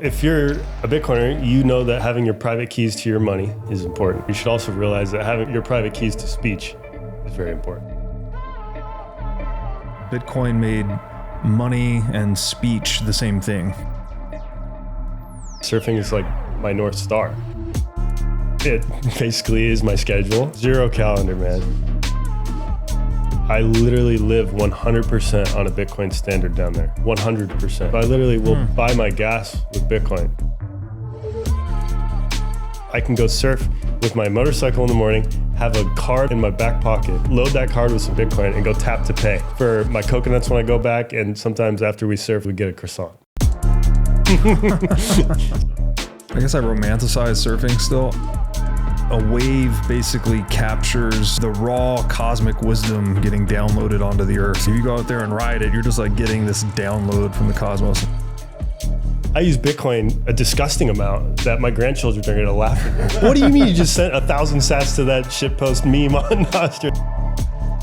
If you're a Bitcoiner, you know that having your private keys to your money is important. You should also realize that having your private keys to speech is very important. Bitcoin made money and speech the same thing. Surfing is like my North Star. It basically is my schedule. Zero calendar, man. I literally live 100% on a Bitcoin standard down there. 100%. I literally will buy my gas with Bitcoin. I can go surf with my motorcycle in the morning, have a card in my back pocket, load that card with some Bitcoin and go tap to pay for my coconuts when I go back. And sometimes after we surf, we get a croissant. I guess I romanticize surfing still. A wave basically captures the raw cosmic wisdom getting downloaded onto the earth. If you go out there and ride it, you're just like getting this download from the cosmos. I use Bitcoin a disgusting amount that my grandchildren are gonna laugh at me. What do you mean you just sent 1,000 sats to that shitpost meme on Nostr?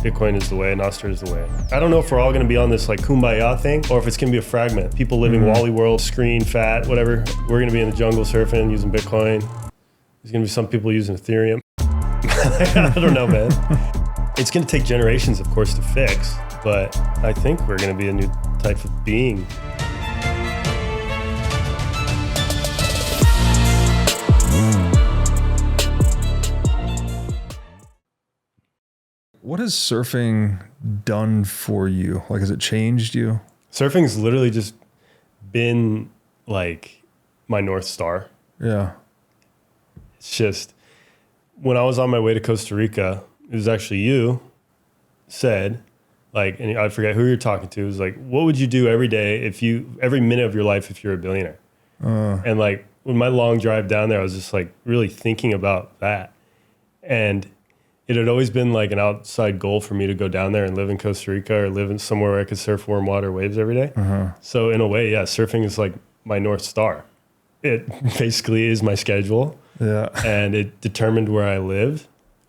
Bitcoin is the way, Nostr is the way. I don't know if we're all gonna be on this like kumbaya thing or if it's gonna be a fragment. People living Wally World, screen, fat, whatever. We're gonna be in the jungle surfing, using Bitcoin. There's gonna be some people using Ethereum. I don't know, man. It's gonna take generations, of course, to fix, but I think we're gonna be a new type of being. What has surfing done for you? Like, has it changed you? Surfing's literally just been like my North Star. Yeah. It's just, when I was on my way to Costa Rica, it was actually you said, like, and I forget who you're talking to, it was like, what would you do every day every minute of your life if you're a billionaire? And like, with my long drive down there, I was just like really thinking about that. And it had always been like an outside goal for me to go down there and live in Costa Rica or live in somewhere where I could surf warm water waves every day. So in a way, yeah, surfing is like my North Star. It basically is my schedule. Yeah. And it determined where I live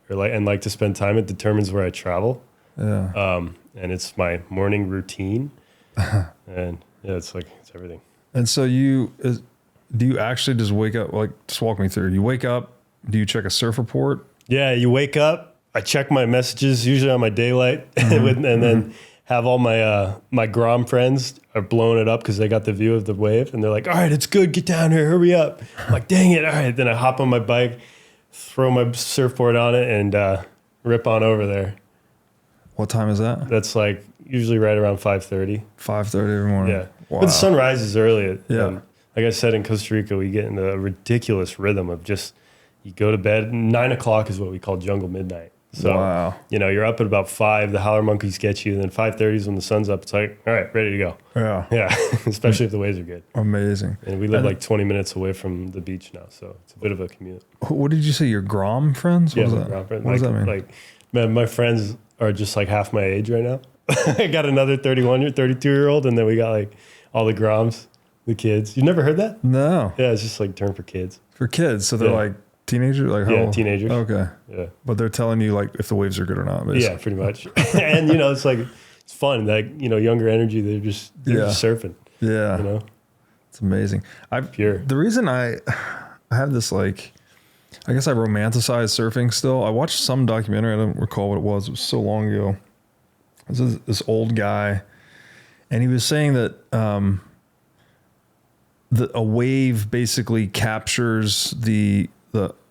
and like to spend time. It determines where I travel. Yeah. And it's my morning routine. And yeah, it's everything. And so do you actually just wake up, like, just walk me through. You wake up, do you check a surf report? Yeah, you wake up, I check my messages, usually on my daylight, and then have all my Grom friends are blowing it up because they got the view of the wave, and they're like, all right, it's good, get down here, hurry up. I'm like, dang it, all right. Then I hop on my bike, throw my surfboard on it, and rip on over there. What time is that? That's like usually right around 5:30. 5:30 every morning? Yeah. Wow. But the sun rises early. Yeah. Like I said, in Costa Rica, we get in a ridiculous rhythm of just, you go to bed, 9 o'clock is what we call jungle midnight. So, wow. You're up at about 5, the howler monkeys get you, and then 5:30 is when the sun's up. It's like, all right, ready to go. Yeah. Yeah, especially if the waves are good. Amazing. And we live like 20 minutes away from the beach now, so it's a bit of a commute. What did you say, your Grom friends? What Yeah, is my that? Grom friends. What does that mean? Like, man, my friends are just like half my age right now. I got another 32-year-old, and then we got like all the Groms, the kids. You never heard that? No. Yeah, it's just like term for kids. For kids, so they're like teenagers? Like how old? Teenagers. Okay. Yeah. But they're telling you like if the waves are good or not, basically. Yeah, pretty much. And it's like, it's fun. Like, younger energy, they're just surfing. Yeah. It's amazing. Pure. The reason I have this, like, I guess I romanticize surfing still. I watched some documentary, I don't recall what it was so long ago. It was this old guy, and he was saying that a wave basically captures the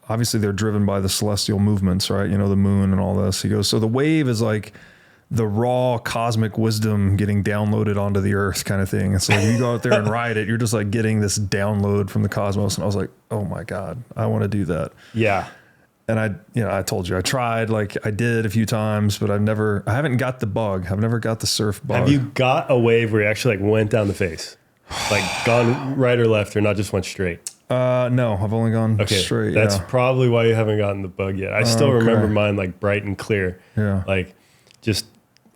obviously they're driven by the celestial movements, right? The moon and all this. He goes, so the wave is like the raw cosmic wisdom getting downloaded onto the earth kind of thing. And so like, you go out there and ride it, you're just like getting this download from the cosmos. And I was like, oh my God, I want to do that. Yeah. And I told you, I tried, like I did a few times, but I haven't got the bug. I've never got the surf bug. Have you got a wave where you actually like went down the face? Like gone right or left or not just went straight? No, I've only gone straight. That's probably why you haven't gotten the bug yet. I still remember mine like bright and clear. Yeah. Like just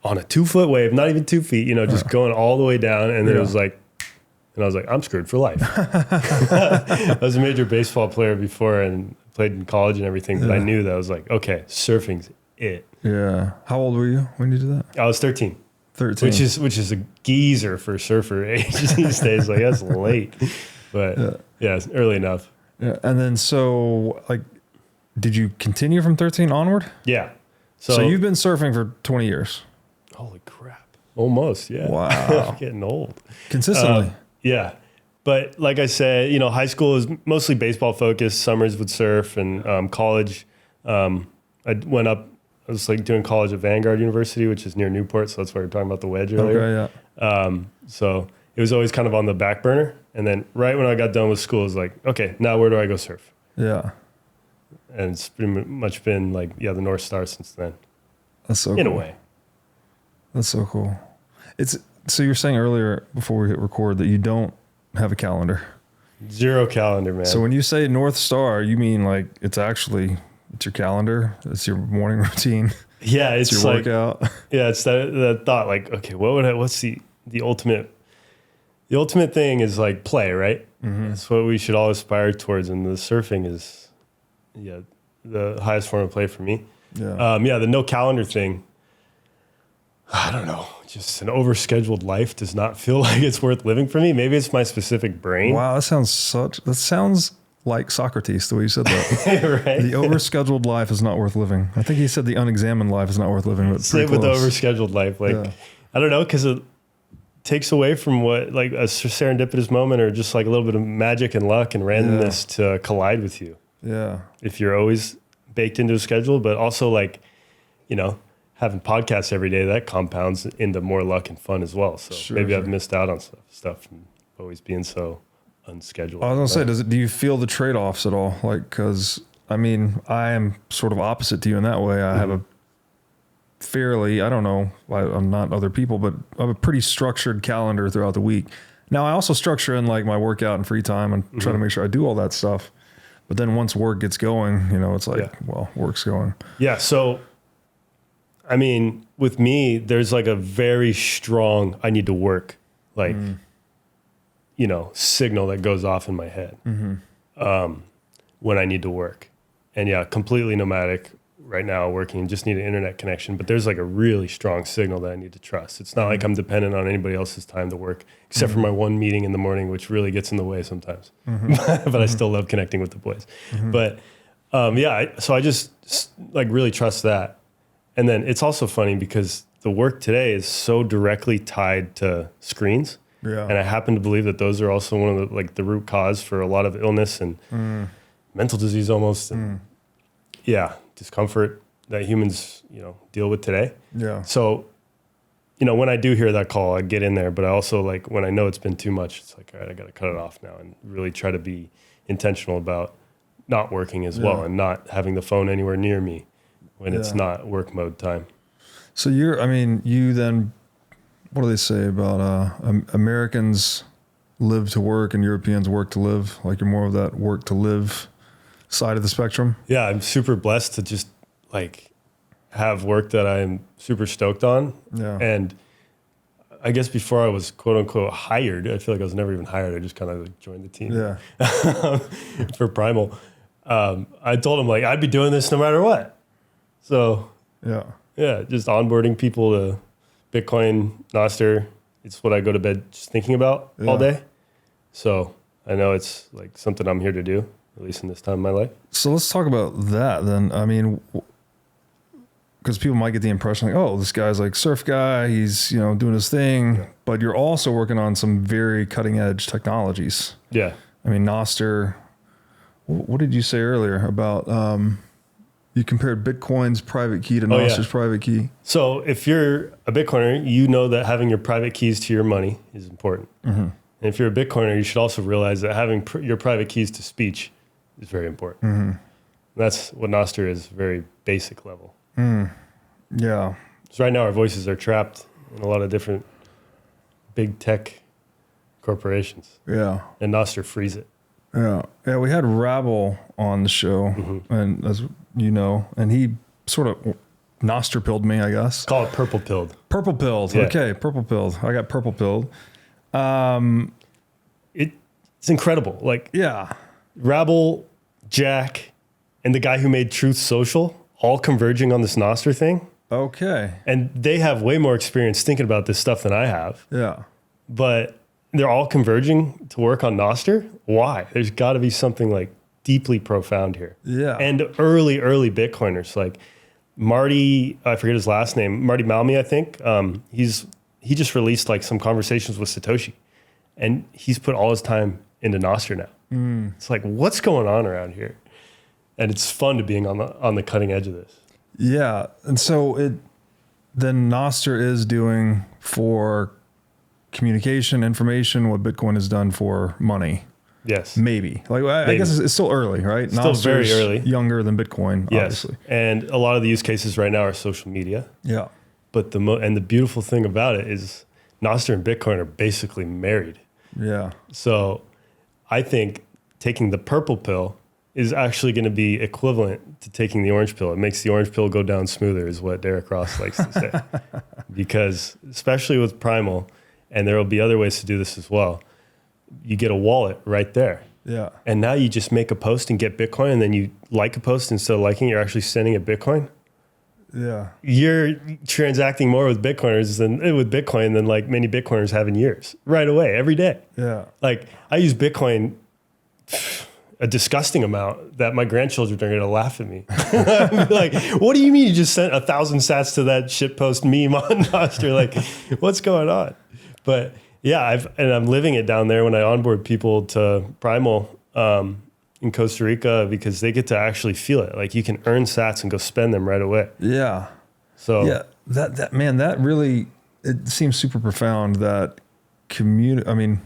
on a 2-foot wave, not even 2 feet, just going all the way down. And then it was like, and I was like, I'm screwed for life. I was a major baseball player before and played in college and everything, but I knew that I was like, okay, surfing's it. Yeah. How old were you when you did that? I was 13. 13. Which is a geezer for surfer age these days. Like, that's late. But yeah, it's early enough. Yeah. And then so like, did you continue from 13 onward? Yeah. So you've been surfing for 20 years. Holy crap. Almost. Yeah. Wow. Getting old. Consistently. Yeah. But like I said, you know, high school is mostly baseball focused. Summers would surf, and college, I went up. I was like doing college at Vanguard University, which is near Newport. So that's why we were talking about the wedge earlier. Okay, yeah. So it was always kind of on the back burner. And then right when I got done with school, it was like, okay, now where do I go surf? Yeah. And it's pretty much been like, the North Star since then. That's so in cool. a way. That's so cool. So you were saying earlier before we hit record that you don't have a calendar. Zero calendar, man. So when you say North Star, you mean like it's your calendar, it's your morning routine. Yeah, it's your like, workout. Yeah, it's that thought like, okay, what's the ultimate thing is like play, right? Mm-hmm. That's what we should all aspire towards, and the surfing is the highest form of play for me. Yeah. The no calendar thing, I don't know, just an overscheduled life does not feel like it's worth living for me. Maybe it's my specific brain. Wow, that sounds like Socrates, the way you said that. Right? The overscheduled life is not worth living. I think he said the unexamined life is not worth living. But same with the overscheduled life. Like, I don't know, because it takes away from what, like a serendipitous moment or just like a little bit of magic and luck and randomness to collide with you. Yeah. If you're always baked into a schedule, but also like, you know, having podcasts every day, that compounds into more luck and fun as well. So maybe I've missed out on stuff from always being so unscheduled. I was gonna say, do you feel the trade-offs at all? Like, cause I mean, I am sort of opposite to you in that way. I have a fairly, I don't know, I'm not other people, but I have a pretty structured calendar throughout the week. Now I also structure in like my workout and free time and try to make sure I do all that stuff. But then once work gets going, you know, it's like, well, work's going. Yeah. So, I mean, with me, there's like a very strong, I need to work, like, you know, signal that goes off in my head when I need to work. And completely nomadic right now, working, just need an internet connection. But there's like a really strong signal that I need to trust. It's not like I'm dependent on anybody else's time to work, except for my one meeting in the morning, which really gets in the way sometimes. But I still love connecting with the boys. But so I just like really trust that. And then it's also funny because the work today is so directly tied to screens. Yeah. And I happen to believe that those are also one of the root cause for a lot of illness and mental disease almost. And discomfort that humans, you know, deal with today. Yeah. So, you know, when I do hear that call, I get in there, but I also like when I know it's been too much, it's like, all right, I got to cut it off now and really try to be intentional about not working as well and not having the phone anywhere near me when it's not work mode time. So you then, what do they say about Americans live to work and Europeans work to live? Like you're more of that work to live side of the spectrum? Yeah, I'm super blessed to just like have work that I'm super stoked on. Yeah. And I guess before I was quote unquote hired, I feel like I was never even hired. I just kind of like joined the team for Primal. I told him like, I'd be doing this no matter what. So just onboarding people to Bitcoin, Nostr. It's what I go to bed just thinking about all day. So I know it's like something I'm here to do, at least in this time of my life. So let's talk about that then. I mean, because people might get the impression like, oh, this guy's like surf guy. He's, you know, doing his thing, but you're also working on some very cutting edge technologies. Yeah. I mean, Nostr, what did you say earlier about, you compared Bitcoin's private key to Nostr's private key. So if you're a Bitcoiner, you know that having your private keys to your money is important. And if you're a Bitcoiner, you should also realize that having your private keys to speech is very important. That's what Nostr is, very basic level. Yeah. So right now our voices are trapped in a lot of different big tech corporations. Yeah. And Nostr frees it. Yeah. Yeah, we had Rabble on the show, and as you know, and he sort of Nostr pilled me, I guess. Call it purple pilled. Purple pilled. Yeah. Okay, purple pilled. I got purple pilled. It's incredible. Like, Rabble, Jack, and the guy who made Truth Social all converging on this Nostr thing. Okay. And they have way more experience thinking about this stuff than I have. Yeah. But they're all converging to work on Nostr. Why? There's got to be something like deeply profound here. Yeah. And early Bitcoiners like Marty, I forget his last name, Marty Malmy, I think. He just released like some conversations with Satoshi, and he's put all his time into Nostr now. It's like, what's going on around here? And it's fun to being on the cutting edge of this. Yeah. And so then Nostr is doing for communication, information, what Bitcoin has done for money. Yes. Maybe. Like I guess it's still early, right? Still very early. Younger than Bitcoin, yes. obviously. And a lot of the use cases right now are social media. Yeah. But the beautiful thing about it is Nostr and Bitcoin are basically married. Yeah. So I think taking the purple pill is actually going to be equivalent to taking the orange pill. It makes the orange pill go down smoother is what Derek Ross likes to say. Because especially with Primal, and there will be other ways to do this as well, you get a wallet right there. Yeah. And now you just make a post and get Bitcoin, and then you like a post instead of liking it, you're actually sending a Bitcoin. Yeah. You're transacting more with Bitcoin than like many Bitcoiners have in years. Right away, every day. Yeah. Like I use Bitcoin a disgusting amount that my grandchildren are going to laugh at me. Like, what do you mean you just sent 1,000 sats to that shitpost meme on Nostr? Like, what's going on? But yeah, I'm living it down there when I onboard people to Primal in Costa Rica, because they get to actually feel it. Like you can earn sats and go spend them right away. Yeah. So yeah, that man, that really, it seems super profound that I mean,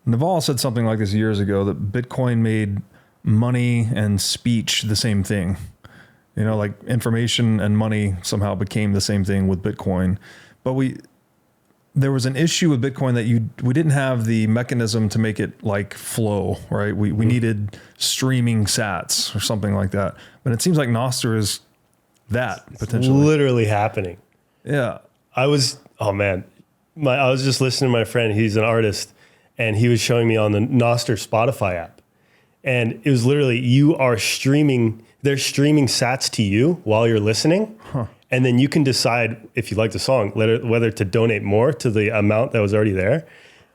Naval said something like this years ago, that Bitcoin made money and speech the same thing. You know, like information and money somehow became the same thing with Bitcoin. But there was an issue with Bitcoin that we didn't have the mechanism to make it like flow, right? We needed streaming sats or something like that. But it seems like Nostr is that potentially. It's literally happening. Yeah. I was just listening to my friend, he's an artist, and he was showing me on the Nostr Spotify app. And it was literally, they're streaming sats to you while you're listening. Huh. And then you can decide if you like the song, whether to donate more to the amount that was already there,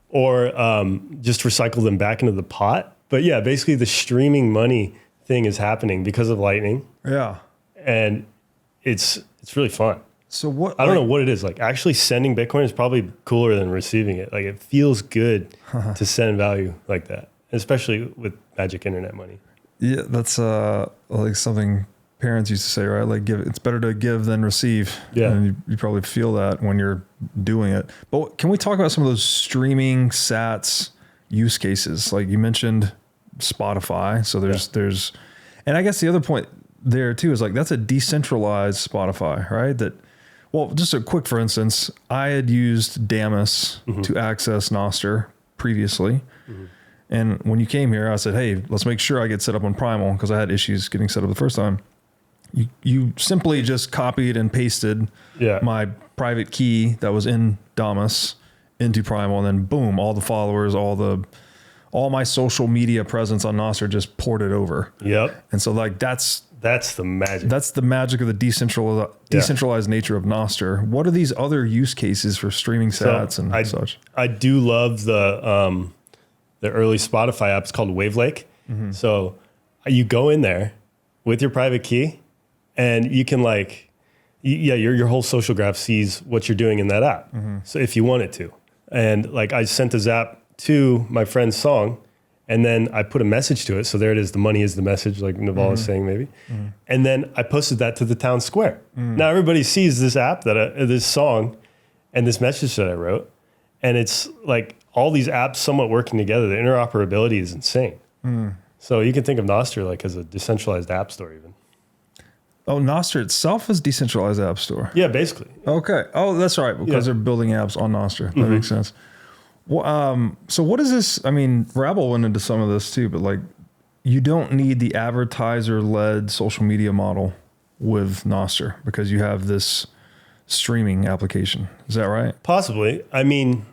or just recycle them back into the pot. But yeah, basically the streaming money thing is happening because of Lightning. Yeah. And it's really fun. So what? I don't know what it is. Like actually sending Bitcoin is probably cooler than receiving it. Like it feels good to send value like that, especially with magic internet money. Yeah, that's like something parents used to say, right? Like it's better to give than receive. Yeah. And you probably feel that when you're doing it. But can we talk about some of those streaming sats use cases? Like you mentioned Spotify. So there's, and I guess the other point there too is like, that's a decentralized Spotify, right? Well, just a quick, for instance, I had used Damus to access Nostr previously. Mm-hmm. And when you came here, I said, hey, let's make sure I get set up on Primal, because I had issues getting set up the first time. You simply just copied and pasted my private key that was in Damus into Primal, and then boom, all the followers, all my social media presence on Nostr just ported over. Yep. And so like that's the magic. That's the magic of the decentralized nature of Nostr. What are these other use cases for streaming sats and such? I do love the early Spotify app. It's called Wavelake. Mm-hmm. So you go in there with your private key, and you can your whole social graph sees what you're doing in that app. Mm-hmm. So if you want it to, and like I sent a zap to my friend's song, and then I put a message to it. So there it is. The money is the message, like Naval is saying maybe. Mm-hmm. And then I posted that to the town square. Mm-hmm. Now everybody sees this app, this song, and this message that I wrote. And it's like all these apps somewhat working together. The interoperability is insane. Mm. So you can think of Nostr like as a decentralized app store even. Oh, Nostr itself is decentralized app store? Yeah, basically. Okay. Oh, that's right. Because they're building apps on Nostr. That makes sense. Well, so what is this? I mean, Rabble went into some of this too, but like you don't need the advertiser-led social media model with Nostr because you have this streaming application. Is that right? Possibly. I mean,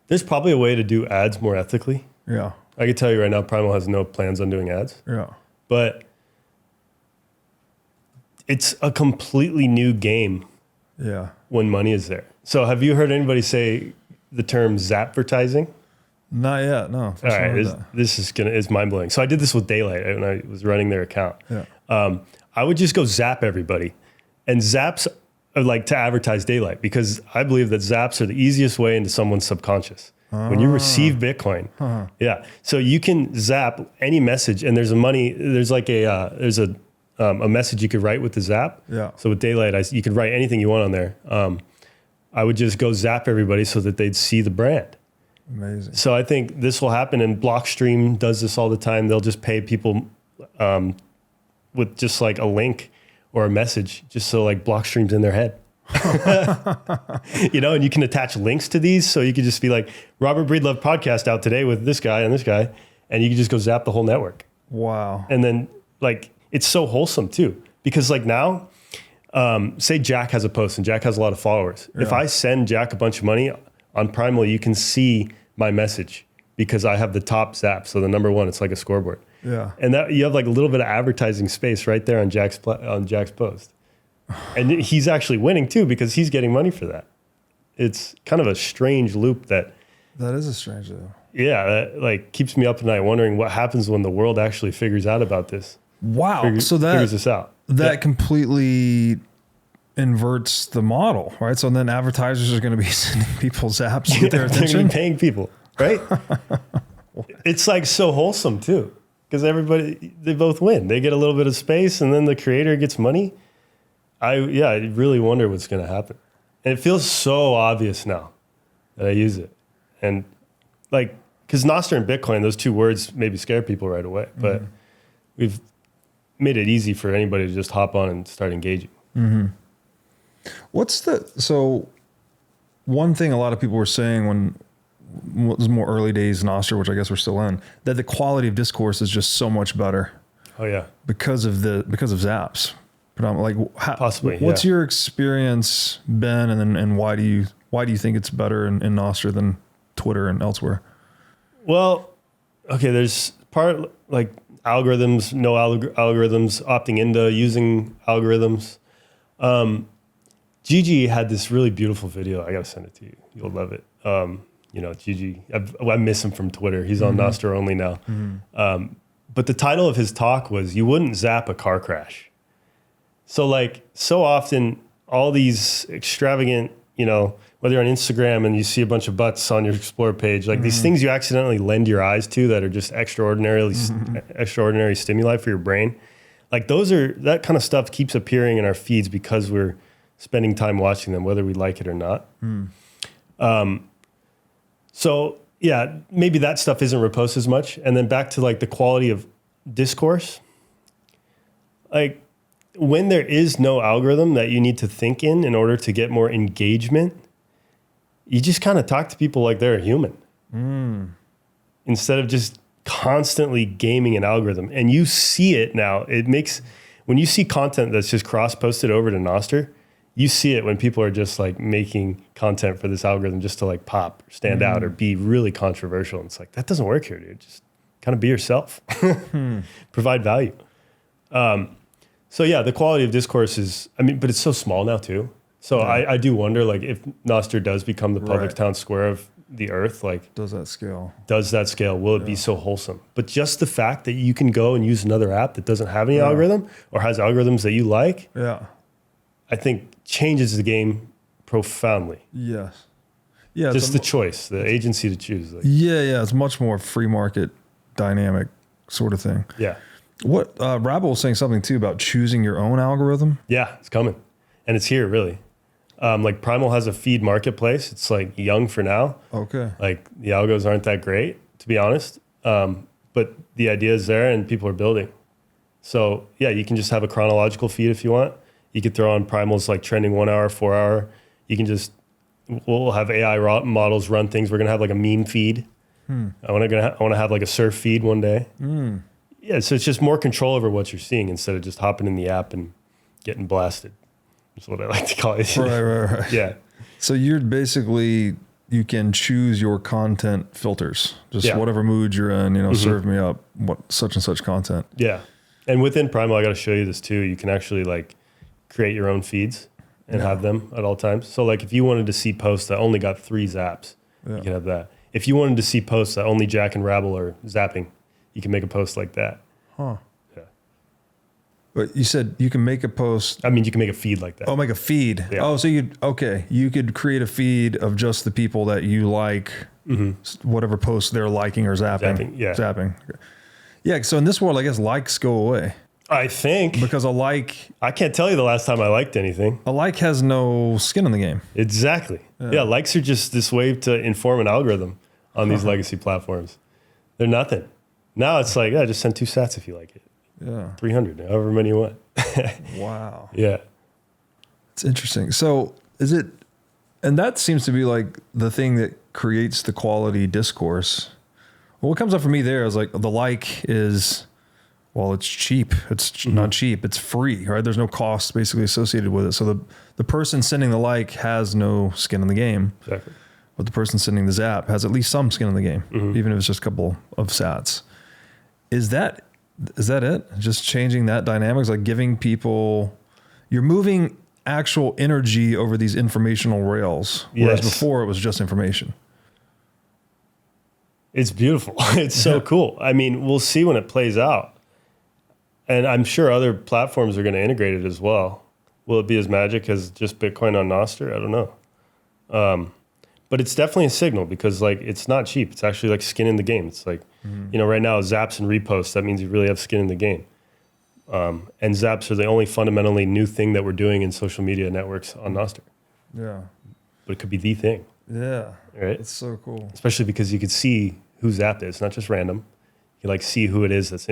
there's probably a way to do ads more ethically. Yeah. I can tell you right now, Primal has no plans on doing ads. Yeah. But it's a completely new game. Yeah. When money is there. So have you heard anybody say the term zapvertising? Not yet. No. All right. This is mind blowing. So I did this with Daylight when I was running their account. Yeah. I would just go zap everybody, and zaps are like to advertise Daylight, because I believe that zaps are the easiest way into someone's subconscious. When you receive Bitcoin, yeah. So you can zap any message, and there's a message you could write with the zap. Yeah. So with Daylight, you could write anything you want on there. I would just go zap everybody so that they'd see the brand. Amazing. So I think this will happen, and Blockstream does this all the time. They'll just pay people with just like a link or a message, just so like Blockstream's in their head. And you can attach links to these, so you could just be like, Robert Breedlove podcast out today with this guy and this guy, and you can just go zap the whole network. Wow. And then like it's so wholesome too, because like now, say Jack has a post and Jack has a lot of followers. Yeah. If I send Jack a bunch of money on Primal, you can see my message because I have the top zap. So the number one, it's like a scoreboard. Yeah. And that you have like a little bit of advertising space right there on Jack's post. And he's actually winning too, because he's getting money for that. It's kind of a strange loop that is a strange loop. Yeah. That like keeps me up at night wondering what happens when the world actually figures out about this. Wow. Figures this out. That completely inverts the model, right? So then advertisers are going to be sending people zaps to get their attention. They're going to be paying people, right? It's like so wholesome too, because they both win. They get a little bit of space, and then the creator gets money. I really wonder what's going to happen. And it feels so obvious now that I use it. And like, because Nostr and Bitcoin, those two words maybe scare people right away, but we've made it easy for anybody to just hop on and start engaging. Mm-hmm. So one thing a lot of people were saying when it was more early days Nostr, which I guess we're still in, that the quality of discourse is just so much better. Oh yeah. Because of zaps. Like, possibly. What's your experience been, and why do you think it's better in Nostr than Twitter and elsewhere? Well, okay, there's part like algorithms, no algorithms, opting into using algorithms. Gigi had this really beautiful video. I gotta send it to you. You'll love it. Gigi, I miss him from Twitter. He's on Nostr only now. But the title of his talk was, "You wouldn't zap a car crash." So like, so often all these extravagant, whether you're on Instagram and you see a bunch of butts on your Explore page, like these things you accidentally lend your eyes to that are just extraordinary stimuli for your brain. Like that kind of stuff keeps appearing in our feeds because we're spending time watching them, whether we like it or not. So yeah, maybe that stuff isn't reposted as much. And then back to like the quality of discourse, like, when there is no algorithm that you need to think in order to get more engagement, you just kind of talk to people like they're a human instead of just constantly gaming an algorithm. And you see it now. When you see content that's just cross-posted over to Nostr, you see it when people are just like making content for this algorithm just to like pop or stand out or be really controversial. And it's like, that doesn't work here, dude. Just kind of be yourself, provide value. So yeah, the quality of discourse is, but it's so small now too. So yeah. I do wonder, like, if Nostr does become the public town square of the earth, like, does that scale? Will it be so wholesome? But just the fact that you can go and use another app that doesn't have any algorithm or has algorithms that you like, I think changes the game profoundly. Yes. Yeah. Just the choice, the agency to choose. Like. Yeah. It's much more free market dynamic sort of thing. Yeah. What Rabble was saying something too about choosing your own algorithm. Yeah, it's coming, and it's here really. Like Primal has a feed marketplace. It's like young for now. Okay. Like the algos aren't that great, to be honest. But the idea is there, and people are building. So yeah, you can just have a chronological feed if you want. You could throw on Primal's like trending 1 hour, 4 hour. You can we'll have AI models run things. We're gonna have like a meme feed. I want to have like a surf feed one day. Yeah, so it's just more control over what you're seeing instead of just hopping in the app and getting blasted. That's what I like to call it. Right. Yeah. So you can choose your content filters. Just whatever mood you're in, serve me up such and such content. Yeah. And within Primal, I got to show you this too. You can actually like create your own feeds and have them at all times. So like if you wanted to see posts that only got 3 zaps, You can have that. If you wanted to see posts that only Jack and Rabble are zapping, you can make a post like that. Huh. Yeah. But you said you can make a post. I mean, you can make a feed like that. Oh, make a feed. Yeah. Oh, so you could create a feed of just the people that you like, whatever post they're liking or zapping. Zapping. Okay. Yeah. So in this world, I guess likes go away. I think. Because a like... I can't tell you the last time I liked anything. A like has no skin in the game. Exactly. Yeah, likes are just this way to inform an algorithm on these legacy platforms. They're nothing. Now it's like, just send 2 sats if you like it. Yeah. 300, however many you want. Wow. Yeah. It's interesting. So is it... And that seems to be like the thing that creates the quality discourse. Well, what comes up for me there is like the like is... Well, it's cheap. It's not cheap. It's free, right? There's no cost basically associated with it. So the person sending the like has no skin in the game. Exactly. But the person sending the zap has at least some skin in the game, even if it's just a couple of sats. Is that it? Just changing that dynamics, like giving people, you're moving actual energy over these informational rails, whereas before it was just information. It's beautiful. It's so cool. I mean, we'll see when it plays out. And I'm sure other platforms are going to integrate it as well. Will it be as magic as just Bitcoin on Nostr? I don't know. But it's definitely a signal because like it's not cheap. It's actually like skin in the game. It's like, right now zaps and reposts, that means you really have skin in the game. And zaps are the only fundamentally new thing that we're doing in social media networks on Nostr. Yeah. But it could be the thing. Yeah. Right? It's so cool. Especially because you could see who zapped it. It's not just random. You like see who it is that's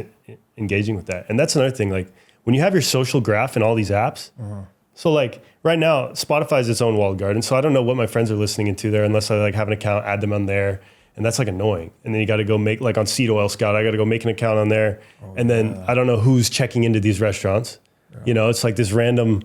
engaging with that. And that's another thing. Like when you have your social graph in all these apps, so like right now, Spotify is its own walled garden. So I don't know what my friends are listening into there unless I like have an account, add them on there. And that's like annoying. And then you got to go make, like on Seed Oil Scout, I got to go make an account on there. And then I don't know who's checking into these restaurants. It's like this random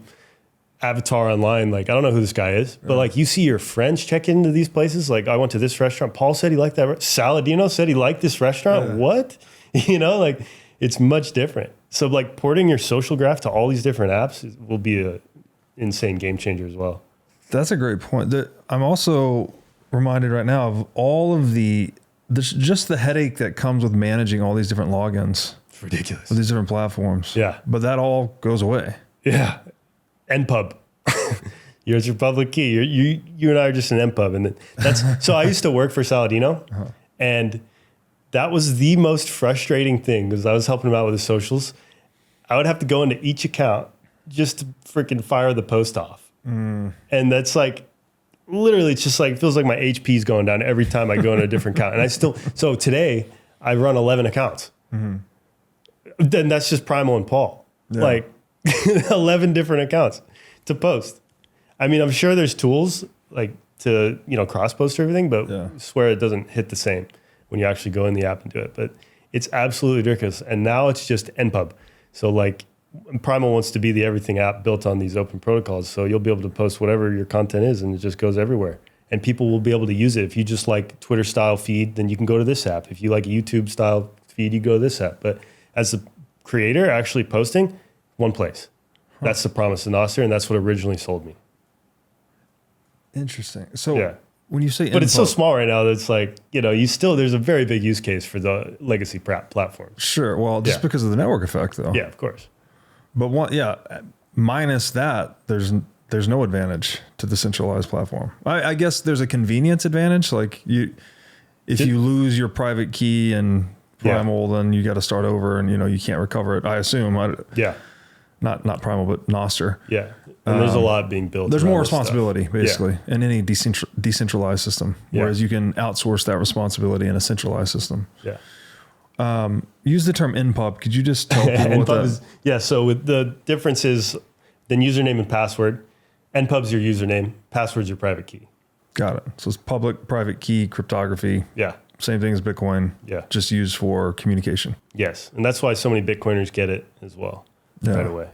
avatar online. Like, I don't know who this guy is, but like you see your friends check into these places. Like I went to this restaurant. Paul said he liked that. Saladino said he liked this restaurant. What? Like it's much different. So like porting your social graph to all these different apps will be a insane game changer as well. That's a great point. I'm also reminded right now of all of just the headache that comes with managing all these different logins. It's ridiculous. With these different platforms. Yeah. But that all goes away. Yeah. NPub. Yours your public key. You and I are just an NPub. And that's, so I used to work for Saladino and that was the most frustrating thing because I was helping him out with his socials. I would have to go into each account just to freaking fire the post off. And that's like, literally, it's just like, feels like my HP's going down every time I go into a different account. And so today I run 11 accounts. Then that's just Primal and Paul. Yeah. Like 11 different accounts to post. I mean, I'm sure there's tools like to, cross post or everything, but I swear it doesn't hit the same when you actually go in the app and do it. But it's absolutely ridiculous. And now it's just NPub. So like Primal wants to be the everything app built on these open protocols. So you'll be able to post whatever your content is and it just goes everywhere. And people will be able to use it. If you just like Twitter style feed, then you can go to this app. If you like a YouTube style feed, you go to this app. But as the creator actually posting, one place. That's the promise of Nostr, and that's what originally sold me. Interesting. So when you say but it's so small right now that it's like, there's a very big use case for the legacy platforms. Sure. Well, just because of the network effect though. Yeah, of course. But minus that, there's no advantage to the centralized platform. I guess there's a convenience advantage. Like if you lose your private key and Primal, then you got to start over and you can't recover it. I assume. Not Primal, but Nostr. Yeah. And there's a lot being built. There's more responsibility basically in any decentralized system, whereas you can outsource that responsibility in a centralized system. Yeah. Use the term NPub. Could you just tell people what that is? So with the difference is then username and password. NPub's your username. Password's your private key. Got it. So it's public private key cryptography. Yeah. Same thing as Bitcoin. Yeah. Just used for communication. Yes. And that's why so many Bitcoiners get it as well. Right away.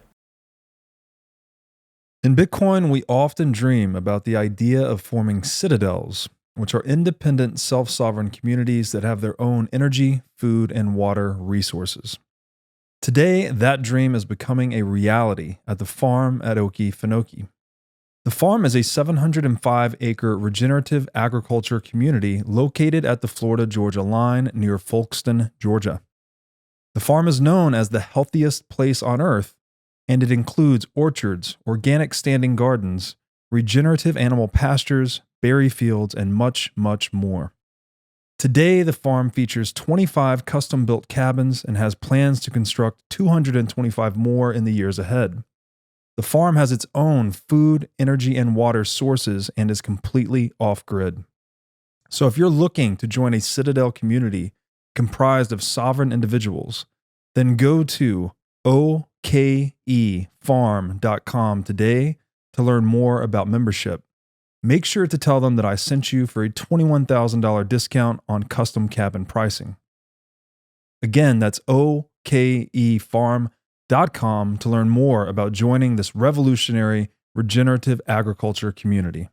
In Bitcoin, we often dream about the idea of forming citadels, which are independent, self-sovereign communities that have their own energy, food, and water resources. Today, that dream is becoming a reality at the farm at Okefenokee. The farm is a 705-acre regenerative agriculture community located at the Florida-Georgia line near Folkston, Georgia. The farm is known as the healthiest place on earth, and it includes orchards, organic standing gardens, regenerative animal pastures, berry fields, and much, much more. Today, the farm features 25 custom-built cabins and has plans to construct 225 more in the years ahead. The farm has its own food, energy, and water sources and is completely off-grid. So if you're looking to join a Citadel community comprised of sovereign individuals, then go to okefarm.com today to learn more about membership. Make sure to tell them that I sent you for a $21,000 discount on custom cabin pricing. Again, that's okefarm.com to learn more about joining this revolutionary regenerative agriculture community.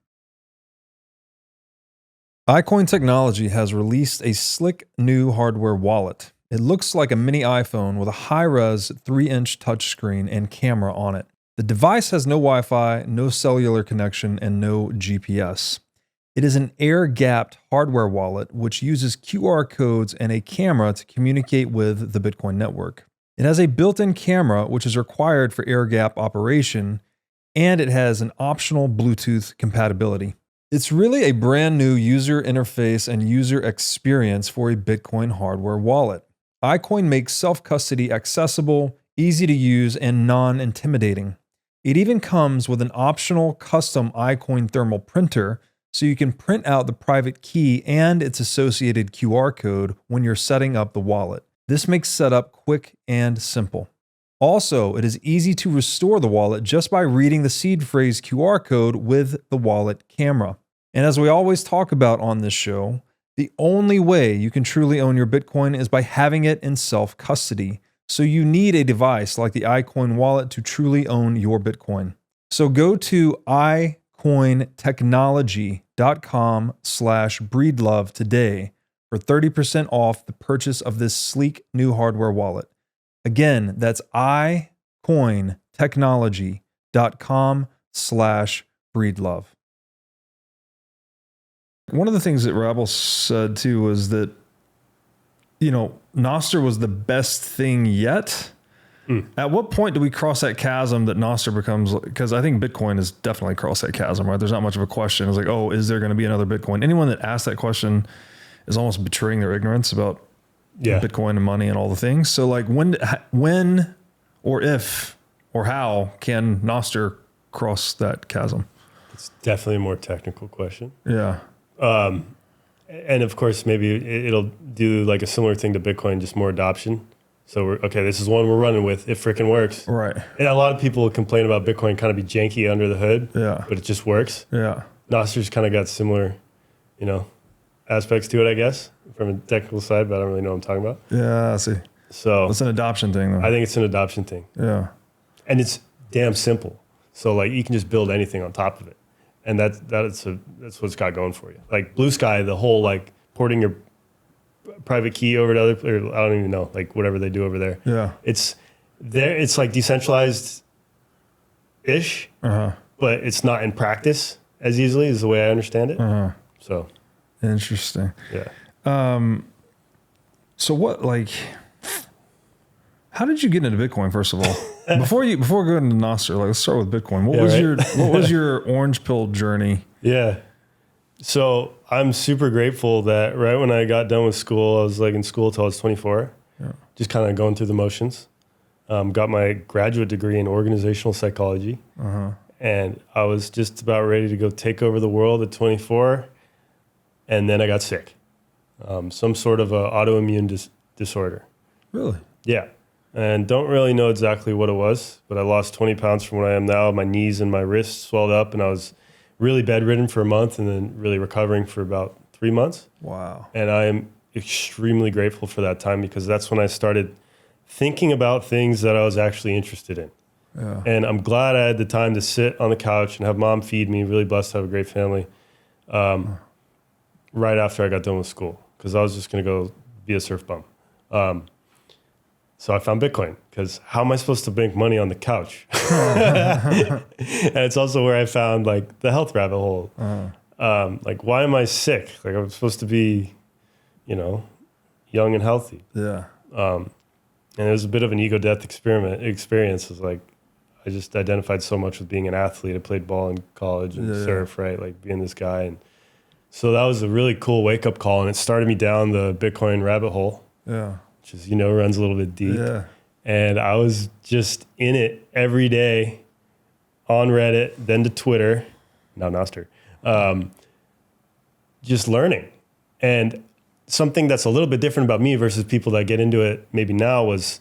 iCoin Technology has released a slick new hardware wallet. It looks like a mini iPhone with a high-res 3-inch touchscreen and camera on it. The device has no Wi-Fi, no cellular connection, and no GPS. It is an air-gapped hardware wallet which uses QR codes and a camera to communicate with the Bitcoin network. It has a built-in camera which is required for air-gap operation, and it has an optional Bluetooth compatibility. It's really a brand new user interface and user experience for a Bitcoin hardware wallet. iCoin makes self-custody accessible, easy to use, and non-intimidating. It even comes with an optional custom iCoin thermal printer so you can print out the private key and its associated QR code when you're setting up the wallet. This makes setup quick and simple. Also, it is easy to restore the wallet just by reading the seed phrase QR code with the wallet camera. And as we always talk about on this show, the only way you can truly own your Bitcoin is by having it in self-custody. So you need a device like the iCoin wallet to truly own your Bitcoin. So go to iCointechnology.com/breedlove today for 30% off the purchase of this sleek new hardware wallet. Again, that's iCointechnology.com/breedlove. One of the things that Rabble said too was that, Nostr was the best thing yet. At what point do we cross that chasm that Nostr becomes, because I think Bitcoin has definitely crossed that chasm, right? There's not much of a question. It's like, oh, is there going to be another Bitcoin? Anyone that asks that question is almost betraying their ignorance about Bitcoin and money and all the things. So like when or if or how can Nostr cross that chasm? It's definitely a more technical question. Yeah. And of course, maybe it'll do like a similar thing to Bitcoin, just more adoption. So this is one we're running with. It freaking works. Right. And a lot of people complain about Bitcoin kind of be janky under the hood. Yeah. But it just works. Yeah. Nostr's kind of got similar, aspects to it, I guess, from a technical side, but I don't really know what I'm talking about. Yeah, I see. So it's an adoption thing, though. I think it's an adoption thing. Yeah. And it's damn simple. So like you can just build anything on top of it. And that's what it's got going for you. Like Blue Sky, the whole like porting your private key over to other, or I don't even know, like whatever they do over there. Yeah. It's like decentralized-ish, but it's not in practice as easily is the way I understand it. So interesting. Yeah. So what, how did you get into Bitcoin, first of all? Before going into Nostr, let's start with Bitcoin. What was your orange pill journey? Yeah. So I'm super grateful that right when I got done with school, I was like in school till I was 24, just kind of going through the motions. Got my graduate degree in organizational psychology, and I was just about ready to go take over the world at 24, and then I got sick, some sort of a autoimmune disorder. Really? Yeah. And don't really know exactly what it was, but I lost 20 pounds from what I am now. My knees and my wrists swelled up, and I was really bedridden for a month and then really recovering for about 3 months. Wow. And I am extremely grateful for that time because that's when I started thinking about things that I was actually interested in. Yeah. And I'm glad I had the time to sit on the couch and have mom feed me. Really blessed to have a great family. Right after I got done with school, because I was just going to go be a surf bum. So I found Bitcoin because how am I supposed to make money on the couch? And it's also where I found like the health rabbit hole. Like, why am I sick? Like, I'm supposed to be, you know, young and healthy. Yeah. And it was a bit of an ego death experience. It was like, I just identified so much with being an athlete. I played ball in college and surf, right? Like being this guy. And so that was a really cool wake up call. And it started me down the Bitcoin rabbit hole. Yeah. Which is, you know, runs a little bit deep. Yeah. And I was just in it every day on Reddit, then to Twitter, now Nostr, just learning. And something that's a little bit different about me versus people that get into it maybe now was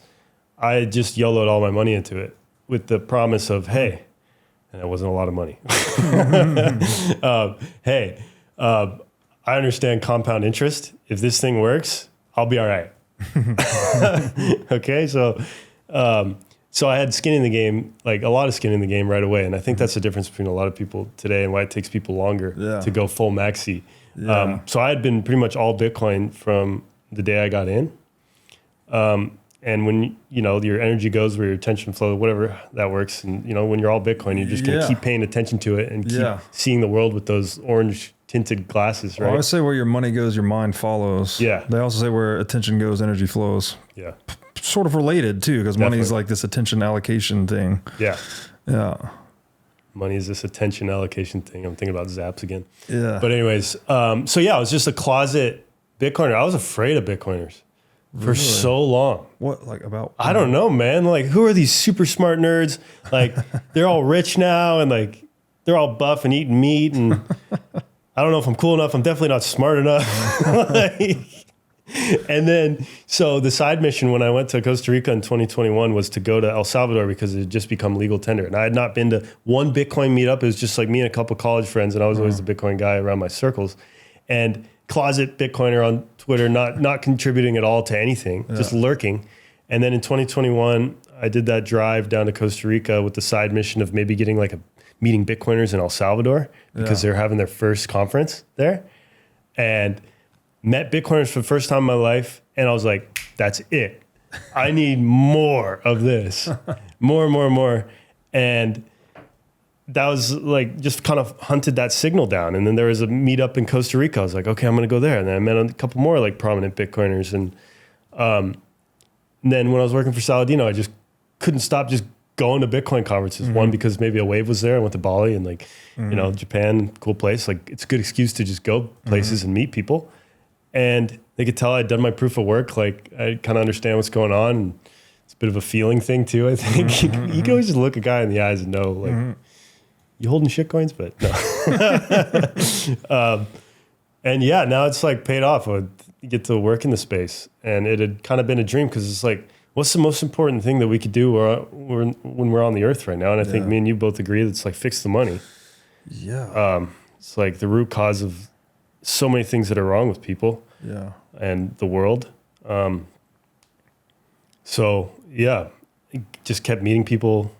I just YOLO'd all my money into it with the promise of, hey, and it wasn't a lot of money. Hey, I understand compound interest. If this thing works, I'll be all right. Okay, so I had skin in the game, like a lot of skin in the game right away, and I think that's the difference between a lot of people today and why it takes people longer to go full maxi. So I had been pretty much all Bitcoin from the day I got in, and when you know your energy goes where your attention flows, whatever that works, and you know when you're all Bitcoin, you're just gonna keep paying attention to it and keep seeing the world with those orange tinted glasses, right? I always say where your money goes, your mind follows. Yeah. They also say where attention goes, energy flows. Yeah. Sort of related too, because money is like this attention allocation thing. Yeah. Yeah. Money is this attention allocation thing. I'm thinking about Zaps again. Yeah. But anyways, so yeah, I was just a closet Bitcoiner. I was afraid of Bitcoiners for so long. What, like about? I don't know, man. Like, who are these super smart nerds? Like, they're all rich now and like, they're all buff and eating meat and I don't know if I'm cool enough. I'm definitely not smart enough. And then, so the side mission when I went to Costa Rica in 2021 was to go to El Salvador because it had just become legal tender. And I had not been to one Bitcoin meetup. It was just like me and a couple college friends. And I was always the Bitcoin guy around my circles. And closet Bitcoiner on Twitter, not contributing at all to anything, just lurking. And then in 2021, I did that drive down to Costa Rica with the side mission of maybe getting like meeting Bitcoiners in El Salvador because they're having their first conference there, and met Bitcoiners for the first time in my life. And I was like, that's it. I need more of this, more. And that was like, just kind of hunted that signal down. And then there was a meetup in Costa Rica. I was like, okay, I'm going to go there. And then I met a couple more like prominent Bitcoiners. And then when I was working for Saladino, I just couldn't stop just going to Bitcoin conferences. One, because maybe a wave was there. I went to Bali and like, you know, Japan, cool place. Like it's a good excuse to just go places and meet people. And they could tell I'd done my proof of work. Like I kind of understand what's going on. And it's a bit of a feeling thing too, I think. You can always just look a guy in the eyes and know like, you holding shitcoins? But no. And yeah, now it's like paid off. I get to work in the space. And it had kind of been a dream because it's like, what's the most important thing that we could do when we're on the earth right now? And I think me and you both agree that it's like fix the money. Yeah. It's like the root cause of so many things that are wrong with people and the world. So yeah, just kept meeting people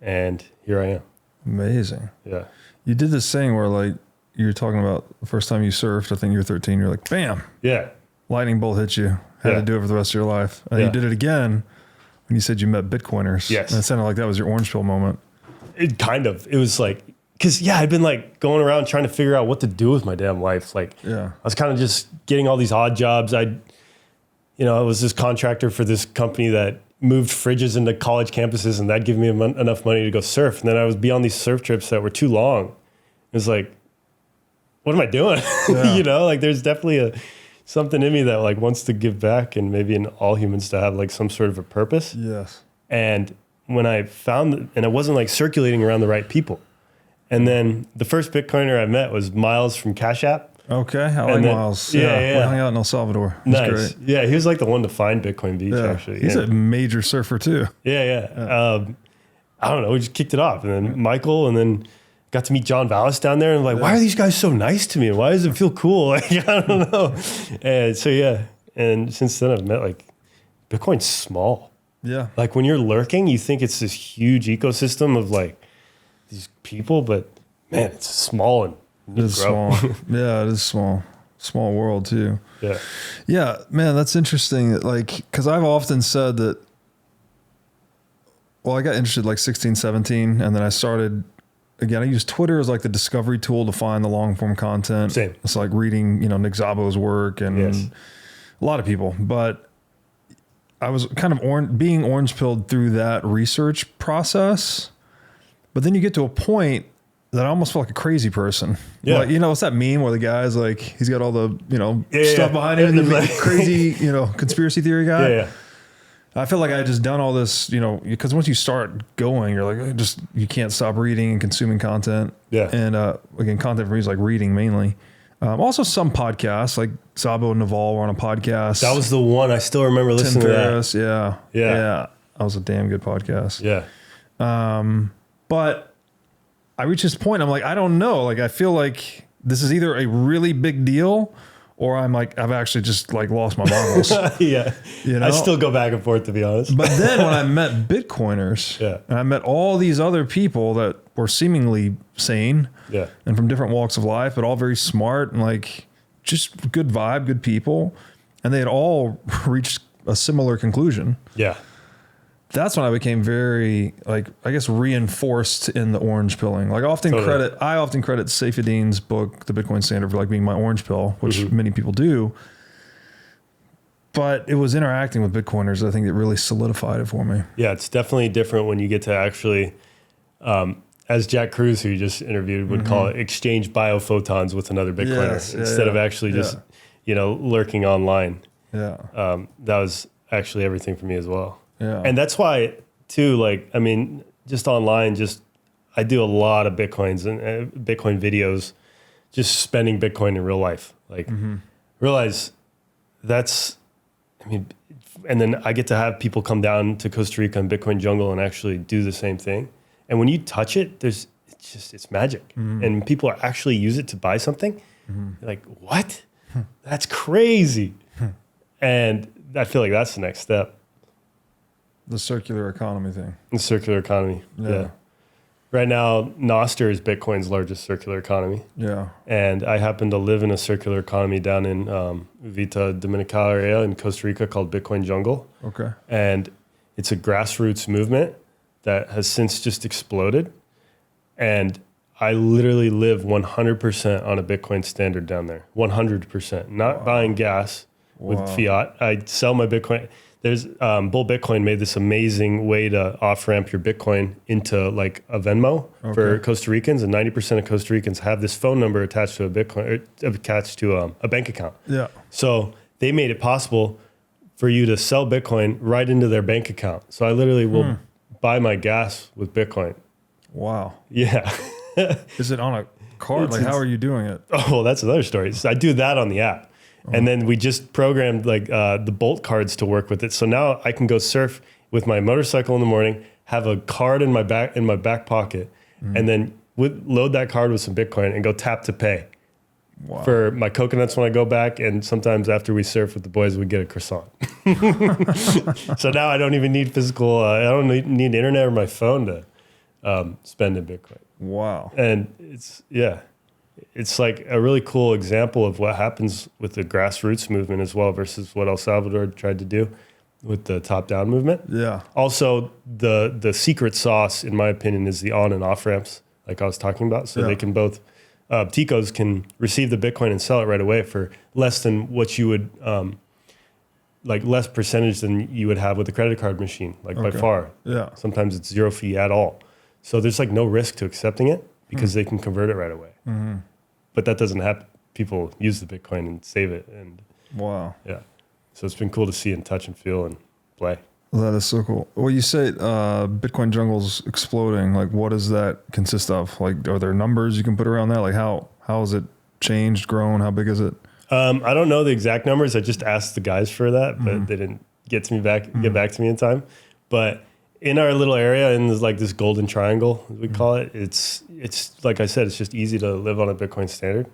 and here I am. Amazing. Yeah. You did this thing where like, you're talking about the first time you surfed, I think you were 13, you're like, bam. Yeah. Lightning bolt hit you. Had to do it for the rest of your life. And you did it again when you said you met Bitcoiners. Yes. And it sounded like that was your orange pill moment. It kind of. It was like, because I'd been like going around trying to figure out what to do with my damn life. Like, I was kind of just getting all these odd jobs. I was this contractor for this company that moved fridges into college campuses, and that'd give me enough money to go surf. And then I would be on these surf trips that were too long. It was like, what am I doing? Like there's definitely something in me that like wants to give back, and maybe in all humans to have like some sort of a purpose. Yes. And when I found, and it wasn't like circulating around the right people. And then the first Bitcoiner I met was Miles from Cash App. Okay, I like Miles. Yeah. We hung out in El Salvador. Nice. Great. Yeah, he was like the one to find Bitcoin Beach, actually. He's a major surfer too. Yeah. I don't know, we just kicked it off. And then Michael, and then got to meet John Vallis down there, and like, why are these guys so nice to me? Why does it feel cool? Like, I don't know. And so, and since then I've met like, Bitcoin's small. Yeah. Like when you're lurking, you think it's this huge ecosystem of like these people, but man, it's small and it is small. Yeah, it is small. Small world too. Yeah. Yeah, man, that's interesting. Like, cause I've often said that, well, I got interested like 16, 17, and then I started, again, I use Twitter as like the discovery tool to find the long form content. Same. It's like reading, Nick Szabo's work and a lot of people, but I was kind of being orange pilled through that research process. But then you get to a point that I almost feel like a crazy person. Yeah. Like, what's that meme where the guy's like, he's got all the, stuff behind him and he's like crazy, conspiracy theory guy. Yeah. I feel like I just done all this, because once you start going, you're like, you can't stop reading and consuming content. Yeah. And again, content for me is like reading mainly. Also some podcasts, like Szabo and Naval were on a podcast. That was the one. I still remember listening to that. Yeah. Yeah. That was a damn good podcast. Yeah. But I reached this point, I'm like, I don't know. Like, I feel like this is either a really big deal or I'm like, I've actually just like lost my marbles. Yeah. I still go back and forth, to be honest. But then when I met Bitcoiners and I met all these other people that were seemingly sane and from different walks of life, but all very smart and like just good vibe, good people. And they had all reached a similar conclusion. Yeah. That's when I became very, like, I guess, reinforced in the orange pilling. Like, I often credit Saifedean's book, The Bitcoin Standard, for like being my orange pill, which many people do. But it was interacting with Bitcoiners, I think, that really solidified it for me. Yeah, it's definitely different when you get to actually, as Jack Cruz, who you just interviewed, would call it, exchange biophotons with another Bitcoiner instead of actually just, lurking online. Yeah. That was actually everything for me as well. Yeah. And that's why, too, like, I mean, just online, I do a lot of Bitcoins and Bitcoin videos, just spending Bitcoin in real life. Like, realize that's, and then I get to have people come down to Costa Rica and Bitcoin jungle and actually do the same thing. And when you touch it, it's magic. And people actually use it to buy something. You're like, what? That's crazy. And I feel like that's the next step. The circular economy thing. The circular economy. Yeah. Right now, Nostr is Bitcoin's largest circular economy. Yeah. And I happen to live in a circular economy down in Vita Dominical area in Costa Rica called Bitcoin Jungle. Okay. And it's a grassroots movement that has since just exploded. And I literally live 100% on a Bitcoin standard down there. 100%. Not buying gas with fiat. I sell my Bitcoin. There's Bull Bitcoin made this amazing way to off-ramp your Bitcoin into like a Venmo for Costa Ricans, and 90% of Costa Ricans have this phone number attached to a Bitcoin, or attached to a bank account. Yeah. So they made it possible for you to sell Bitcoin right into their bank account. So I literally will buy my gas with Bitcoin. Wow. Yeah. Is it on a card? Like, how are you doing it? Oh, well, that's another story. So I do that on the app. And then we just programmed like the Bolt cards to work with it. So now I can go surf with my motorcycle in the morning, have a card in my back pocket, and then load that card with some Bitcoin and go tap to pay for my coconuts when I go back. And sometimes after we surf with the boys, we get a croissant. So now I don't even need physical. I don't need internet or my phone to spend in Bitcoin. Wow. And it's like a really cool example of what happens with the grassroots movement as well versus what El Salvador tried to do with the top-down movement. Yeah. Also, the secret sauce, in my opinion, is the on and off ramps, like I was talking about. So they can both, Ticos can receive the Bitcoin and sell it right away for less than what you would, like less percentage than you would have with a credit card machine, like by far. Yeah. Sometimes it's zero fee at all. So there's like no risk to accepting it because they can convert it right away. Mm-hmm. But that doesn't happen. People use the Bitcoin and save it. And yeah. So it's been cool to see and touch and feel and play. That is so cool. Well, you say Bitcoin jungle's exploding. Like, what does that consist of? Like, are there numbers you can put around that? Like, how has it changed, grown? How big is it? I don't know the exact numbers. I just asked the guys for that, but they didn't get back to me in time. But in our little area, in this, like this golden triangle, as we call it, it's like I said, it's just easy to live on a Bitcoin standard,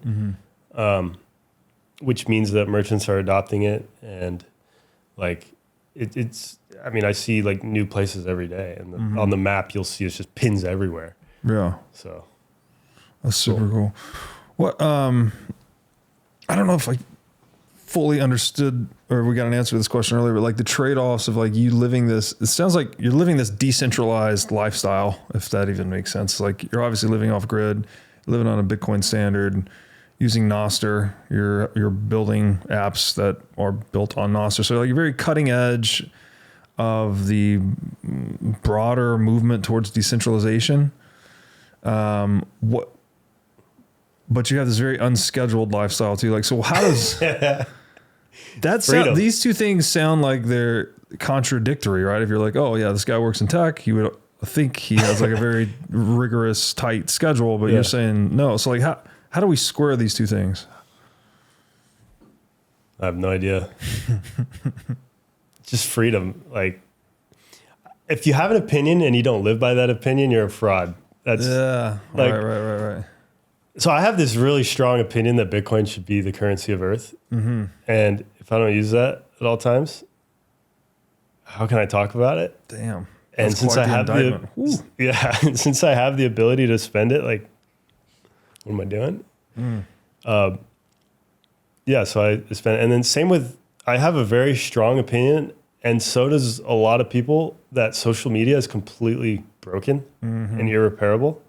which means that merchants are adopting it, and like it's. I mean, I see like new places every day, and on the map you'll see it's just pins everywhere. Yeah. So that's super cool. What I don't know if I fully understood or we got an answer to this question earlier, but like the trade-offs of like you living this, it sounds like you're living this decentralized lifestyle, if that even makes sense. Like you're obviously living off grid, living on a Bitcoin standard, using Nostr, you're building apps that are built on Nostr. So like you're very cutting edge of the broader movement towards decentralization. But you have this very unscheduled lifestyle too. Like, so how does these two things sound like they're contradictory, right? If you're like, oh yeah, this guy works in tech, you would think he has like a very rigorous, tight schedule, but you're saying no. So like, how do we square these two things? I have no idea. Just freedom. Like, if you have an opinion and you don't live by that opinion, you're a fraud. That's like, right. So I have this really strong opinion that Bitcoin should be the currency of Earth. Mm-hmm. And if I don't use that at all times, how can I talk about it? Damn. And since I have since I have the ability to spend it, like, what am I doing? So I spend, and then same with, I have a very strong opinion, and so does a lot of people, that social media is completely broken and irreparable.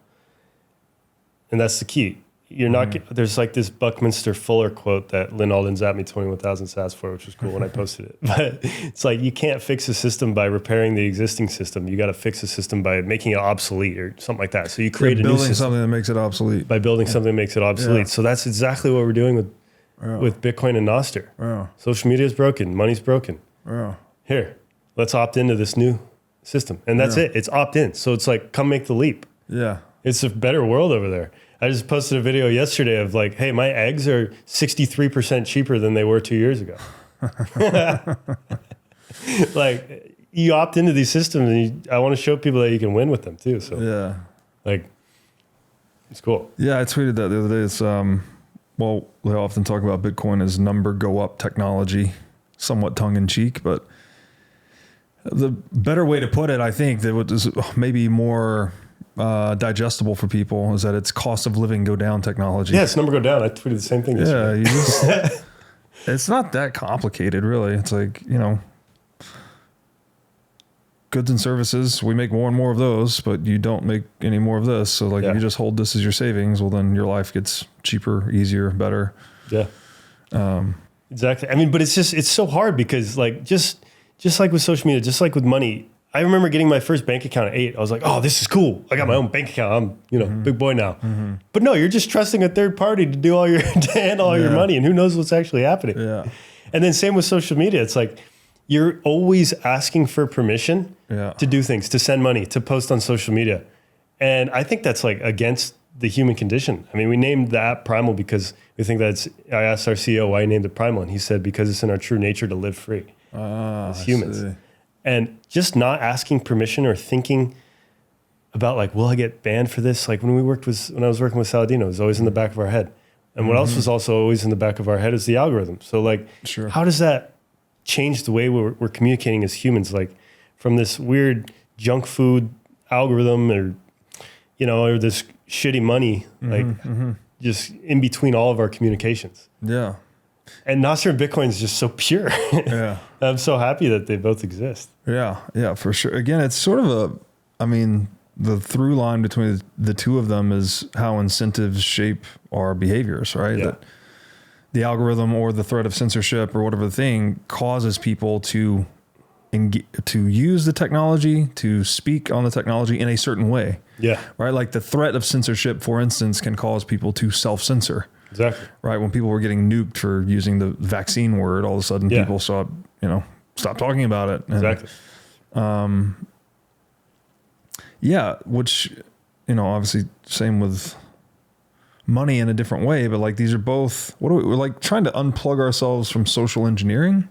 And that's the key. You're not, there's like this Buckminster Fuller quote that Lynn Alden zapped me 21,000 sats for, which was cool when I posted it. But it's like, you can't fix a system by repairing the existing system. You got to fix a system by making it obsolete or something like that. So you create a new system. Building something that makes it obsolete. By building something that makes it obsolete. Yeah. So that's exactly what we're doing with Bitcoin and Nostr. Yeah. Social media is broken. Money's broken. Yeah. Here, let's opt into this new system. And that's it. It's opt in. So it's like, come make the leap. Yeah. It's a better world over there. I just posted a video yesterday of like, hey, my eggs are 63% cheaper than they were 2 years ago. Like, you opt into these systems, and I want to show people that you can win with them too. So like, it's cool. Yeah, I tweeted that the other day. It's well, they often talk about Bitcoin as number go up technology, somewhat tongue in cheek, but the better way to put it, I think, that was maybe more digestible for people, is that it's cost of living go down technology. Yeah, it's number go down. I tweeted the same thing. Yeah, you just, it's not that complicated, really. It's like, you know, goods and services, we make more and more of those, but you don't make any more of this. So like, if you just hold this as your savings, well, then your life gets cheaper, easier, better. Yeah. Exactly. I mean, but it's just, it's so hard because like, just like with social media, just like with money, I remember getting my first bank account at 8. I was like, oh, this is cool. I got my own bank account. I'm, you know, big boy now. But no, you're just trusting a third party to do all your, to handle all your money, and who knows what's actually happening. Yeah. And then same with social media. It's like, you're always asking for permission to do things, to send money, to post on social media. And I think that's like against the human condition. I mean, we named the app Primal because we think that's, I asked our CEO why he named it Primal, and he said, because it's in our true nature to live free as humans. And just not asking permission or thinking about like, will I get banned for this? Like when I was working with Saladino, it was always in the back of our head. And what else was also always in the back of our head is the algorithm. So like, how does that change the way we're communicating as humans? Like from this weird junk food algorithm, or, you know, or this shitty money, like just in between all of our communications. Yeah. And Nostr and Bitcoin is just so pure. Yeah. I'm so happy that they both exist. Yeah. Yeah, for sure. Again, it's sort of the through line between the two of them is how incentives shape our behaviors, right? Yeah. That the algorithm or the threat of censorship or whatever thing causes people to use the technology, to speak on the technology in a certain way. Yeah. Right? Like the threat of censorship, for instance, can cause people to self-censor. Exactly. Right. When people were getting nuked for using the vaccine word, all of a sudden people stop talking about it. Exactly. Yeah. Which, you know, obviously same with money in a different way, but like these are both, we're like trying to unplug ourselves from social engineering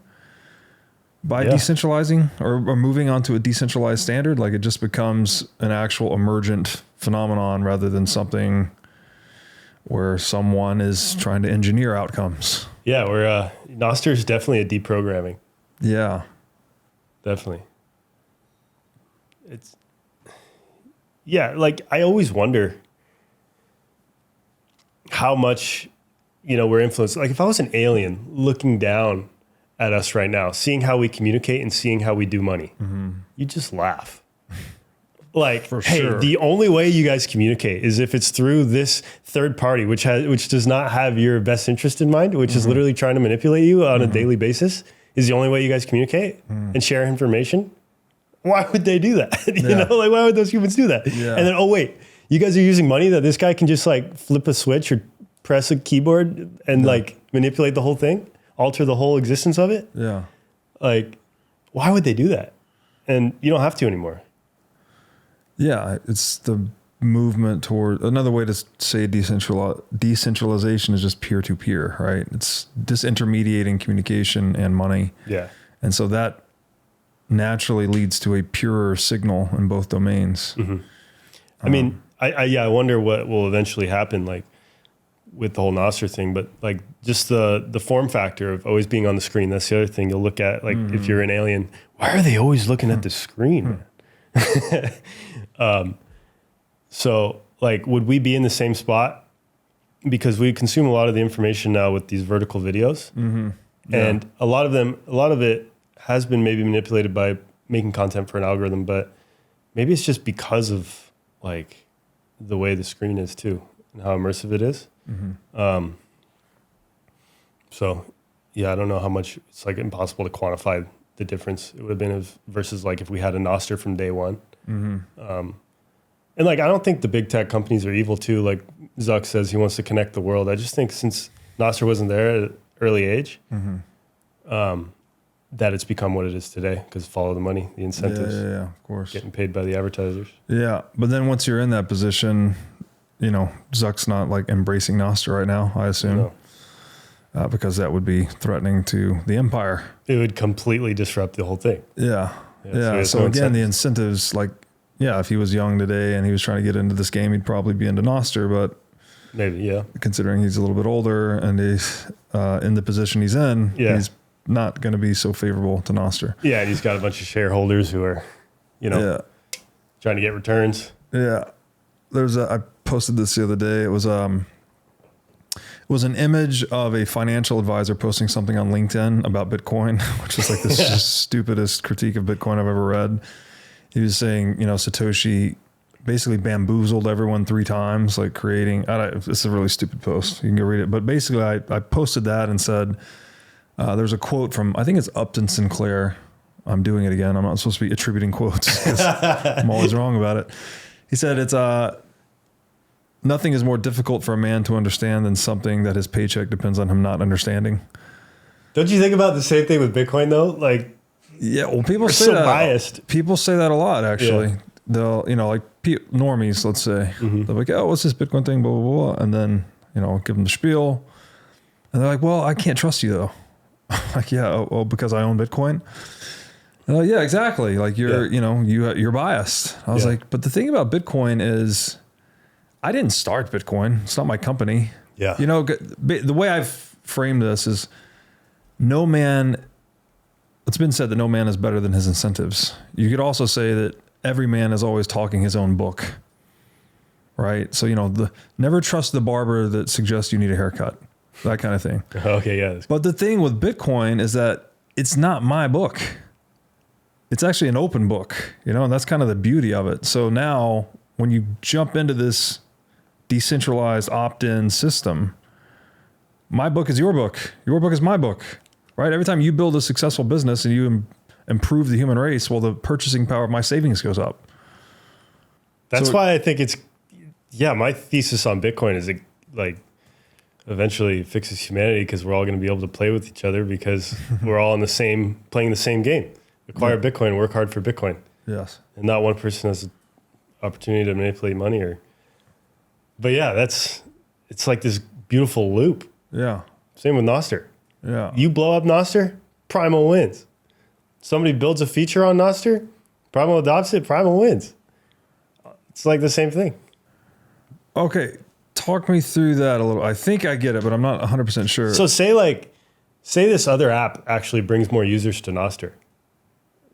by decentralizing or moving onto a decentralized standard. Like it just becomes an actual emergent phenomenon rather than something where someone is trying to engineer outcomes. Yeah, where Nostr is definitely a deprogramming. Yeah. Definitely. It's, like I always wonder how much, we're influenced. Like if I was an alien looking down at us right now, seeing how we communicate and seeing how we do money, you just laugh. Like, hey, the only way you guys communicate is if it's through this third party, which does not have your best interest in mind, which is literally trying to manipulate you on a daily basis, is the only way you guys communicate and share information. Why would they do that? Like why would those humans do that? Yeah. And then, oh wait, you guys are using money that this guy can just like flip a switch or press a keyboard and like manipulate the whole thing, alter the whole existence of it. Yeah. Like, why would they do that? And you don't have to anymore. Yeah, it's the movement toward another way to say decentralization is just peer to peer, right? It's disintermediating communication and money. Yeah. And so that naturally leads to a purer signal in both domains. I mean, I wonder what will eventually happen, like with the whole Nostr thing, but like just the form factor of always being on the screen. That's the other thing you'll look at. Like if you're an alien, why are they always looking at the screen? So like, would we be in the same spot? Because we consume a lot of the information now with these vertical videos, and a lot of it has been maybe manipulated by making content for an algorithm, but maybe it's just because of like the way the screen is too and how immersive it is. So yeah, I don't know how much. It's like impossible to quantify the difference it would have been versus like if we had a Nostr from day one. And like, I don't think the big tech companies are evil too. Like Zuck says he wants to connect the world. I just think since Nostr wasn't there at an early age, that it's become what it is today because follow the money, the incentives. Yeah, of course. Getting paid by the advertisers. Yeah, but then once you're in that position, Zuck's not like embracing Nostr right now, I assume. No. Because that would be threatening to the empire. It would completely disrupt the whole thing. Yeah. So again, the incentives, like, if he was young today and he was trying to get into this game, he'd probably be into Nostr, but maybe, considering he's a little bit older and he's in the position he's in, he's not going to be so favorable to Nostr. Yeah, and he's got a bunch of shareholders who are, trying to get returns. Yeah. I posted this the other day. It was an image of a financial advisor posting something on LinkedIn about Bitcoin, which is like the stupidest critique of Bitcoin I've ever read. He was saying, Satoshi basically bamboozled everyone 3 times, like creating, it's a really stupid post. You can go read it. But basically I posted that and said, there's a quote from, I think it's Upton Sinclair. I'm doing it again. I'm not supposed to be attributing quotes. I'm always wrong about it. He said it's, nothing is more difficult for a man to understand than something that his paycheck depends on him not understanding. Don't you think about the same thing with Bitcoin though? Like, yeah, well, people say that. Biased. People say that a lot, actually. Yeah. They'll, like normies, let's say, they're like, "Oh, what's this Bitcoin thing?" Blah blah blah, and then give them the spiel, and they're like, "Well, I can't trust you though." Like, yeah, because I own Bitcoin. And like, yeah, exactly. Like you're, you're biased. I was like, but the thing about Bitcoin is, I didn't start Bitcoin. It's not my company. Yeah. The way I've framed this is, it's been said that no man is better than his incentives. You could also say that every man is always talking his own book, right? So, never trust the barber that suggests you need a haircut, that kind of thing. Okay, yeah. But the thing with Bitcoin is that it's not my book. It's actually an open book, and that's kind of the beauty of it. So now when you jump into this decentralized opt-in system, my book is your book. Your book is my book. Right? Every time you build a successful business and you improve the human race, well, the purchasing power of my savings goes up. That's why I think my thesis on Bitcoin is it like eventually fixes humanity because we're all going to be able to play with each other because we're all playing the same game. Acquire Bitcoin, work hard for Bitcoin. Yes. And not one person has an opportunity to manipulate money but it's like this beautiful loop. Yeah. Same with Nostr. Yeah. You blow up Nostr, Primal wins. Somebody builds a feature on Nostr, Primal adopts it, Primal wins. It's like the same thing. Okay. Talk me through that a little. I think I get it, but I'm not 100% sure. So say this other app actually brings more users to Nostr.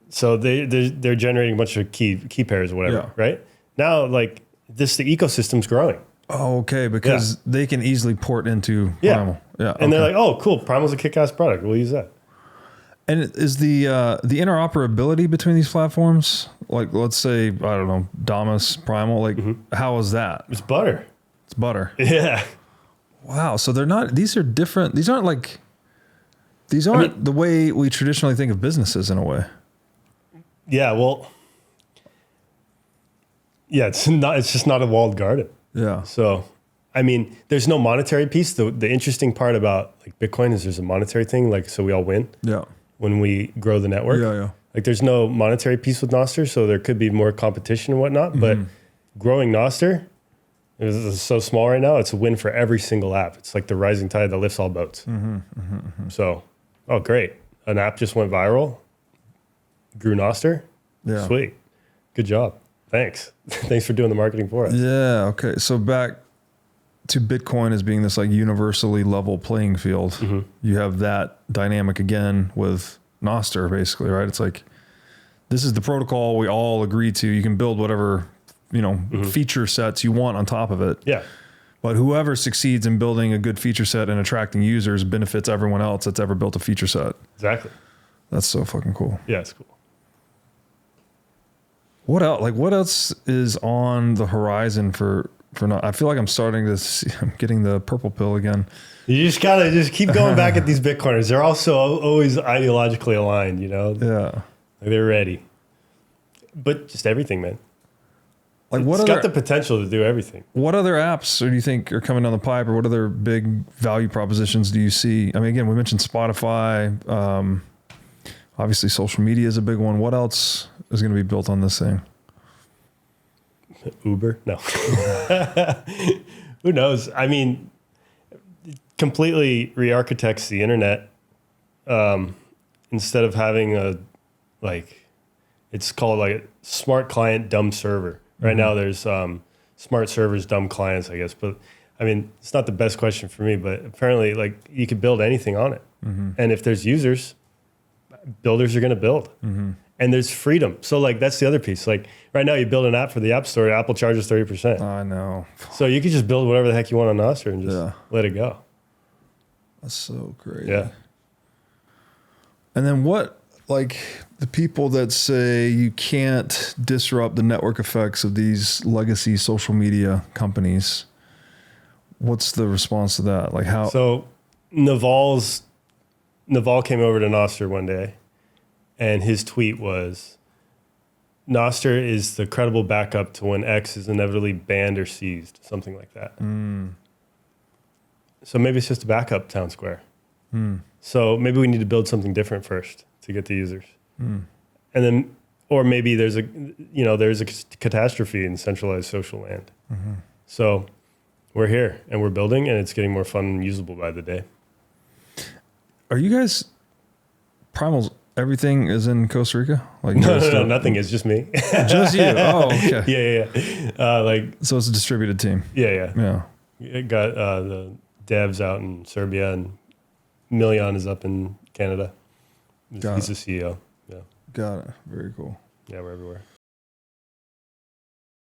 So they're generating a bunch of key pairs or whatever, right? Now, the ecosystem's growing. Oh, okay, because they can easily port into Primal. Yeah. And they're like, oh, cool. Primal's a kick-ass product. We'll use that. And is the interoperability between these platforms, like let's say, I don't know, Damus, Primal, like how is that? It's butter. It's butter. Yeah. Wow. So they're not, these are different. These aren't the way we traditionally think of businesses in a way. Yeah. Well, yeah, it's just not a walled garden. Yeah. So, I mean, there's no monetary piece. The interesting part about like Bitcoin is there's a monetary thing, like, so we all win. Yeah. When we grow the network. Yeah, yeah. Like there's no monetary piece with Nostr, so there could be more competition and whatnot. But growing Nostr is so small right now, it's a win for every single app. It's like the rising tide that lifts all boats. So, oh, great. An app just went viral, grew Nostr. Yeah. Sweet. Good job. Thanks. Thanks for doing the marketing for us. Yeah. Okay. So back to Bitcoin as being this like universally level playing field. You have that dynamic again with Nostr, basically, right? It's like, this is the protocol we all agree to. You can build whatever, feature sets you want on top of it. Yeah. But whoever succeeds in building a good feature set and attracting users benefits everyone else that's ever built a feature set. Exactly. That's so fucking cool. Yeah, it's cool. What else? Like, what else is on the horizon for not? I feel like I'm starting to see, I'm getting the purple pill again. You just gotta just keep going back at these Bitcoiners. They're also always ideologically aligned, Yeah. Like they're ready. But just everything, man. Like It's got the potential to do everything. What other apps do you think are coming down the pipe, or what other big value propositions do you see? I mean, again, we mentioned Spotify. Obviously, social media is a big one. What else is going to be built on this thing? Uber? No. Who knows? I mean, completely re-architects the internet. Instead of having it's called like a smart client, dumb server. Right now there's smart servers, dumb clients, I guess. But I mean, it's not the best question for me, but apparently like you could build anything on it. And if there's users, builders are going to build. And there's freedom. So like, that's the other piece. Like right now you build an app for the App Store, Apple charges 30%. I know. So you could just build whatever the heck you want on Nostr and just let it go. That's so great. Yeah. And then what, like the people that say you can't disrupt the network effects of these legacy social media companies, what's the response to that? Like how? So Naval came over to Nostr one day and his tweet was, Nostr is the credible backup to when X is inevitably banned or seized, something like that. So maybe it's just a backup town square. So maybe we need to build something different first to get the users. And then, or maybe there's a catastrophe in centralized social land. So we're here and we're building and it's getting more fun and usable by the day. Are you guys, Primal's, everything is in Costa Rica? Like no, nothing is just me. Just you? Oh, okay. Yeah. So it's a distributed team. Yeah. It got the devs out in Serbia and Milian is up in Canada. He's the CEO. Yeah. Got it. Very cool. Yeah, we're everywhere.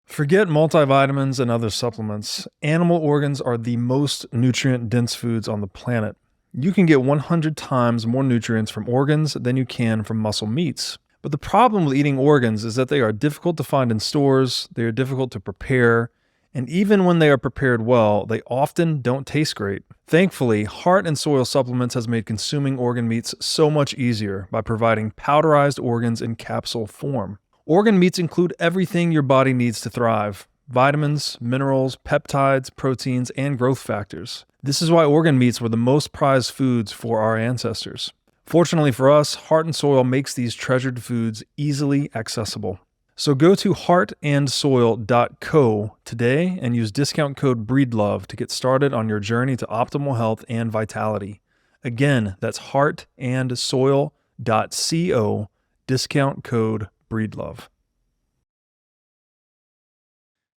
Forget multivitamins and other supplements. Animal organs are the most nutrient-dense foods on the planet. You can get 100 times more nutrients from organs than you can from muscle meats. But the problem with eating organs is that they are difficult to find in stores, they are difficult to prepare, and even when they are prepared well, they often don't taste great. Thankfully, Heart and Soil Supplements has made consuming organ meats so much easier by providing powderized organs in capsule form. Organ meats include everything your body needs to thrive: vitamins, minerals, peptides, proteins, and growth factors. This is why organ meats were the most prized foods for our ancestors. Fortunately for us, Heart and Soil makes these treasured foods easily accessible. So go to heartandsoil.co today and use discount code BREEDLOVE to get started on your journey to optimal health and vitality. Again, that's heartandsoil.co, discount code BREEDLOVE.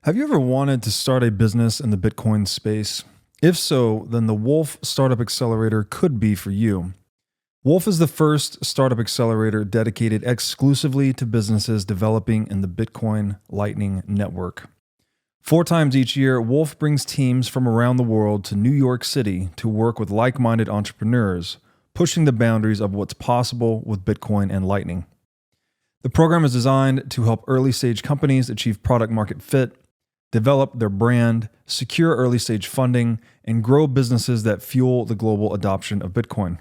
Have you ever wanted to start a business in the Bitcoin space? If so, then the Wolf Startup Accelerator could be for you. Wolf is the first startup accelerator dedicated exclusively to businesses developing in the Bitcoin Lightning Network. 4 times each year, Wolf brings teams from around the world to New York City to work with like-minded entrepreneurs, pushing the boundaries of what's possible with Bitcoin and Lightning. The program is designed to help early-stage companies achieve product-market fit, develop their brand, secure early-stage funding, and grow businesses that fuel the global adoption of Bitcoin.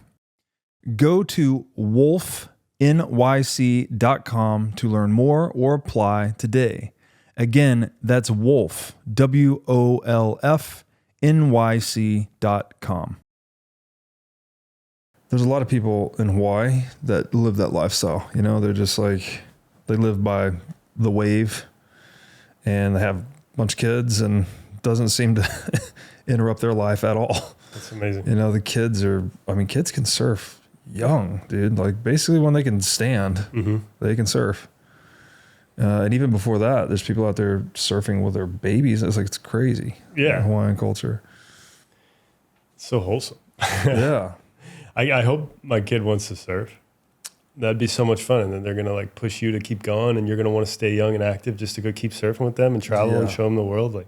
Go to wolfnyc.com to learn more or apply today. Again, that's Wolf, WOLFNYC.com. There's a lot of people in Hawaii that live that lifestyle. You know, they're just like, they live by the wave and they have a bunch of kids and doesn't seem to interrupt their life at all. That's amazing. You know, the kids can surf young, dude. Like basically when they can stand, they can surf. And even before that, there's people out there surfing with their babies. It's crazy. Yeah. Hawaiian culture. It's so wholesome. Yeah. I hope my kid wants to surf. That'd be so much fun. And then they're going to like push you to keep going and you're going to want to stay young and active just to go keep surfing with them and travel and show them the world. Like,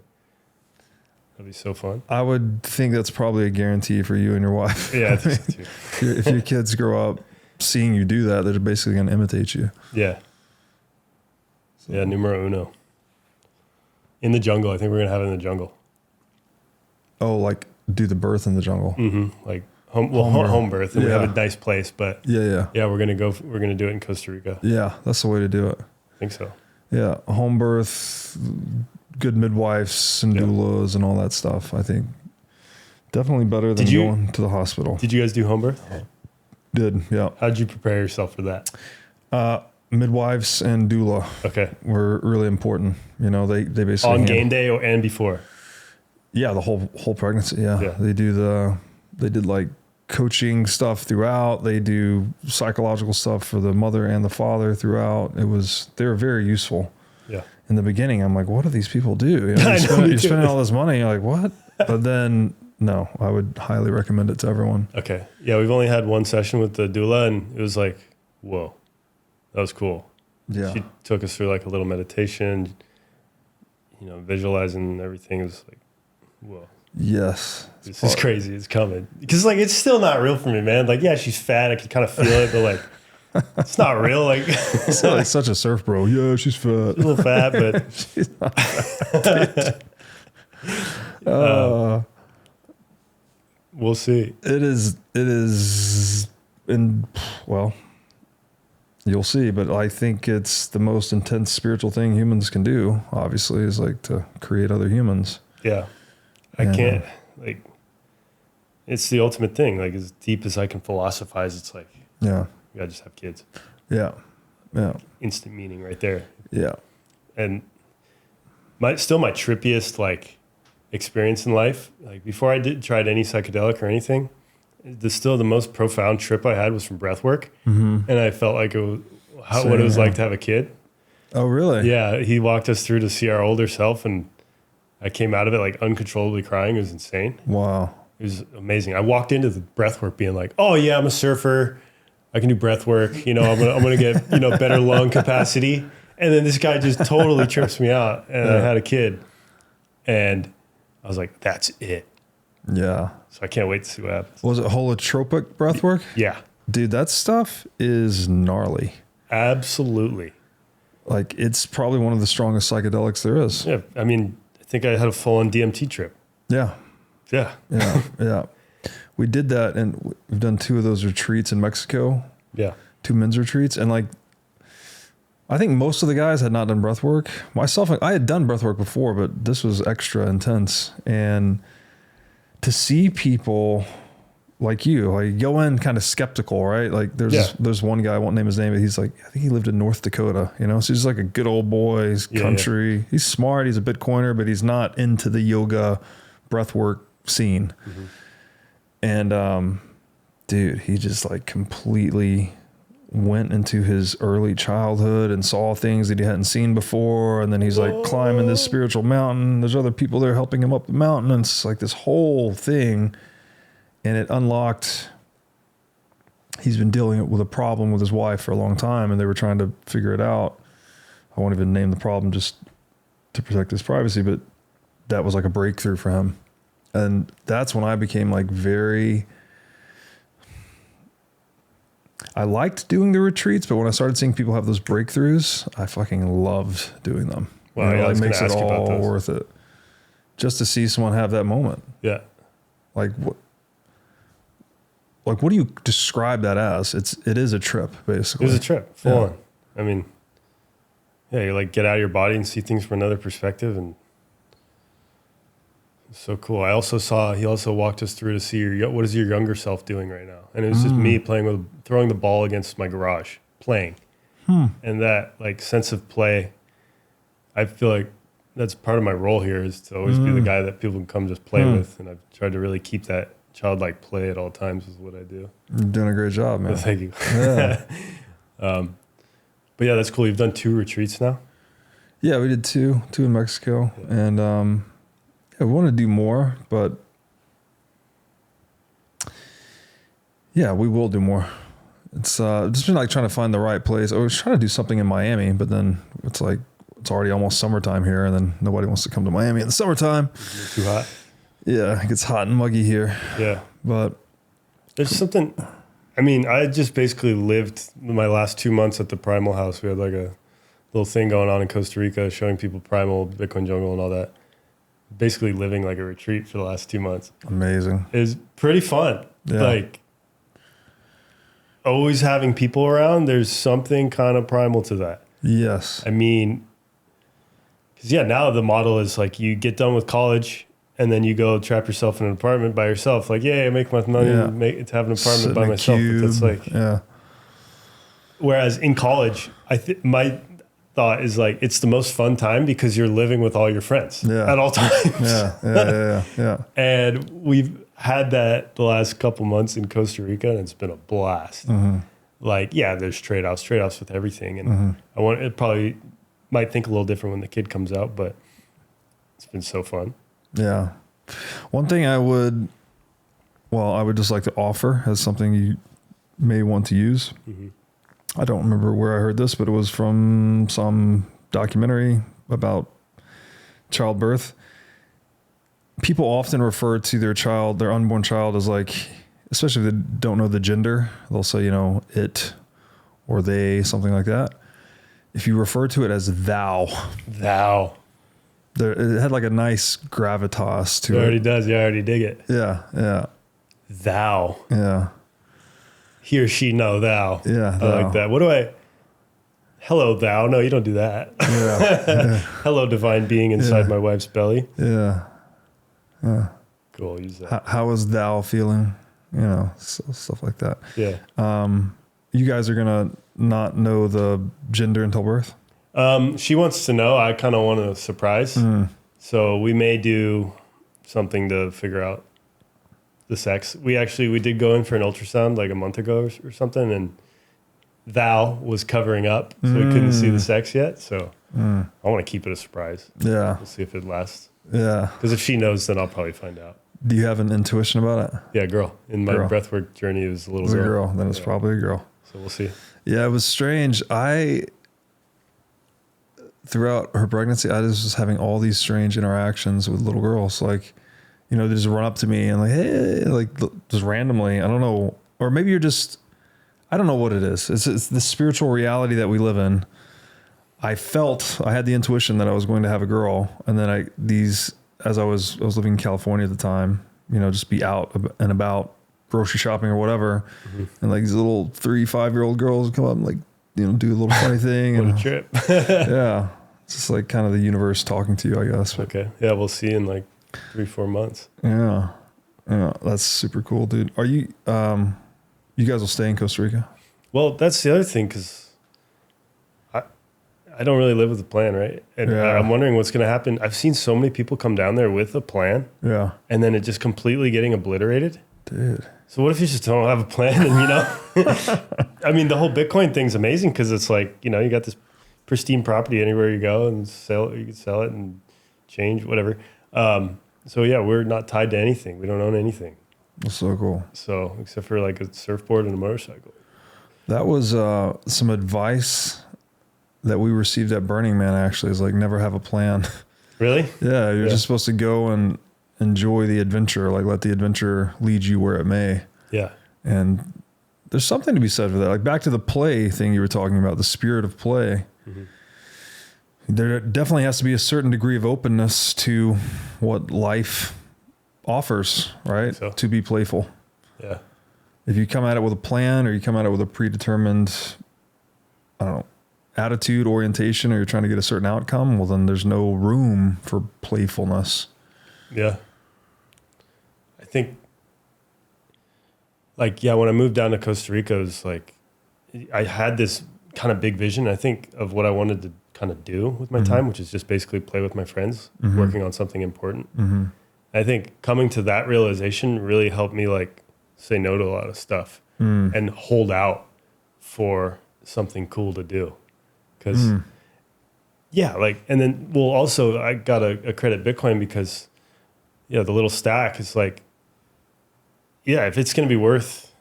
that'd be so fun. I would think that's probably a guarantee for you and your wife. Yeah, I think so too. If your kids grow up seeing you do that, they're basically going to imitate you. Yeah. Yeah, numero uno. In the jungle. I think we're going to have it in the jungle. Oh, like do the birth in the jungle. Like home birth. And we have a nice place, but yeah, we're going to do it in Costa Rica. Yeah, that's the way to do it. I think so. Yeah, home birth, good midwives and doulas and all that stuff. I think definitely better than going to the hospital. Did you guys do home birth? Did, yeah. How'd you prepare yourself for that? Midwives and doula were really important. You know, they basically on game day and before. Yeah, the whole pregnancy. Yeah. They did like coaching stuff throughout. They do psychological stuff for the mother and the father throughout. They were very useful. Yeah. In the beginning, I'm like, what do these people do? You know, you're spending all this money. You're like, what? But then, no, I would highly recommend it to everyone. Okay. Yeah, we've only had one session with the doula, and it was like, whoa, that was cool. Yeah. She took us through like a little meditation, you know, visualizing everything. It was like, whoa. Yes. This is crazy. It's coming. Because like, it's still not real for me, man. Like, yeah, she's fat. I can kind of feel it, but like, it's not real. Like, it's like such a surf bro. Yeah, she's fat. She's a little fat, but she's not fat. We'll see. It is, and well, you'll see. But I think it's the most intense spiritual thing humans can do. Obviously, is like to create other humans. Yeah, I can't like. It's the ultimate thing. Like as deep as I can philosophize, it's like you gotta just have kids. Yeah. Instant meaning right there. Yeah. And my trippiest like experience in life, like before I tried any psychedelic or anything, the most profound trip I had was from Breathwork, and I felt like it was what it was like to have a kid. Oh, really? Yeah, he walked us through to see our older self, and I came out of it like uncontrollably crying. It was insane. Wow. It was amazing. I walked into the breathwork being like, "Oh yeah, I'm a surfer. I can do breathwork. You know, I'm gonna get better lung capacity." And then this guy just totally trips me out, and I had a kid, and I was like, "That's it." Yeah. So I can't wait to see what happens. Was it holotropic breathwork? Yeah, dude, that stuff is gnarly. Absolutely. Like it's probably one of the strongest psychedelics there is. Yeah, I mean, I think I had a full-on DMT trip. Yeah. Yeah. Yeah. We did that, and we've done 2 of those retreats in Mexico. Yeah. 2 men's retreats. And like, I think most of the guys had not done breath work. Myself, I had done breath work before, but this was extra intense. And to see people like you, like go in kind of skeptical, right? Like there's one guy, I won't name his name, but he's like, I think he lived in North Dakota, so he's like a good old boy. He's country. Yeah. He's smart. He's a Bitcoiner, but he's not into the yoga breathwork scene. Mm-hmm. And, dude, he just like completely went into his early childhood and saw things that he hadn't seen before. And then he's like climbing this spiritual mountain. There's other people there helping him up the mountain. And it's like this whole thing. And it unlocked, he's been dealing with a problem with his wife for a long time, and they were trying to figure it out. I won't even name the problem just to protect his privacy, but that was like a breakthrough for him. And that's when I became like I liked doing the retreats, but when I started seeing people have those breakthroughs, I fucking loved doing them. Wow, yeah, it makes it all worth it. Just to see someone have that moment. Yeah. Like what do you describe that as? It is a trip, basically. It was a trip, full on. I mean, yeah, you like get out of your body and see things from another perspective, and it's so cool. He also walked us through to see what is your younger self doing right now, and it was just me throwing the ball against my garage, playing, and that like sense of play. I feel like that's part of my role here is to always be the guy that people can come just play with, and I've tried to really keep that childlike play at all times is what I do. You're doing a great job, man. Well, thank you. Yeah. But yeah, that's cool. You've done 2 retreats now? Yeah, we did two in Mexico. Yeah. And we want to do more, but yeah, we will do more. It's just been like trying to find the right place. I was trying to do something in Miami, but then it's like, it's already almost summertime here, and then nobody wants to come to Miami in the summertime. It's too hot. Yeah, it gets hot and muggy here. Yeah. But there's something, I mean, I just basically lived my last 2 months at the Primal house. We had like a little thing going on in Costa Rica, showing people Primal, Bitcoin Jungle and all that. Basically living like a retreat for the last 2 months. Amazing. It was pretty fun. Yeah. Like always having people around, there's something kind of primal to that. Yes. I mean, because yeah, now the model is like you get done with college and then you go trap yourself in an apartment by yourself. Like, yeah, I make my money to have an apartment Sit by in a myself. cube. But that's like, yeah. Whereas in college, my thought is like, it's the most fun time because you're living with all your friends at all times. Yeah. And we've had that the last couple months in Costa Rica, and it's been a blast. Mm-hmm. Like, yeah, there's trade-offs with everything. And it probably might think a little different when the kid comes out, but it's been so fun. Yeah. One thing I would just like to offer as something you may want to use. Mm-hmm. I don't remember where I heard this, but it was from some documentary about childbirth. People often refer to their unborn child as like, especially if they don't know the gender, they'll say, it or they, something like that. If you refer to it as thou. It had like a nice gravitas to it. It already does. Yeah, I already dig it. Yeah. Thou. Yeah. He or she, no, thou. Yeah. I like that. Hello, thou. No, you don't do that. Yeah. Hello, divine being inside my wife's belly. Yeah. Cool. Use that. How is thou feeling? Stuff like that. Yeah. You guys are going to not know the gender until birth? She wants to know. I kind of want a surprise. So we may do something to figure out the sex. We did go in for an ultrasound like a month ago or something, and thou was covering up, so we couldn't see the sex yet. So I want to keep it a surprise. Yeah. We'll see if it lasts. Yeah. Because if she knows, then I'll probably find out. Do you have an intuition about it? Yeah, girl. In my breathwork journey, it was a little girl. Then it's probably a girl. So we'll see. Yeah, it was strange. Throughout her pregnancy, I was just having all these strange interactions with little girls. Like, they just run up to me and like, hey, like just randomly. I don't know. Or maybe I don't know what it is. It's the spiritual reality that we live in. I had the intuition that I was going to have a girl. And then as I was living in California at the time, just be out and about grocery shopping or whatever. Mm-hmm. And like these little 3-5-year-old girls come up and like, do a little funny thing. What a trip. Yeah. It's just like kind of the universe talking to you, I guess. Okay. Yeah. We'll see in like 3-4 months. Yeah. Yeah. That's super cool, dude. Are you, you guys will stay in Costa Rica? Well, that's the other thing. Cause I don't really live with a plan. Right. And I'm wondering what's going to happen. I've seen so many people come down there with a plan. Yeah. And then it just completely getting obliterated. Dude. So what if you just don't have a plan and, I mean, the whole Bitcoin thing's amazing because it's like, you got this pristine property anywhere you go and you can sell it and change, whatever. So yeah, we're not tied to anything. We don't own anything. That's so cool. So except for like a surfboard and a motorcycle. That was some advice that we received at Burning Man, actually, is like never have a plan. Really? Yeah, you're just supposed to go and enjoy the adventure, like let the adventure lead you where it may. Yeah. And there's something to be said for that. Like back to the play thing you were talking about, the spirit of play. Mm-hmm. There definitely has to be a certain degree of openness to what life offers, right? So. To be playful. Yeah. If you come at it with a plan or you come at it with a predetermined, I don't know, attitude, orientation, or you're trying to get a certain outcome, well, then there's no room for playfulness. Yeah. I think, like, yeah, when I moved down to Costa Rica, it was like, I had this kind of big vision, I think, of what I wanted to kind of do with my time, which is just basically play with my friends, working on something important. I think coming to that realization really helped me, like, say no to a lot of stuff and hold out for something cool to do. Because, yeah, like, and then, well, also, I got a credit Bitcoin because, yeah, the little stack is like, yeah, if it's going to be worth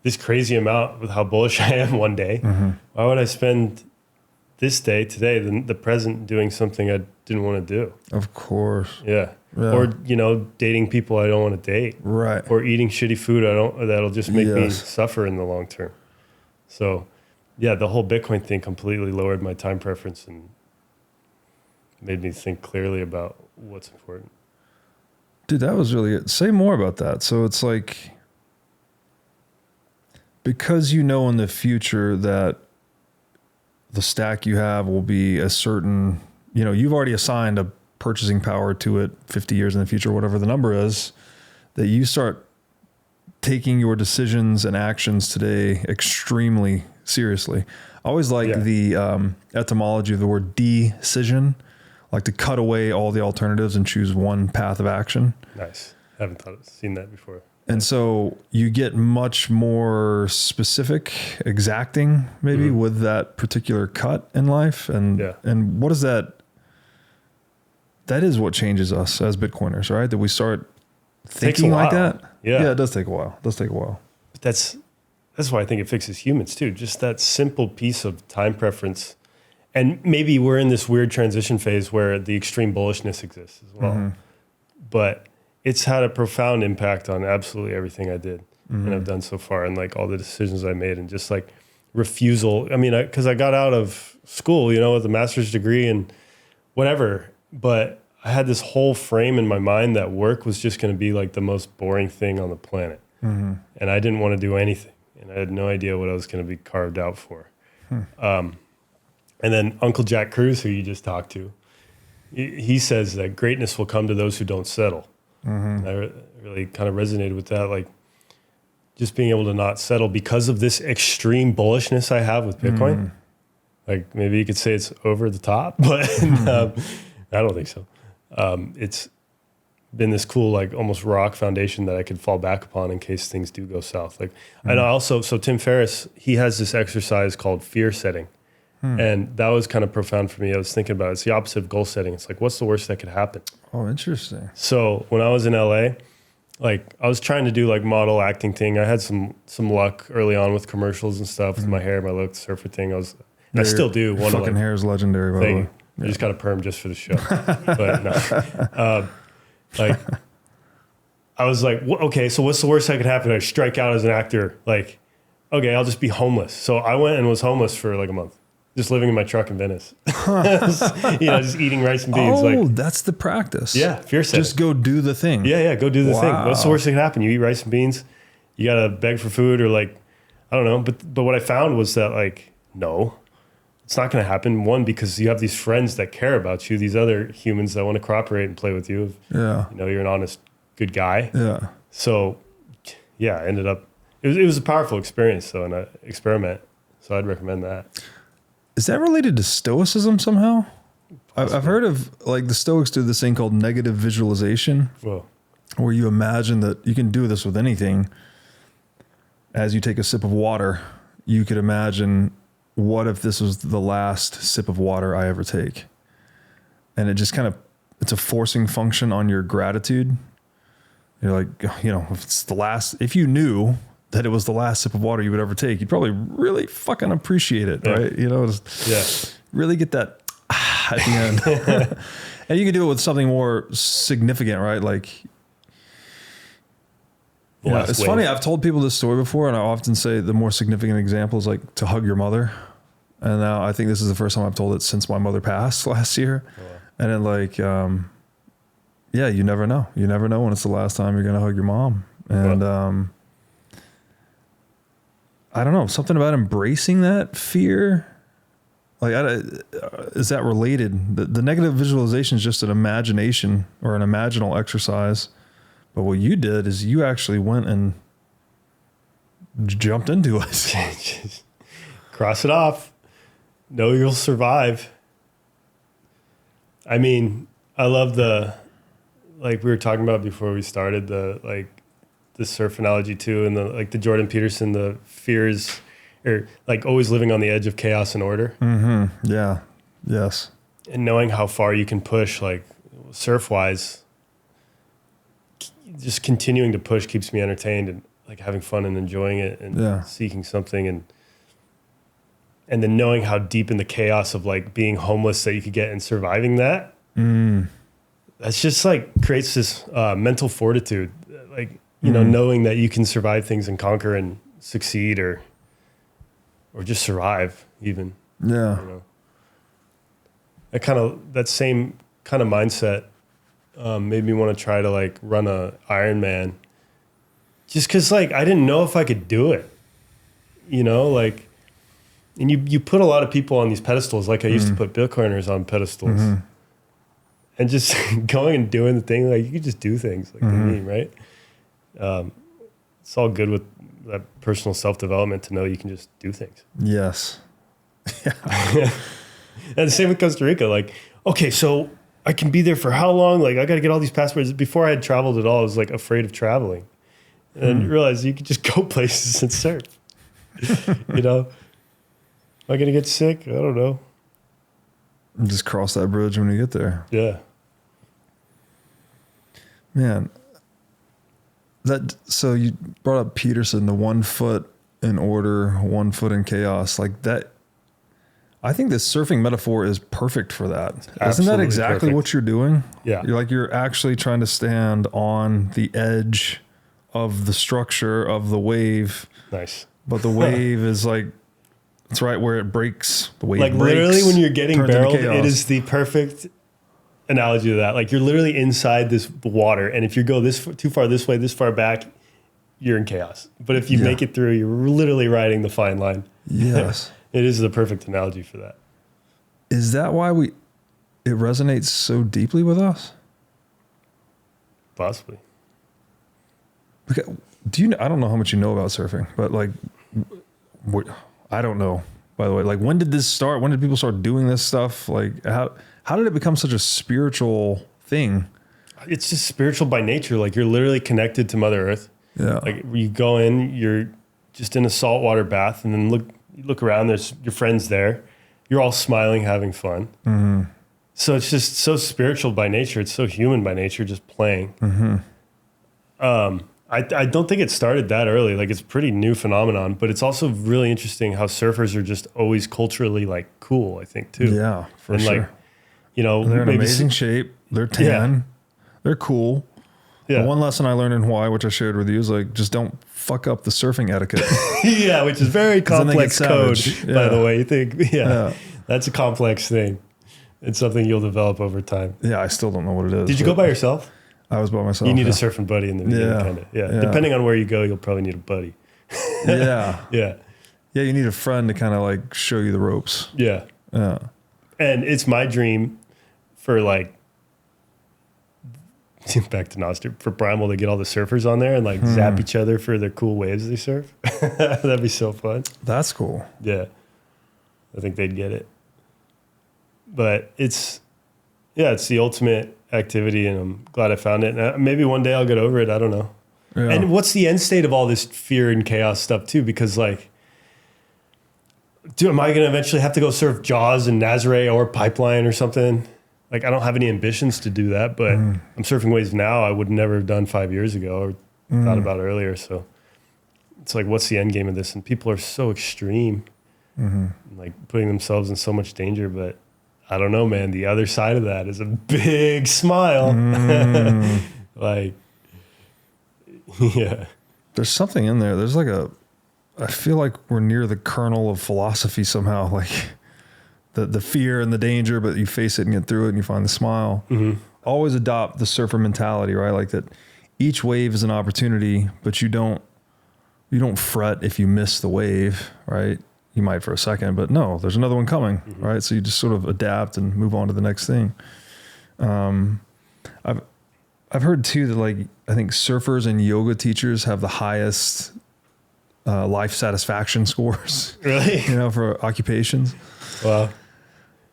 this crazy amount with how bullish I am one day, why would I spend this day, today, the present, doing something I didn't want to do? Of course. Yeah. Or, you know, dating people I don't want to date. Right. Or eating shitty food that'll just make me suffer in the long term. So, yeah, the whole Bitcoin thing completely lowered my time preference and made me think clearly about what's important. Dude, that was really it. Say more about that. So it's like, because you know in the future that the stack you have will be a certain, you know, you've already assigned a purchasing power to it 50 years in the future, whatever the number is, that you start taking your decisions and actions today extremely seriously. I always like the etymology of the word decision, like to cut away all the alternatives and choose one path of action. Nice. I haven't seen that before. And so you get much more specific, exacting maybe with that particular cut in life. And what is that? That is what changes us as Bitcoiners, right? That we start thinking like that. Yeah, it does take a while. But that's why I think it fixes humans too. Just that simple piece of time preference. And maybe we're in this weird transition phase where the extreme bullishness exists as well. But it's had a profound impact on absolutely everything I did and I've done so far, and like all the decisions I made, and just like refusal. I mean, because I got out of school, you know, with a master's degree and whatever, but I had this whole frame in my mind that work was just going to be like the most boring thing on the planet. And I didn't want to do anything, and I had no idea what I was going to be carved out for. And then Uncle Jack Cruz, who you just talked to, he says that greatness will come to those who don't settle. I really kind of resonated with that, like just being able to not settle because of this extreme bullishness I have with Bitcoin. Like maybe you could say it's over the top, but I don't think so. It's been this cool, like almost rock foundation that I could fall back upon in case things do go south. Like, and also, so Tim Ferriss, he has this exercise called fear setting. And that was kind of profound for me. I was thinking about it. It's the opposite of goal setting. It's like, what's the worst that could happen? Oh, interesting. So when I was in LA, like I was trying to do like model acting thing. I had some luck early on with commercials and stuff with my hair, my look, the surfer thing. I still do. Your fucking hair is legendary, by the way. I just got a perm just for the show. But no. Like, I was like, okay, so what's the worst that could happen? I strike out as an actor. Like, okay, I'll just be homeless. So I went and was homeless for like a month. Just living in my truck in Venice. You know, just eating rice and beans. Oh, that's the practice. Yeah, fear setting. Just go do the thing. Yeah, go do the thing. What's the worst that can happen? You eat rice and beans, you got to beg for food, or like, I don't know. But what I found was that like, no, it's not going to happen. One, because you have these friends that care about you, these other humans that want to cooperate and play with you. Yeah. You know, you're an honest, good guy. Yeah. So, yeah, I ended up, it was a powerful experience though, and an experiment. So I'd recommend that. Is that related to Stoicism somehow? I've heard of like the Stoics do this thing called negative visualization, where you imagine that you can do this with anything. As you take a sip of water, you could imagine, what if this was the last sip of water I ever take? And it just kind of, it's a forcing function on your gratitude. You're like, you know, if you knew that it was the last sip of water you would ever take, you'd probably really fucking appreciate it, right? You know, really get that at the end. And you can do it with something more significant, right? Like, it's funny. I've told people this story before, and I often say the more significant example is like to hug your mother. And now I think this is the first time I've told it since my mother passed last year. Oh, wow. And then like, yeah, you never know. You never know when it's the last time you're going to hug your mom. And I don't know, something about embracing that fear. Like, is that related? The negative visualization is just an imagination or an imaginal exercise. But what you did is you actually went and jumped into it. Cross it off. Know you'll survive. I mean, I love like we were talking about before we started, the surf analogy too, and the Jordan Peterson, the fears, or like always living on the edge of chaos and order. Mm-hmm. Yeah. Yes. And knowing how far you can push, like surf wise, just continuing to push keeps me entertained and like having fun and enjoying it and seeking something, and then knowing how deep in the chaos of like being homeless that you could get and surviving that. That's just like creates this mental fortitude, like, you know, knowing that you can survive things and conquer and succeed or just survive even. Yeah. You know, that same kind of mindset made me want to try to like run a Ironman, just cause like I didn't know if I could do it, you know, like, and you put a lot of people on these pedestals. Like I used to put Bitcoiners on pedestals, and just going and doing the thing. Like you could just do things like the meme, right? It's all good with that personal self-development to know you can just do things. Yes. Yeah. And the same with Costa Rica. Like, okay, so I can be there for how long? Like I got to get all these passports. Before I had traveled at all, I was like afraid of traveling, and realized you could just go places and surf. You know, am I going to get sick? I don't know. Just cross that bridge when you get there. Yeah. Man. So you brought up Peterson, the 1 foot in order, 1 foot in chaos, like that. I think this surfing metaphor is perfect for that. Absolutely. Isn't that exactly perfect. what you're doing? Yeah. You're actually trying to stand on the edge of the structure of the wave. Nice. But the wave is like, it's right where it breaks. The wave like breaks, literally when you're getting barreled, it is the perfect analogy to that. Like you're literally inside this water, and if you go too far this way, this far back, you're in chaos. But if you make it through, you're literally riding the fine line. Yes. It is the perfect analogy for that. Is that why it resonates so deeply with us? Possibly. Okay, I don't know how much you know about surfing, but like, I don't know, by the way, like when did this start? When did people start doing this stuff? Like how did it become such a spiritual thing? It's just spiritual by nature. Like you're literally connected to Mother Earth. Yeah. Like you go in, you're just in a saltwater bath, and then you look around, there's your friends there. You're all smiling, having fun. Mm-hmm. So it's just so spiritual by nature. It's so human by nature, just playing. Mm-hmm. I don't think it started that early. Like it's a pretty new phenomenon, but it's also really interesting how surfers are just always culturally like cool, I think too. Yeah, for and sure. Like, you know, they're in amazing shape. They're tan. They're cool. Yeah. The one lesson I learned in Hawaii, which I shared with you, is like, just don't fuck up the surfing etiquette. Yeah, which is very complex code, by the way. You think, that's a complex thing. It's something you'll develop over time. Yeah, I still don't know what it is. Did you go by yourself? I was by myself. You need a surfing buddy in the beginning, kind of. Yeah. Depending on where you go, you'll probably need a buddy. Yeah. Yeah. Yeah, you need a friend to kind of like show you the ropes. Yeah. Yeah. And it's my dream for like, back to Nostr, for Primal to get all the surfers on there and like zap each other for their cool waves they surf. That'd be so fun. That's cool. Yeah. I think they'd get it. But it's the ultimate activity, and I'm glad I found it. And maybe one day I'll get over it. I don't know. Yeah. And what's the end state of all this fear and chaos stuff too? Because like, am I going to eventually have to go surf Jaws and Nazare or Pipeline or something? Like, I don't have any ambitions to do that, but I'm surfing waves now I would never have done 5 years ago or thought about earlier. So it's like, what's the end game of this? And people are so extreme, like putting themselves in so much danger, but I don't know, man. The other side of that is a big smile. Like, yeah. There's something in there. There's like I feel like we're near the kernel of philosophy somehow, like the fear and the danger, but you face it and get through it and you find the smile. Always adopt the surfer mentality, right? Like that each wave is an opportunity, but you don't fret if you miss the wave, right? You might for a second, but no, there's another one coming, right? So you just sort of adapt and move on to the next thing. I've heard too that like, I think surfers and yoga teachers have the highest life satisfaction scores. Really? For occupations. Wow.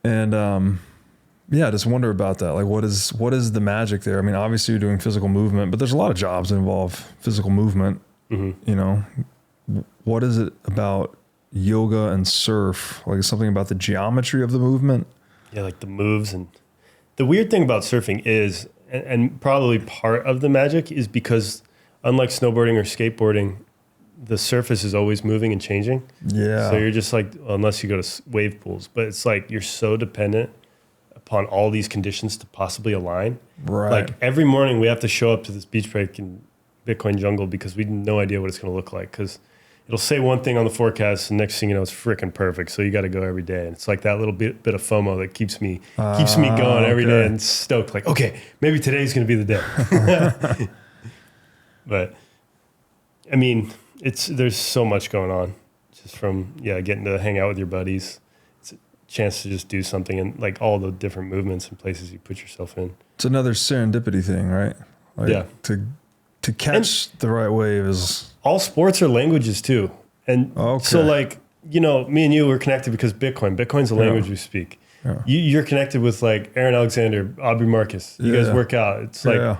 And I just wonder about that. Like what is the magic there? I mean, obviously you're doing physical movement, but there's a lot of jobs that involve physical movement. What is it about yoga and surf? Like something about the geometry of the movement? Yeah, like the moves. And the weird thing about surfing is, and probably part of the magic is because unlike snowboarding or skateboarding, the surface is always moving and changing. Yeah. So you're just like, unless you go to wave pools, but it's like you're so dependent upon all these conditions to possibly align. Right. Like every morning we have to show up to this beach break in Bitcoin jungle because we have no idea what it's going to look like, because it'll say one thing on the forecast and next thing you know it's freaking perfect. So you got to go every day. And it's like that little bit of FOMO that keeps me going every day and stoked. Like, okay, maybe today's going to be the day. But I mean, there's so much going on just from, getting to hang out with your buddies. It's a chance to just do something and like all the different movements and places you put yourself in. It's another serendipity thing, right? Like to catch the right wave is... All sports are languages too. And so like, me and you were connected because Bitcoin's a language we speak. Yeah. You're connected with like Aaron Alexander, Aubrey Marcus. You guys work out. It's like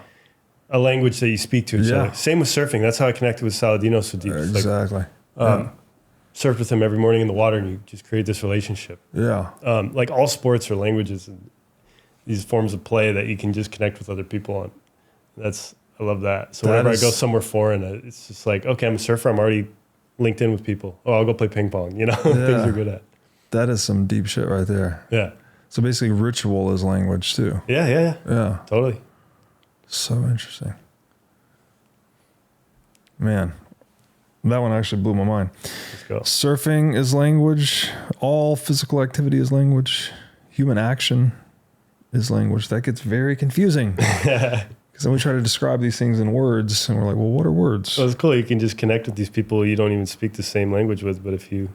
a language that you speak to each other. Same with surfing. That's how I connected with Saladino so deep. Exactly. Surfed with him every morning in the water and you just create this relationship. Yeah. Like all sports are languages and these forms of play that you can just connect with other people on. I love that. So whenever I go somewhere foreign, it's just like, okay, I'm a surfer. I'm already linked in with people. Oh, I'll go play ping pong. Things you're good at. That is some deep shit right there. Yeah. So basically ritual is language too. Yeah. Totally. So interesting. Man, that one actually blew my mind. Let's go. Surfing is language. All physical activity is language. Human action is language. That gets very confusing. Because then we try to describe these things in words, and we're like, well, what are words? Well, it's cool. You can just connect with these people you don't even speak the same language with, but if you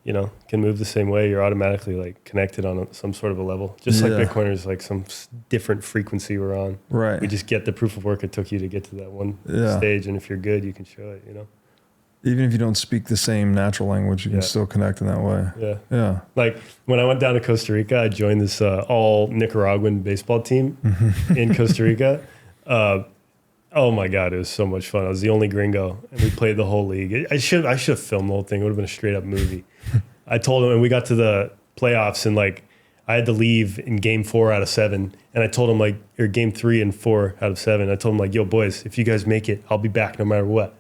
can move the same way, you're automatically like connected on some sort of a level. Just like Bitcoiners, like some different frequency we're on. Right. We just get the proof of work it took you to get to that one stage, and if you're good, you can show it, Even if you don't speak the same natural language, you can still connect in that way. Yeah. Like when I went down to Costa Rica, I joined this all Nicaraguan baseball team in Costa Rica. Oh my God, it was so much fun. I was the only gringo and we played the whole league. I should have filmed the whole thing. It would have been a straight up movie. I told him, and we got to the playoffs and like I had to leave in game 4 out of 7. And I told him like, or game 3 and 4 out of 7. I told him like, yo boys, if you guys make it, I'll be back no matter what.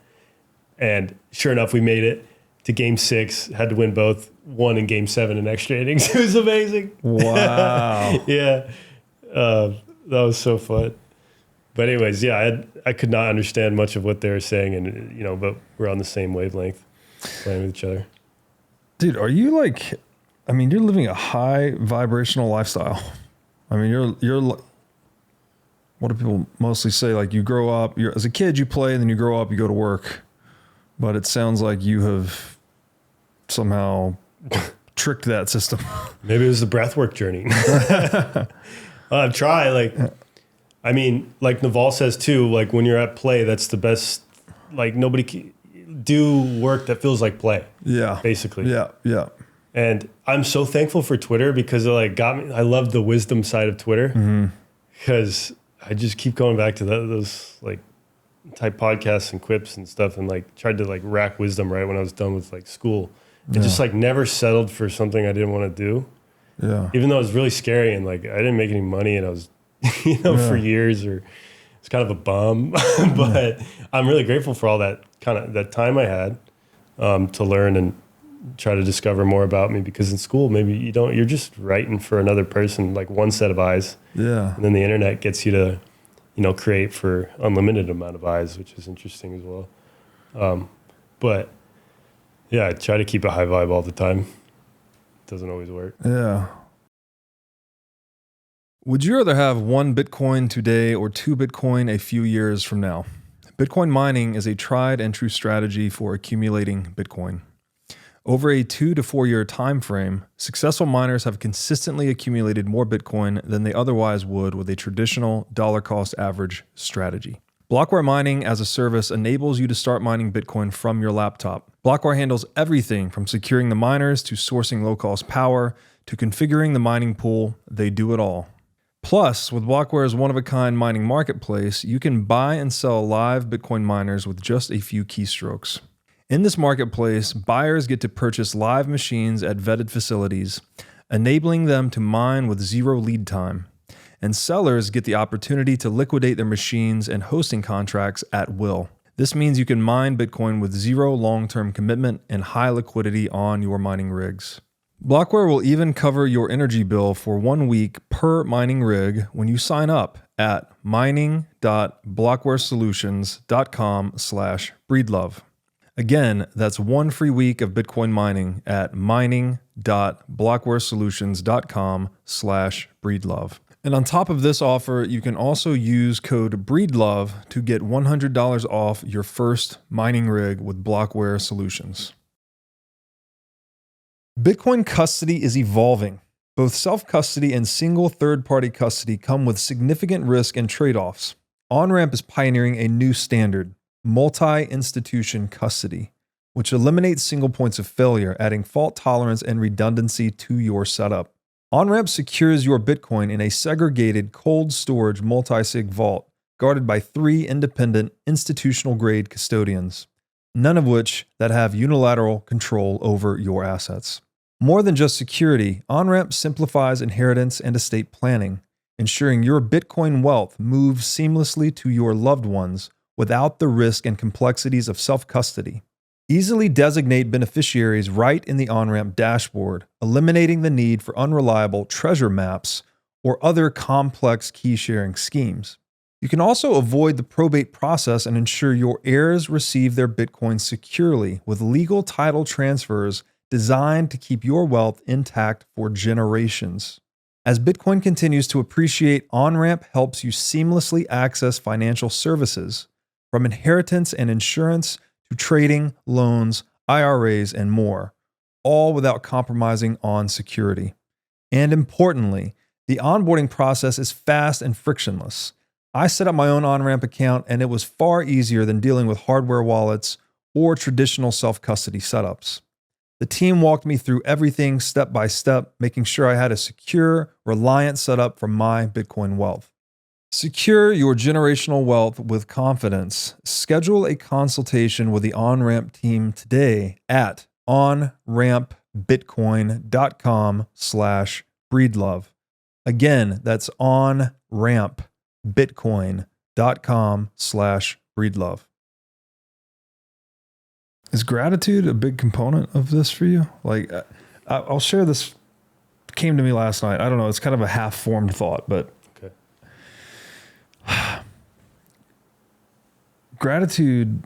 And sure enough, we made it to game 6, had to win both, won in game 7 in extra innings. It was amazing. Wow. Yeah. That was so fun. But anyways, I could not understand much of what they were saying, and but we're on the same wavelength, playing with each other. Dude, are you like? I mean, you're living a high vibrational lifestyle. I mean, you're. What do people mostly say? Like, you grow up. As a kid, you play, and then you grow up, you go to work. But it sounds like you have somehow tricked that system. Maybe it was the breathwork journey. I've tried, I mean, like Naval says too, like when you're at play, that's the best, like nobody can do work that feels like play. Yeah. Basically. Yeah. And I'm so thankful for Twitter because it like got me, I love the wisdom side of Twitter because I just keep going back to those like type podcasts and quips and stuff and like tried to like rack wisdom right when I was done with like school. And just like never settled for something I didn't want to do. Yeah. Even though it was really scary and like I didn't make any money and I was for years, or it's kind of a bum, but I'm really grateful for all that kind of that time I had to learn and try to discover more about me, because in school, maybe you're just writing for another person, like one set of eyes. Yeah. And then the internet gets you to, create for unlimited amount of eyes, which is interesting as well. But yeah, I try to keep a high vibe all the time. Doesn't always work. Yeah. Would you rather have 1 Bitcoin today or 2 Bitcoin a few years from now? Bitcoin mining is a tried and true strategy for accumulating Bitcoin. Over a 2 to 4 year time frame, successful miners have consistently accumulated more Bitcoin than they otherwise would with a traditional dollar cost average strategy. Blockware mining as a service enables you to start mining Bitcoin from your laptop. Blockware handles everything from securing the miners to sourcing low-cost power to configuring the mining pool. They do it all. Plus, with Blockware's one-of-a-kind mining marketplace, you can buy and sell live Bitcoin miners with just a few keystrokes. In this marketplace, buyers get to purchase live machines at vetted facilities, enabling them to mine with zero lead time. And sellers get the opportunity to liquidate their machines and hosting contracts at will. This means you can mine Bitcoin with zero long-term commitment and high liquidity on your mining rigs. Blockware will even cover your energy bill for 1 week per mining rig when you sign up at mining.blockwaresolutions.com/breedlove. Again, that's 1 free week of Bitcoin mining at mining.blockwaresolutions.com/breedlove. And on top of this offer, you can also use code BREEDLOVE to get $100 off your first mining rig with Blockware Solutions. Bitcoin custody is evolving. Both self-custody and single third-party custody come with significant risk and trade-offs. Onramp is pioneering a new standard, multi-institution custody, which eliminates single points of failure, adding fault tolerance and redundancy to your setup. Onramp secures your Bitcoin in a segregated cold storage multi-sig vault guarded by 3 independent institutional-grade custodians, none of which that have unilateral control over your assets. More than just security, Onramp simplifies inheritance and estate planning, ensuring your Bitcoin wealth moves seamlessly to your loved ones without the risk and complexities of self-custody. Easily designate beneficiaries right in the Onramp dashboard, eliminating the need for unreliable treasure maps or other complex key sharing schemes. You can also avoid the probate process and ensure your heirs receive their Bitcoin securely with legal title transfers designed to keep your wealth intact for generations. As Bitcoin continues to appreciate, Onramp helps you seamlessly access financial services, from inheritance and insurance to trading, loans, IRAs, and more, all without compromising on security. And importantly, the onboarding process is fast and frictionless. I set up my own Onramp account, and it was far easier than dealing with hardware wallets or traditional self-custody setups. The team walked me through everything step by step, making sure I had a secure, reliant setup for my Bitcoin wealth. Secure your generational wealth with confidence. Schedule a consultation with the Onramp team today at onrampbitcoin.com/breedlove. Again, that's onrampbitcoin.com/breedlove. Is gratitude a big component of this for you? Like, I'll share this. Came to me last night. I don't know. It's kind of a half-formed thought, but okay. Gratitude.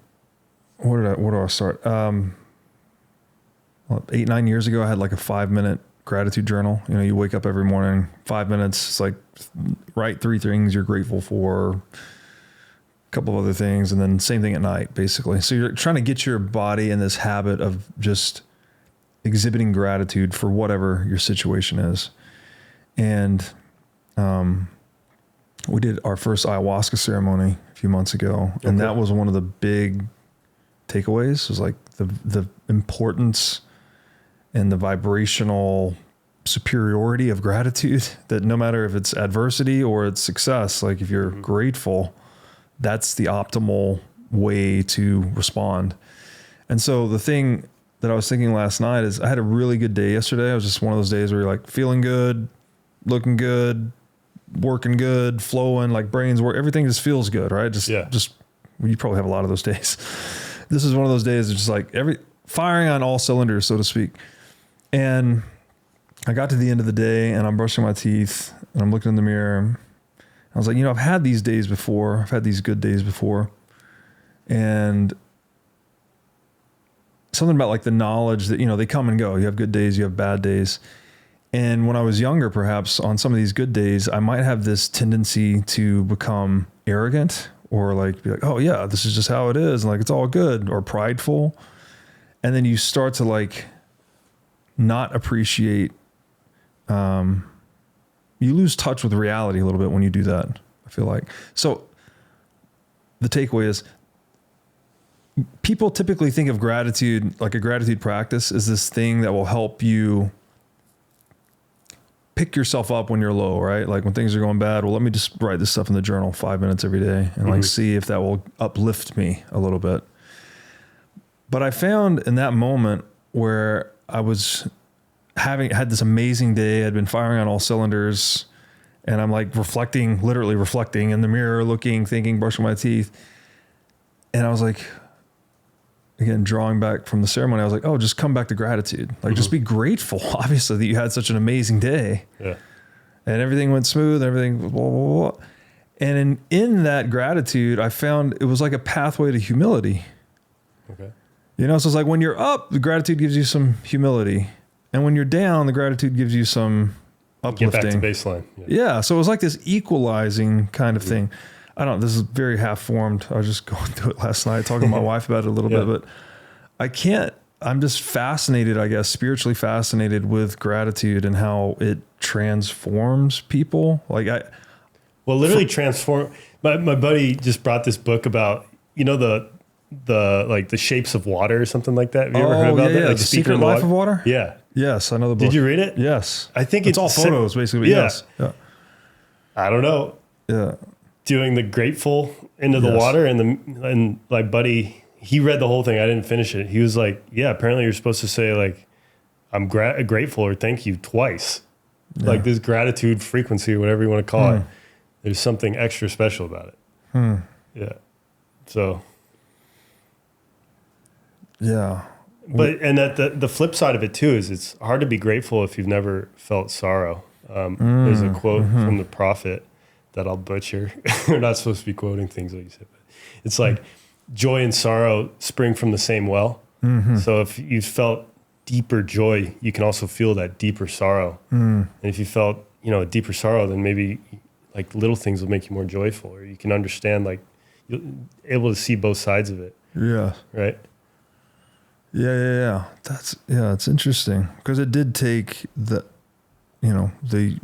Where do I start? 8-9 years ago, I had like a 5-minute gratitude journal. You know, you wake up every morning, 5 minutes. It's like write 3 things you're grateful for. Couple of other things, and then same thing at night, basically. So you're trying to get your body in this habit of just exhibiting gratitude for whatever your situation is. And we did our first ayahuasca ceremony a few months ago, and that was one of the big takeaways. It was like the importance and the vibrational superiority of gratitude, that no matter if it's adversity or it's success, like if you're grateful, that's the optimal way to respond. And so the thing that I was thinking last night is I had a really good day yesterday. It was just one of those days where you're like feeling good, looking good, working good, flowing, like brains work. Everything just feels good, right? Just you probably have a lot of those days. This is one of those days. It's just like firing on all cylinders, so to speak. And I got to the end of the day and I'm brushing my teeth and I'm looking in the mirror. I was like, I've had these days before. I've had these good days before. And something about like the knowledge that, they come and go. You have good days, you have bad days. And when I was younger, perhaps on some of these good days, I might have this tendency to become arrogant or like be like, oh yeah, this is just how it is. And like, it's all good, or prideful. And then you start to like not appreciate, you lose touch with reality a little bit when you do that, I feel like. So the takeaway is people typically think of gratitude, like a gratitude practice is this thing that will help you pick yourself up when you're low, right? Like when things are going bad, well, let me just write this stuff in the journal 5 minutes every day and like see if that will uplift me a little bit. But I found in that moment where I was had this amazing day, I'd been firing on all cylinders, and I'm like literally reflecting in the mirror, looking, thinking, brushing my teeth. And I was like, again, drawing back from the ceremony, I was like, oh, just come back to gratitude. Like, just be grateful, obviously, that you had such an amazing day. Yeah. And everything went smooth, everything, blah, blah, blah. And in that gratitude, I found it was like a pathway to humility. Okay. So it's like when you're up, the gratitude gives you some humility. And when you're down, the gratitude gives you some uplifting. Get back to baseline. Yeah. So it was like this equalizing kind of thing. I don't know, this is very half formed. I was just going through it last night, talking to my wife about it a little bit, but I'm just fascinated, I guess, spiritually fascinated with gratitude and how it transforms people. Literally transform. My buddy just brought this book about, the shapes of water or something like that. Have you ever heard about that? Yeah. Like The Secret Life of Water? Yeah. Yes, I know the book. Did you read it? Yes. I think it's all photos, basically. Yeah. Yes. Yeah. I don't know. Yeah. Doing the grateful into the water and my buddy, he read the whole thing. I didn't finish it. He was like, yeah, apparently you're supposed to say like, I'm grateful or thank you twice. Yeah. Like this gratitude frequency or whatever you want to call it. There's something extra special about it. Yeah. So. Yeah. But, and that the flip side of it too, is it's hard to be grateful if you've never felt sorrow. There's a quote from the prophet that I'll butcher. We're not supposed to be quoting things like you said, but it's like joy and sorrow spring from the same well. So if you felt deeper joy, you can also feel that deeper sorrow. And if you felt, a deeper sorrow, then maybe like little things will make you more joyful, or you can understand, like you're able to see both sides of it. Yeah. Right. Yeah. It's interesting because it did take the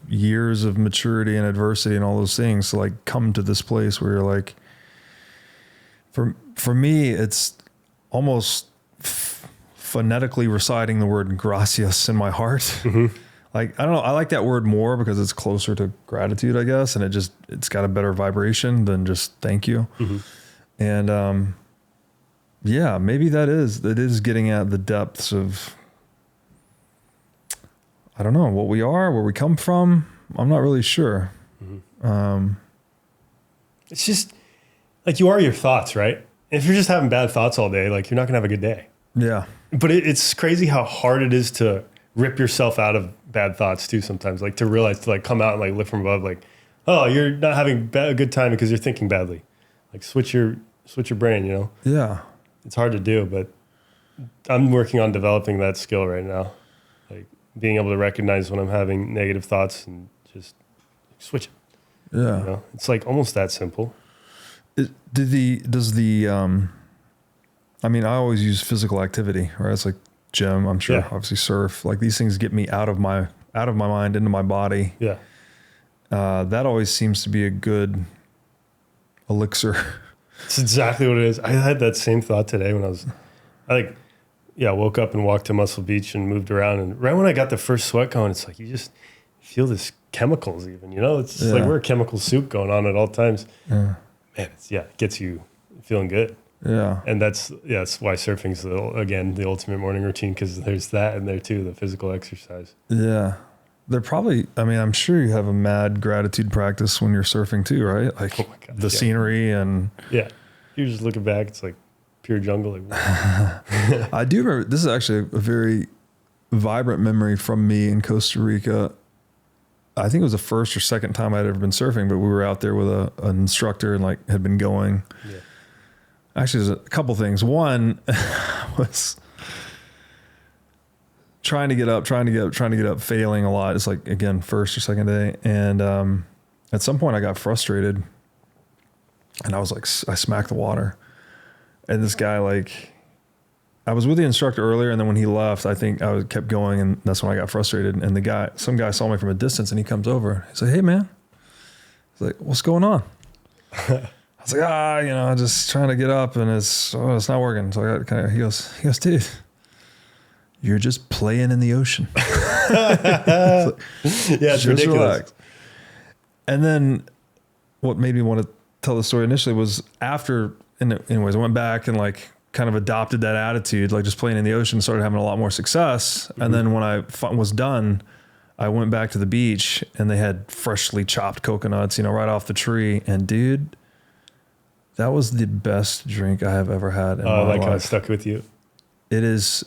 years of maturity and adversity and all those things to like come to this place where you're like, for me, it's almost phonetically reciting the word gracias in my heart. Like, I don't know. I like that word more because it's closer to gratitude, I guess. And it's got a better vibration than just thank you. And, yeah, maybe it is getting at the depths of, I don't know, what we are, where we come from. I'm not really sure. It's just like you are your thoughts, right? If you're just having bad thoughts all day, like you're not gonna have a good day. Yeah. But it's crazy how hard it is to rip yourself out of bad thoughts too sometimes. Like to realize, to like come out and like look from above, like, oh, you're not having a good time because you're thinking badly. Like switch your brain, Yeah. It's hard to do, but I'm working on developing that skill right now. Like being able to recognize when I'm having negative thoughts and just switch it. Yeah. It's like almost that simple. I mean, I always use physical activity, right? It's like gym, I'm sure, obviously surf. Like these things get me out of my mind, into my body. Yeah. That always seems to be a good elixir. It's exactly what it is. I had that same thought today when I woke up and walked to Muscle Beach and moved around. And right when I got the first sweat going, it's like, you just feel this chemicals even, It's just like we're a chemical soup going on at all times. Yeah. Man, it gets you feeling good. Yeah. And that's why surfing's the ultimate morning routine, because there's that in there too, the physical exercise. Yeah. They're probably, I'm sure you have a mad gratitude practice when you're surfing too, right? Like the scenery and... Yeah. You're just looking back. It's like, pure jungle. Like, wow. I do remember, this is actually a very vibrant memory from me in Costa Rica. I think it was the first or second time I'd ever been surfing, but we were out there with an instructor and like had been going. Yeah. Actually, there's a couple things. One was trying to get up, failing a lot. It's like, again, first or second day. And at some point I got frustrated and I was like, I smacked the water. And this guy, like, I was with the instructor earlier, and then when he left, I think I kept going, and that's when I got frustrated. And some guy saw me from a distance, and he comes over. He's like, "Hey, man." He's like, "What's going on?" I was like, I'm just trying to get up, and it's not working. So he goes, "Dude, you're just playing in the ocean." Yeah, it's ridiculous. Relax. And then what made me want to tell the story initially was after, anyways, I went back and like kind of adopted that attitude, like just playing in the ocean, started having a lot more success. Mm-hmm. And then when I was done, I went back to the beach and they had freshly chopped coconuts, right off the tree. And dude, that was the best drink I have ever had in my life. How it stuck with you. It's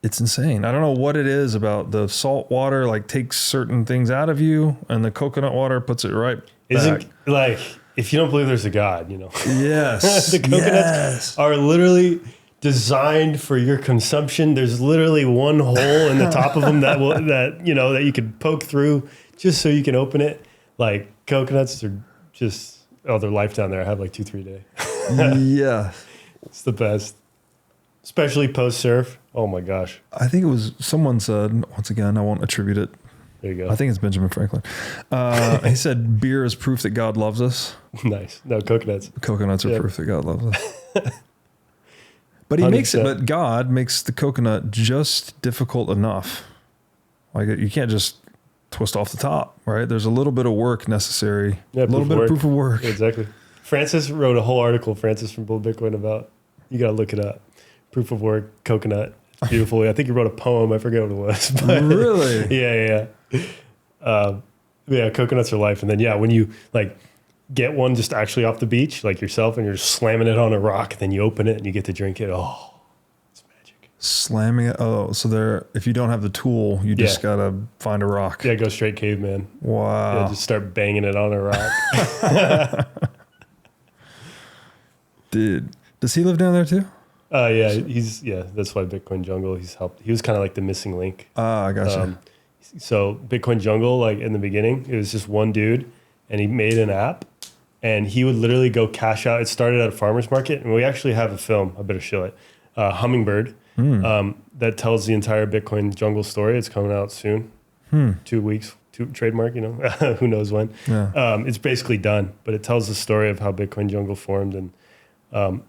insane. I don't know what it is about the salt water, like takes certain things out of you, and the coconut water puts it right back. Like, if you don't believe there's a God, Yes. The coconuts are literally designed for your consumption. There's literally one hole in the top of them that you could poke through just so you can open it. Like, coconuts are just, their life down there. I have like 2-3 a day. Yeah. It's the best. Especially post-surf. Oh my gosh. I think it was, someone said, once again, I won't attribute it. There you go. I think it's Benjamin Franklin. He said beer is proof that God loves us. Nice. No, coconuts. Coconuts are proof that God loves us. But God makes the coconut just difficult enough. Like, you can't just twist off the top, right? There's a little bit of work necessary. Yeah, a little bit of proof of work. Yeah, exactly. Francis wrote a whole article, Francis from Bull Bitcoin, about, you got to look it up. Proof of work, coconut. It's beautiful. I think he wrote a poem. I forget what it was. But really? Yeah. Coconuts are life. And then, when you like get one just actually off the beach, like yourself, and you're just slamming it on a rock, then you open it and you get to drink it. Oh, it's magic. Slamming it. Oh, so if you don't have the tool, you just got to find a rock. Yeah, go straight caveman. Wow. Yeah, just start banging it on a rock. Dude, does he live down there too? That's why Bitcoin Jungle, he's helped. He was kind of like the missing link. I gotcha. So Bitcoin Jungle, like in the beginning, it was just one dude, and he made an app, and he would literally go cash out. It started at a farmer's market, and we actually have a film. I better show it. Hummingbird, that tells the entire Bitcoin Jungle story. It's coming out soon. 2 weeks, trademark, who knows when. Yeah. It's basically done, but it tells the story of how Bitcoin Jungle formed. And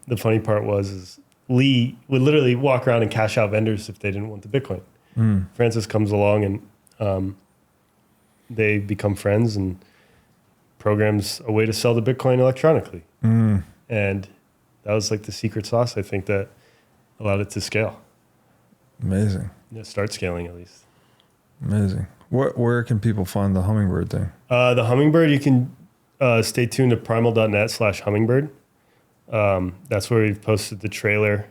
the funny part is Lee would literally walk around and cash out vendors if they didn't want the Bitcoin. Francis comes along and they become friends and programs a way to sell the Bitcoin electronically. And that was like the secret sauce, I think, that allowed it to scale. Amazing. Yeah, start scaling at least. Amazing. Where can people find the Hummingbird thing? The Hummingbird, you can stay tuned to primal.net/hummingbird. That's where we've posted the trailer,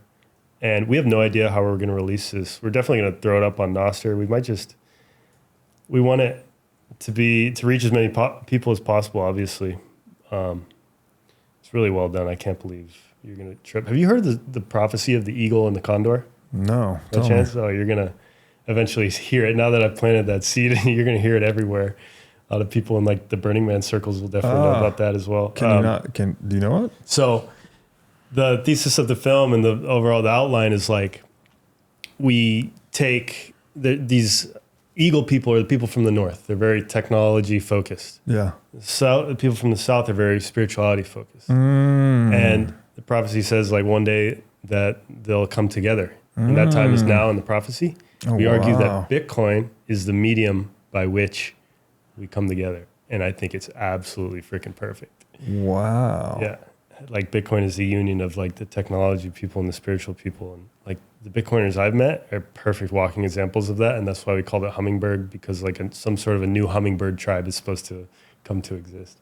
and we have no idea how we're going to release this. We're definitely going to throw it up on Nostr. We want it to reach as many people as possible. Obviously, it's really well done. I can't believe you're going to trip. Have you heard the prophecy of the eagle and the condor? No. No chance. Oh, you're going to eventually hear it. Now that I've planted that seed, you're going to hear it everywhere. A lot of people in like the Burning Man circles will definitely know about that as well. Do you know it? So the thesis of the film and the outline is like, we take these eagle people are the people from the north. They're very technology focused. Yeah. The people from the south are very spirituality focused. And the prophecy says like one day that they'll come together. And that time is now in the prophecy. We argue that Bitcoin is the medium by which we come together. And I think it's absolutely freaking perfect. Wow. Yeah. Like Bitcoin is the union of like the technology people and the spiritual people. And like the Bitcoiners I've met are perfect walking examples of that. And that's why we called it Hummingbird, because like some sort of a new hummingbird tribe is supposed to come to exist.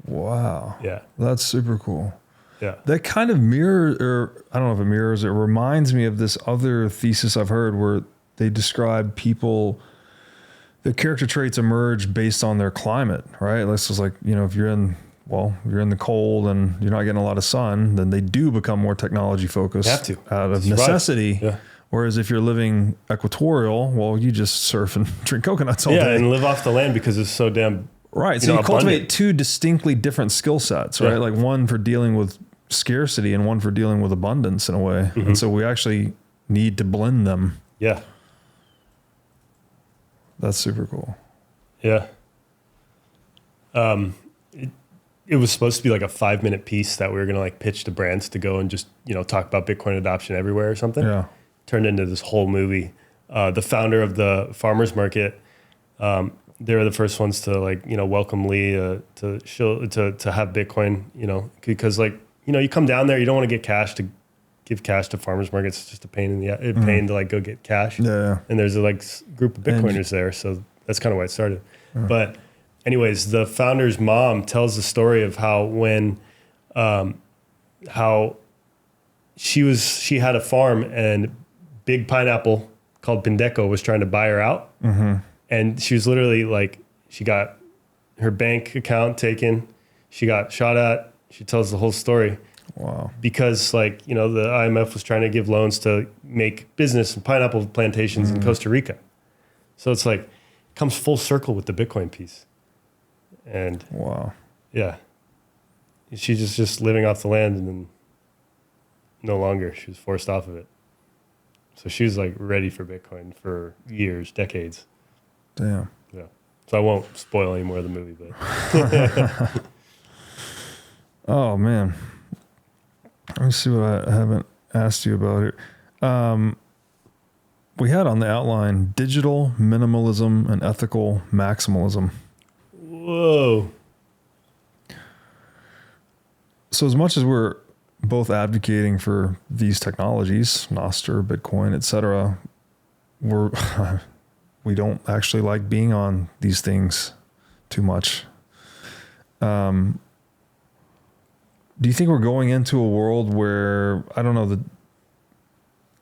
Wow. Yeah. That's super cool. Yeah. That kind of I don't know if it mirrors, it reminds me of this other thesis I've heard where they describe people, the character traits emerge based on their climate, right? This is like, if you're in the cold and you're not getting a lot of sun, then they do become more technology focused out of necessity. Yeah. Whereas if you're living equatorial, well, you just surf and drink coconuts all day. Yeah, and live off the land because it's so damn right. So you cultivate two distinctly different skill sets, right? Like one for dealing with scarcity and one for dealing with abundance in a way. Mm-hmm. And so we actually need to blend them. Yeah. That's super cool. Yeah. It was supposed to be like a 5-minute piece that we were going to like pitch to brands to go and just, talk about Bitcoin adoption everywhere or something. Yeah. Turned into this whole movie. The founder of the farmers market, they were the first ones to welcome Lee to have Bitcoin, because you come down there, you don't want to get cash to give cash to farmers markets. It's just a pain pain to go get cash. Yeah. And there's a group of Bitcoiners there. So that's kind of why it started. Yeah. But anyways, the founder's mom tells the story of how she had a farm and Big Pineapple called Pindeco was trying to buy her out. Mm-hmm. And she was literally she got her bank account taken. She got shot at. She tells the whole story. Wow. Because the IMF was trying to give loans to make business and pineapple plantations in Costa Rica. So it's comes full circle with the Bitcoin piece. And wow. Yeah. She's just living off the land and then no longer. She was forced off of it. So she was ready for Bitcoin for years, decades. Damn. Yeah. So I won't spoil any more of the movie, but. Oh man. Let me see what I haven't asked you about here. We had on the outline digital minimalism and ethical maximalism. Whoa. So as much as we're both advocating for these technologies, Nostr, Bitcoin, etc., we don't actually like being on these things too much. Do you think we're going into a world where, I don't know,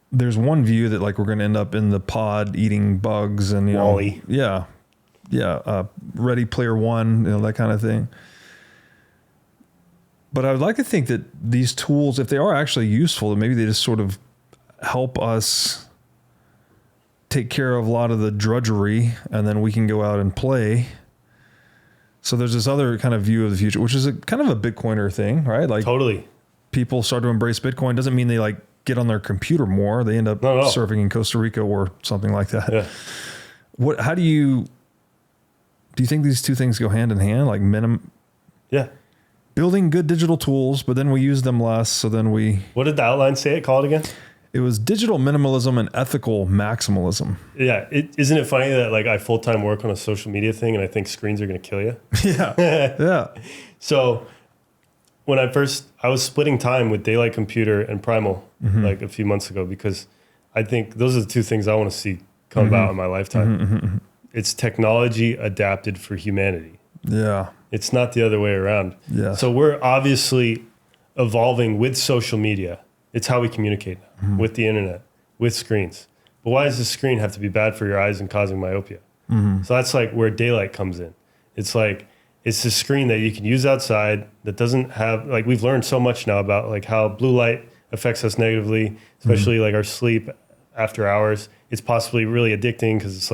there's one view that we're going to end up in the pod eating bugs and, Wall-E. Ready Player One, that kind of thing. But I would like to think that these tools, if they are actually useful, that maybe they just sort of help us take care of a lot of the drudgery and then we can go out and play. So there's this other kind of view of the future, which is a kind of a Bitcoiner thing, right? Totally. People start to embrace Bitcoin. Doesn't mean they get on their computer more. They end up surfing in Costa Rica or something like that. Yeah. How do you think these two things go hand in hand? Yeah. Building good digital tools, but then we use them less. So then what did the outline say it called again? It was digital minimalism and ethical maximalism. Yeah. Isn't it funny that I full-time work on a social media thing and I think screens are going to kill you? Yeah. Yeah. So when I was splitting time with Daylight Computer and Primal a few months ago because I think those are the two things I want to see come about in my lifetime. Mm-hmm. It's technology adapted for humanity. Yeah. It's not the other way around. Yeah. So we're obviously evolving with social media. It's how we communicate with the internet, with screens. But why does the screen have to be bad for your eyes and causing myopia? Mm-hmm. So that's where daylight comes in. It's it's a screen that you can use outside that doesn't have, we've learned so much now about how blue light affects us negatively, especially our sleep after hours. It's possibly really addicting because it's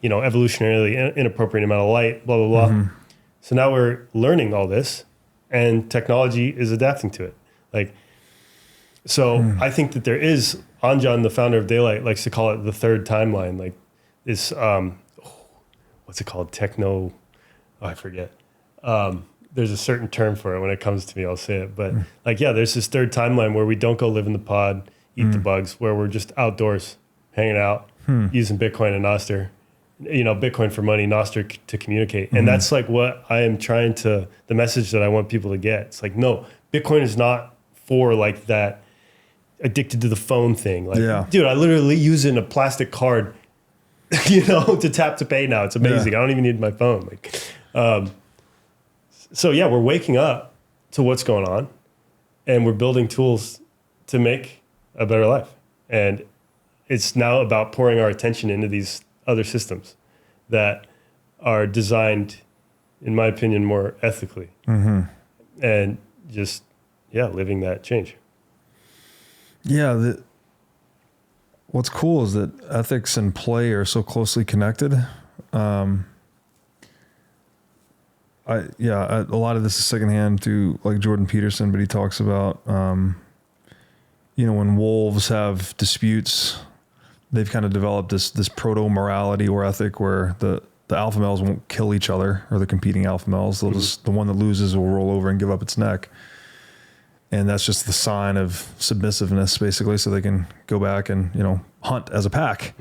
evolutionarily inappropriate amount of light, blah, blah, blah. Mm-hmm. So now we're learning all this and technology is adapting to it. I think that there is, Anjan, the founder of Daylight, likes to call it the third timeline. This, what's it called? I forget. There's a certain term for it. When it comes to me, I'll say it. But there's this third timeline where we don't go live in the pod, eat the bugs, where we're just outdoors, hanging out, using Bitcoin and Nostr. Bitcoin for money, Nostr to communicate. And that's what I am the message that I want people to get. It's no, Bitcoin is not for that addicted to the phone thing. Dude, I literally use it in a plastic card, to tap to pay now. It's amazing. I don't even need my phone. So yeah, we're waking up to what's going on. and we're building tools to make a better life. And it's now about pouring our attention into these other systems that are designed, in my opinion, more ethically, and just, living that change. Yeah. What's cool is that ethics and play are so closely connected. A lot of this is secondhand through like Jordan Peterson, but he talks about, when wolves have disputes, they've kind of developed this proto-morality or ethic where the alpha males won't kill each other, or the competing alpha males. They'll just, the one that loses will roll over and give up its neck. And that's just the sign of submissiveness, basically, so they can go back and, hunt as a pack.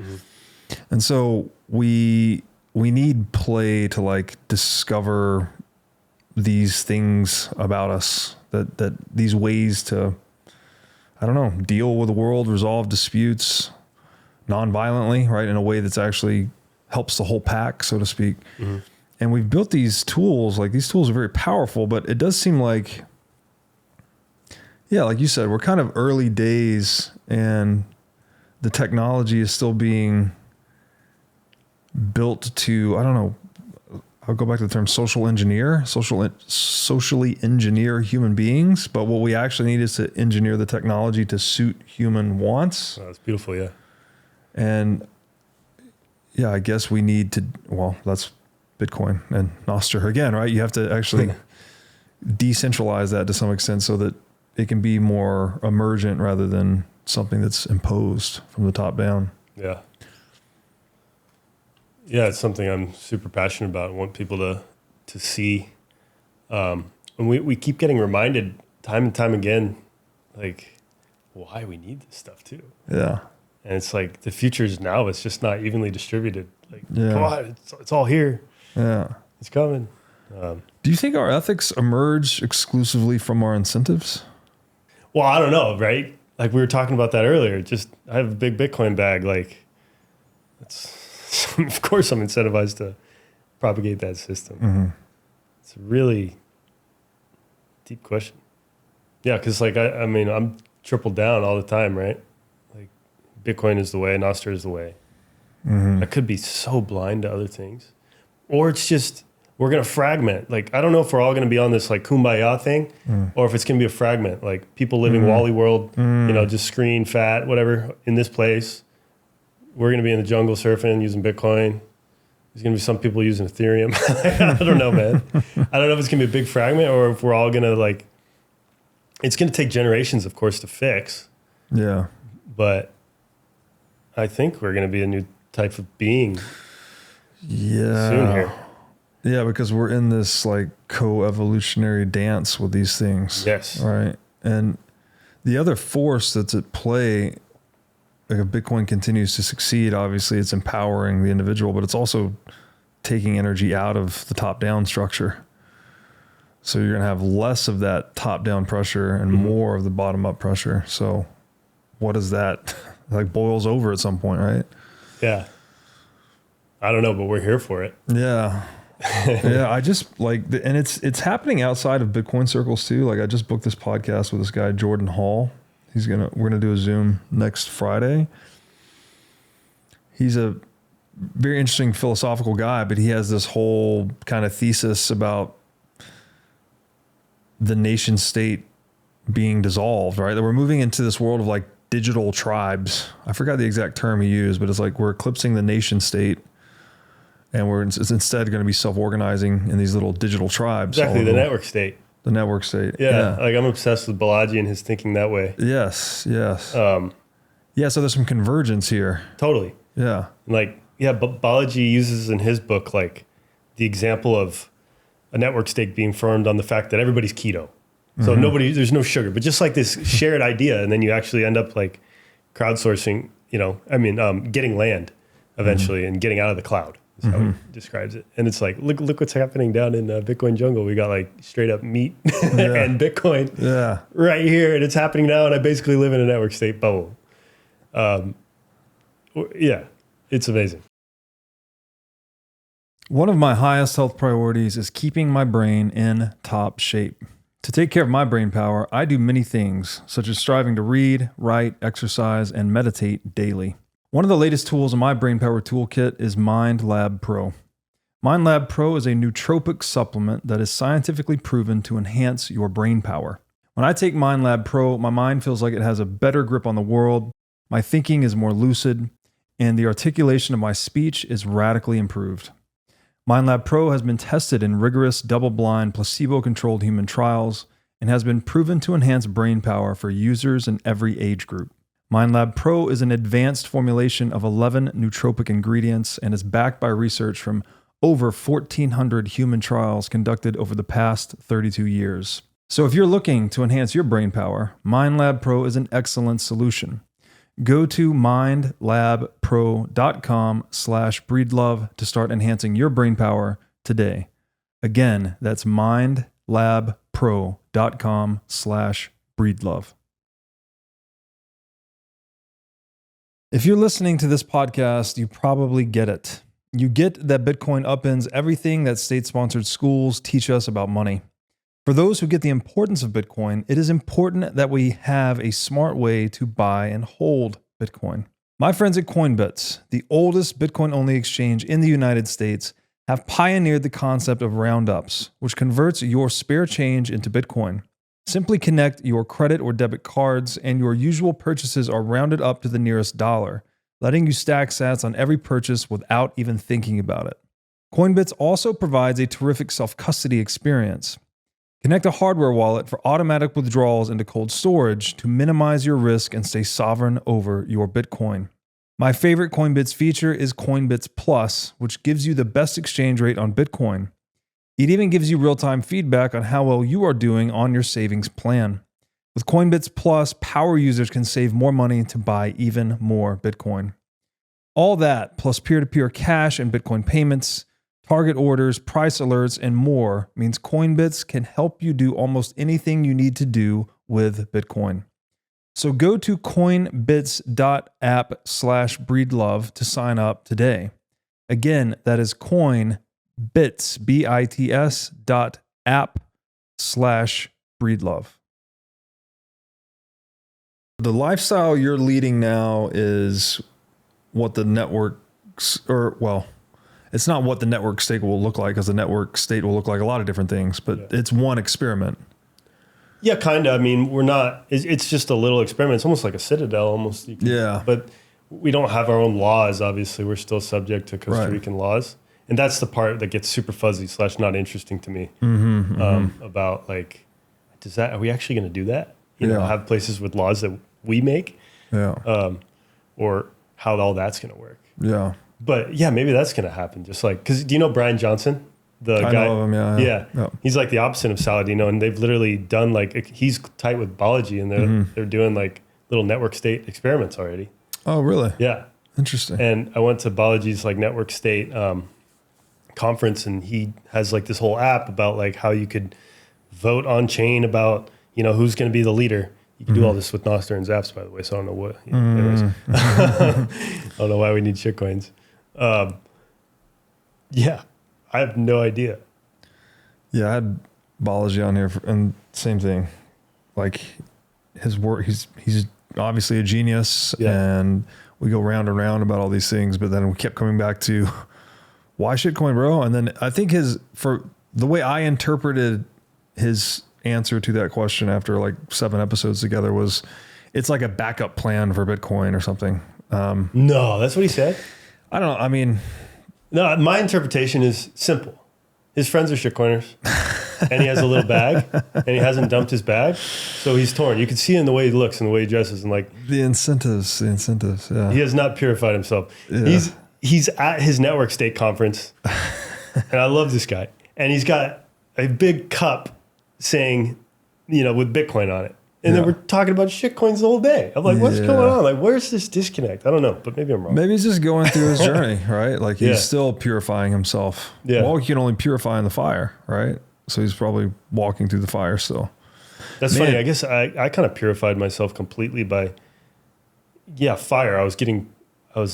And so we need play to like discover these things about us, that these ways to, deal with the world, resolve disputes non-violently, right? In a way that's actually helps the whole pack, so to speak. And we've built these tools, like these tools are very powerful, but it does seem like, like you said, we're kind of early days and the technology is still being built to, I'll go back to the term socially engineer human beings. But what we actually need is to engineer the technology to suit human wants. Oh, that's beautiful. Yeah. And I guess we need to, that's Bitcoin and Nostr again, right? You have to actually decentralize that to some extent so that it can be more emergent rather than something that's imposed from the top down. Yeah. Yeah, it's something I'm super passionate about. I want people to see. And we keep getting reminded time and time again, like, why we need this stuff too. Yeah. And it's like the future is now. It's just not evenly distributed. Like, come on, it's all here. Yeah. It's coming. Do you think our ethics emerge exclusively from our incentives? Well, I don't know, right? Like we were talking about that earlier. Just I have a big Bitcoin bag. Like, of course I'm incentivized to propagate that system. It's a really deep question. Yeah, because like I'm tripled down all the time, right? Like Bitcoin is the way, Nostr is the way. I could be so blind to other things, or it's just we're gonna fragment. Like I don't know if we're all gonna be on this like kumbaya thing, or if it's gonna be a fragment. Like people living Wally world, just screen fat, whatever in this place. We're going to be in the jungle surfing using Bitcoin. There's going to be some people using Ethereum. I don't know, man. I don't know if it's going to be a big fragment or if we're all going to like, it's going to take generations, of course, to fix. Yeah. But I think we're going to be a new type of being soon here. Yeah, because we're in this like co-evolutionary dance with these things. Yes. Right. And the other force that's at play, like if Bitcoin continues to succeed, obviously it's empowering the individual, but it's also taking energy out of the top-down structure. So you're going to have less of that top-down pressure and more of the bottom-up pressure. So what is that? Like boils over at some point, right? Yeah. I don't know, but we're here for it. Yeah. Yeah. I just like, and it's happening outside of Bitcoin circles too. Like I just booked this podcast with this guy, Jordan Hall. We're going to do a Zoom next Friday. He's a very interesting philosophical guy, but he has this whole kind of thesis about the nation state being dissolved, right? That we're moving into this world of like digital tribes. I forgot the exact term he used, but it's like we're eclipsing the nation state and it's instead going to be self-organizing in these little digital tribes. Exactly, the network state. The network state. Yeah, like I'm obsessed with Balaji and his thinking that way. Yes. So there's some convergence here. Totally. Yeah. Like, Balaji uses in his book, like the example of a network state being formed on the fact that everybody's keto. So there's no sugar, but just like this shared idea. And then you actually end up like crowdsourcing, getting land eventually and getting out of the cloud. How he describes it. And it's like, look what's happening down in Bitcoin jungle. We got like straight up meat and Bitcoin right here. And it's happening now. And I basically live in a network state bubble. It's amazing. One of my highest health priorities is keeping my brain in top shape. To take care of my brain power, I do many things, such as striving to read, write, exercise, and meditate daily. One of the latest tools in my brain power toolkit is MindLab Pro. MindLab Pro is a nootropic supplement that is scientifically proven to enhance your brain power. When I take MindLab Pro, my mind feels like it has a better grip on the world, my thinking is more lucid, and the articulation of my speech is radically improved. MindLab Pro has been tested in rigorous, double-blind, placebo-controlled human trials and has been proven to enhance brain power for users in every age group. MindLab Pro is an advanced formulation of 11 nootropic ingredients and is backed by research from over 1,400 human trials conducted over the past 32 years. So if you're looking to enhance your brain power, MindLab Pro is an excellent solution. Go to mindlabpro.com/breedlove to start enhancing your brain power today. Again, that's mindlabpro.com/breedlove. If you're listening to this podcast, you probably get it. You get that Bitcoin upends everything that state-sponsored schools teach us about money. For those who get the importance of Bitcoin, it is important that we have a smart way to buy and hold Bitcoin. My friends at Coinbits, the oldest Bitcoin-only exchange in the United States, have pioneered the concept of roundups, which converts your spare change into Bitcoin. Simply connect your credit or debit cards, and your usual purchases are rounded up to the nearest dollar, letting you stack sats on every purchase without even thinking about it. Coinbits also provides a terrific self-custody experience. Connect a hardware wallet for automatic withdrawals into cold storage to minimize your risk and stay sovereign over your Bitcoin. My favorite Coinbits feature is Coinbits Plus, which gives you the best exchange rate on Bitcoin. It even gives you real-time feedback on how well you are doing on your savings plan. With Coinbits Plus, power users can save more money to buy even more Bitcoin. All that, plus peer-to-peer cash and Bitcoin payments, target orders, price alerts, and more means Coinbits can help you do almost anything you need to do with Bitcoin. So go to coinbits.app/breedlove to sign up today. Again, that is Coinbits, BITS.app/breedlove. The lifestyle you're leading now is what the networks, it's not what the network state will look like, because the network state will look like a lot of different things, but it's one experiment. Yeah, kind of. I mean, we're not, it's just a little experiment. It's almost like a citadel, almost. Yeah. But we don't have our own laws, obviously. We're still subject to Costa Rican laws. And that's the part that gets super fuzzy / not interesting to me. About like, are we actually going to do that? You know, have places with laws that we make? Yeah. Or how all that's going to work. Yeah. But yeah, maybe that's going to happen. Just like, because do you know Brian Johnson? The guy, know of him, yeah. He's like the opposite of Saladino, and they've literally done like, he's tight with Balaji, and they're doing like little network state experiments already. Oh, really? Yeah. Interesting. And I went to Balaji's like network state conference, and he has like this whole app about like how you could vote on chain about, you know, who's going to be the leader. You can do all this with Nostr and Zaps, by the way. So I don't know what. Anyways, I don't know why we need shitcoins. Yeah, I have no idea. Yeah, I had Balaji on here, and same thing. Like his work, he's obviously a genius, and we go round and round about all these things, but then we kept coming back to why shitcoin, bro? And then I think for the way I interpreted his answer to that question after like 7 episodes together was, it's like a backup plan for Bitcoin or something. No, that's what he said. I don't know. I mean, no, my interpretation is simple. His friends are shitcoiners, and he has a little bag, and he hasn't dumped his bag, so he's torn. You can see in the way he looks and the way he dresses, and like the incentives. Yeah, he has not purified himself. Yeah. He's at his network state conference, and I love this guy. And he's got a big cup saying, you know, with Bitcoin on it. And then we're talking about shitcoins the whole day. I'm like, what's going on? Like, where's this disconnect? I don't know, but maybe I'm wrong. Maybe he's just going through his journey, right? Like he's still purifying himself. Yeah. Well, you can only purify in the fire, right? So he's probably walking through the fire still. That's funny. I guess I kind of purified myself completely by, fire. I was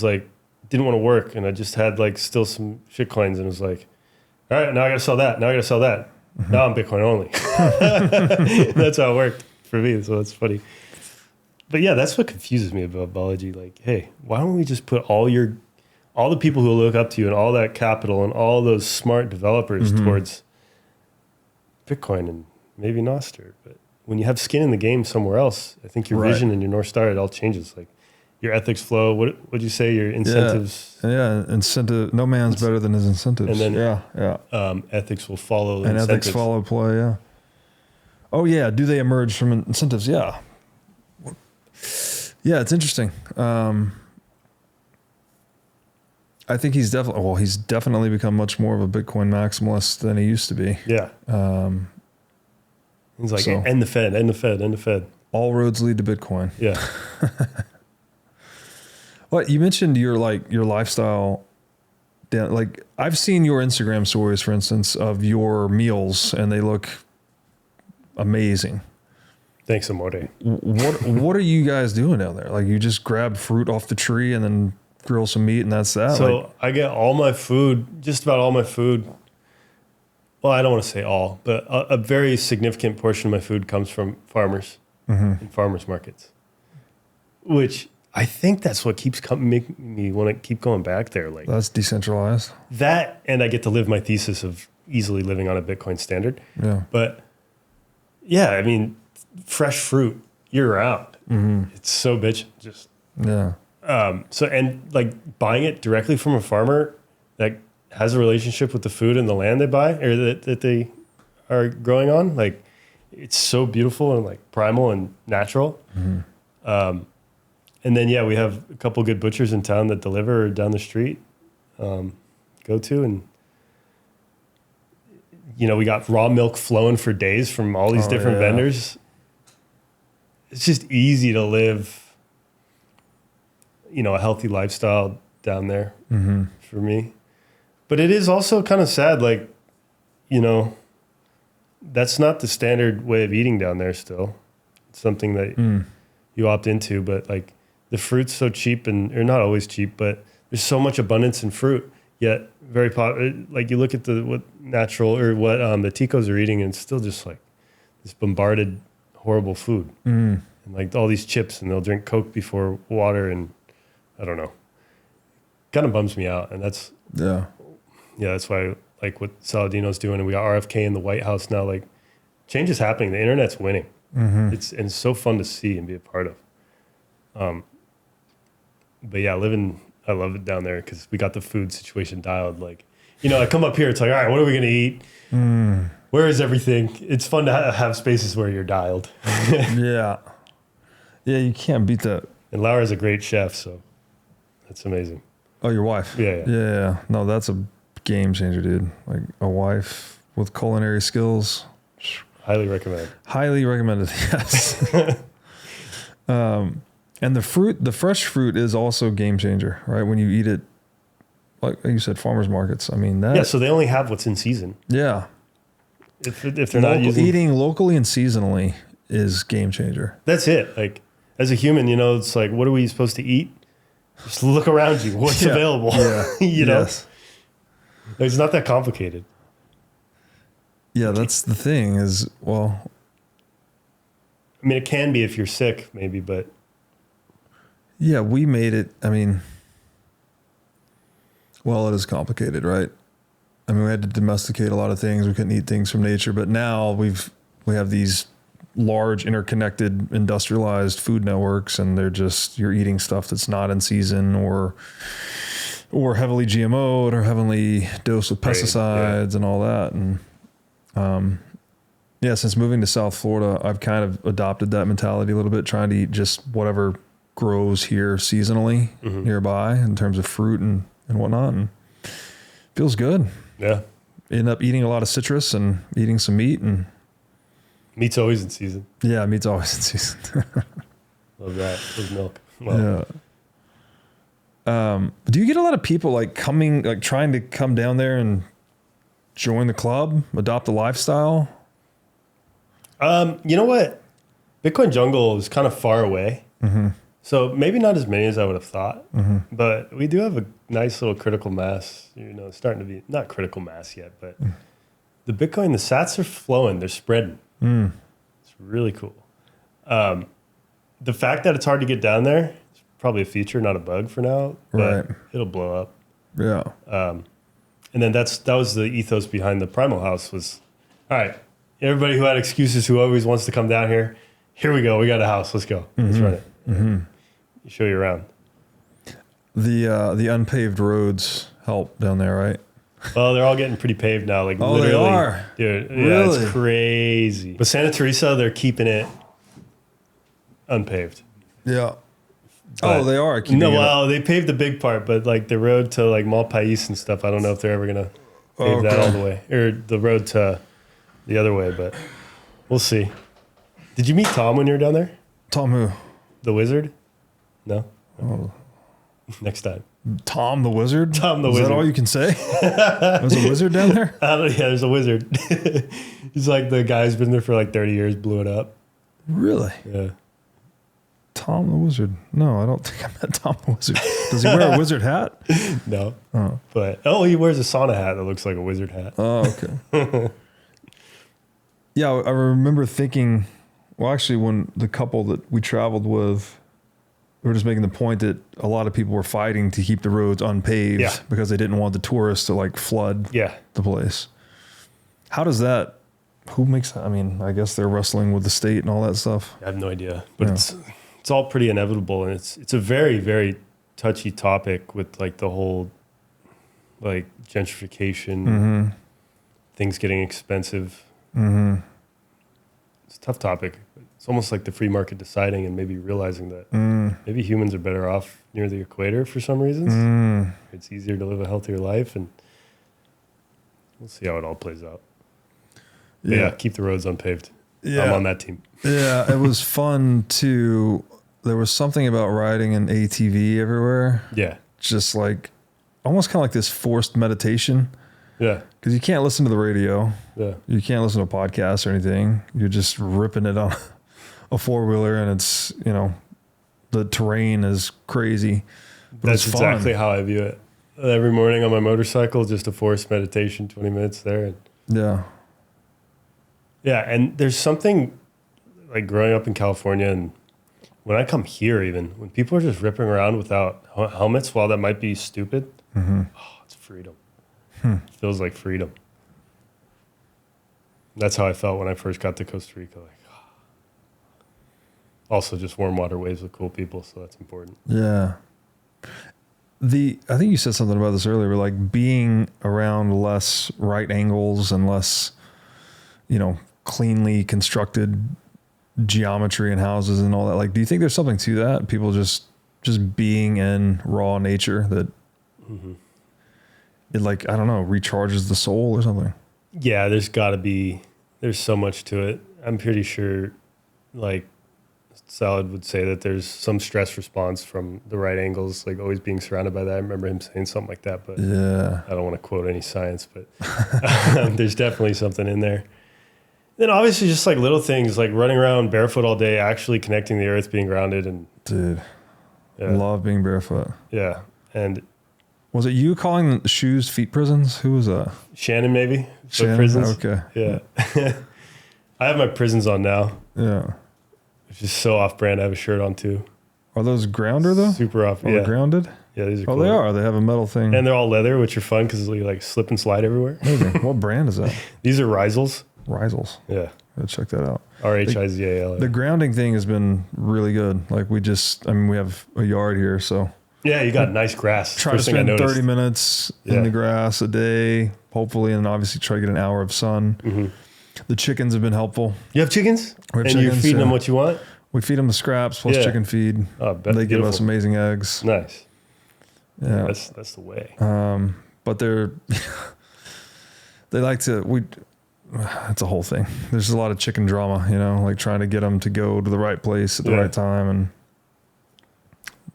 like, didn't want to work, and I just had like still some shitcoins, and was like, all right, now I got to sell that. Now I got to sell that. Now I'm Bitcoin only. That's how it worked for me. So it's funny. But yeah, that's what confuses me about Balaji. Like, hey, why don't we just put all the people who look up to you and all that capital and all those smart developers towards Bitcoin and maybe Nostr. But when you have skin in the game somewhere else, I think your vision and your North Star, it all changes. Like your ethics flow. What would you say? Your incentives. Yeah, incentive. No man's better than his incentives. And then ethics will follow. And incentives. ethics follow play. Yeah. Oh yeah. Do they emerge from incentives? Yeah. Yeah, it's interesting. I think he's definitely become much more of a Bitcoin maximalist than he used to be. Yeah. He's like, end the Fed, end the Fed, end the Fed. All roads lead to Bitcoin. Yeah. Well, you mentioned your lifestyle. Like I've seen your Instagram stories, for instance, of your meals, and they look amazing. Thanks, Amore. What are you guys doing down there? Like you just grab fruit off the tree and then grill some meat, and that's that. So I get all my food, just about all my food. Well, I don't want to say all, but a very significant portion of my food comes from farmers and farmers markets, which I think that's what keeps making me want to keep going back there. Like that's decentralized. That, and I get to live my thesis of easily living on a Bitcoin standard. Yeah. But yeah, I mean, fresh fruit year round. It's so bitch. Just yeah. So and like buying it directly from a farmer that has a relationship with the food and the land they buy or that they are growing on, like it's so beautiful and like primal and natural. And then we have a couple good butchers in town that deliver down the street. Go to, and we got raw milk flowing for days from all these different vendors. It's just easy to live, a healthy lifestyle down there for me. But it is also kind of sad, like, that's not the standard way of eating down there still. It's something that you opt into, but like the fruit's so cheap or not always cheap, but there's so much abundance in fruit, yet very like you look at what natural or what the Ticos are eating, and it's still just like this bombarded, horrible food. And like all these chips, and they'll drink Coke before water, and I don't know. Kind of bums me out, and that's that's why I like what Saladino's doing, and we got RFK in the White House now. Like, change is happening. The internet's winning. It's so fun to see and be a part of. But yeah, I love it down there because we got the food situation dialed. Like, I come up here, it's like, all right, what are we gonna eat? Where is everything? It's fun to have spaces where you're dialed. Yeah, you can't beat that. And Laura's a great chef, so that's amazing. Oh, your wife? Yeah. No, that's a game changer, dude. Like a wife with culinary skills. Highly recommend. Highly recommended. Yes. And the fresh fruit is also a game changer, right? When you eat it, like you said, farmers markets. I mean that. Yeah. So they only have what's in season. Yeah. If they're not eating locally and seasonally is game changer. That's it. Like as a human, it's like, what are we supposed to eat? Just look around you. What's available? Yeah. Yes. It's not that complicated. Yeah, that's the thing is, well, I mean, it can be if you're sick, maybe, but. Yeah, we made it. I mean, well, it is complicated, right? I mean, we had to domesticate a lot of things. We couldn't eat things from nature, but now we have these large interconnected industrialized food networks, and you're eating stuff that's not in season or heavily GMO'd or heavily dosed with pesticides and all that. And since moving to South Florida, I've kind of adopted that mentality a little bit, trying to eat just whatever grows here seasonally nearby in terms of fruit and whatnot, and feels good. Yeah. End up eating a lot of citrus and eating some meat, and meat's always in season. Yeah, meat's always in season. Love that. Love milk. Well. Yeah. Do you get a lot of people trying to come down there and join the club, adopt the lifestyle? You know what? Bitcoin Jungle is kind of far away. So maybe not as many as I would have thought, but we do have a nice little critical mass, starting to be not critical mass yet, but the Bitcoin, the sats are flowing. They're spreading. It's really cool. The fact that it's hard to get down there is probably a feature, not a bug for now. But it'll blow up. Yeah. And then that was the ethos behind the Primal house was, all right, everybody who had excuses, who always wants to come down here, here we go. We got a house. Let's go. Let's run it. Show you around. The unpaved roads help down there, right? Well, they're all getting pretty paved now. Like literally, they are? Dude, Really? yeah, it's crazy. But Santa Teresa, they're keeping it unpaved. Yeah. But they are. No, well, they paved the big part, but like the road to like Malpais and stuff, I don't know if they're ever gonna pave that all the way, or the road to the other way. But we'll see. Did you meet Tom when you were down there? Tom who? The wizard? No. Oh. Next time. Tom the wizard? Tom the Is wizard. that all you can say? There's a wizard down there? Yeah, there's a wizard. He's like the guy who's been there for like 30 years, blew it up. Really? Yeah. Tom the wizard. No, I don't think I met Tom the wizard. Does he wear a wizard hat? No. Oh. But, he wears a sauna hat that looks like a wizard hat. Oh, okay. Yeah, I remember thinking, well, actually, when the couple that we traveled with, we were just making the point that a lot of people were fighting to keep the roads unpaved because they didn't want the tourists to like flood the place. How does that, who makes that? I mean, I guess they're wrestling with the state and all that stuff. I have no idea, but it's all pretty inevitable, and it's a very, very touchy topic with like the whole like gentrification, things getting expensive. It's a tough topic. It's almost like the free market deciding and maybe realizing that maybe humans are better off near the equator for some reasons. It's easier to live a healthier life, and we'll see how it all plays out. Yeah, keep the roads unpaved. Yeah. I'm on that team. Yeah, it was fun to, there was something about riding an ATV everywhere. Yeah. Just like, almost kind of like this forced meditation. Yeah. Because you can't listen to the radio. Yeah. You can't listen to a podcast or anything. You're just ripping it on a four-wheeler, and it's, you know, the terrain is crazy. But that's exactly how I view it. Every morning on my motorcycle, just a forced meditation, 20 minutes there. And yeah. Yeah, and there's something like growing up in California, and when I come here, even when people are just ripping around without helmets, while that might be stupid, it's freedom. It feels like freedom. That's how I felt when I first got to Costa Rica. Like, also just warm water waves with cool people, so that's important. Yeah. I think you said something about this earlier, like being around less right angles and less, you know, cleanly constructed geometry and houses and all that. Like, do you think there's something to that? People just being in raw nature that it, like, I don't know, recharges the soul or something? Yeah, there's so much to it. I'm pretty sure, like, Salad would say that there's some stress response from the right angles, like always being surrounded by that. I remember him saying something like that, but yeah, I don't want to quote any science, but there's definitely something in there. Then obviously just like little things like running around barefoot all day, actually connecting the earth, being grounded. And dude, love being barefoot. Yeah. And was it you calling the shoes feet prisons? Who was that? Shannon, maybe. Shannon? Prisons. Okay. Yeah. I have my prisons on now. Yeah. It's just so off brand. I have a shirt on too. Are those grounder though? Super off. Are they grounded? Yeah, these are cool. cool. They are. They have a metal thing. And they're all leather, which are fun because you like slip and slide everywhere. Amazing. What brand is that? These are Rizals. Rizals. Yeah. Gotta check that out. RHIZAL. The grounding thing has been really good. Like we have a yard here, so. Yeah, you got nice grass. Try to spend 30 minutes in the grass a day, hopefully, and obviously try to get an hour of sun. Mm-hmm. The chickens have been helpful. You have chickens? We have and chickens, you're feeding them what you want? We feed them the scraps plus chicken feed. Oh, they give us amazing eggs. Nice. Yeah. That's the way. But they like to, it's a whole thing. There's a lot of chicken drama, you know, like trying to get them to go to the right place at the right time. And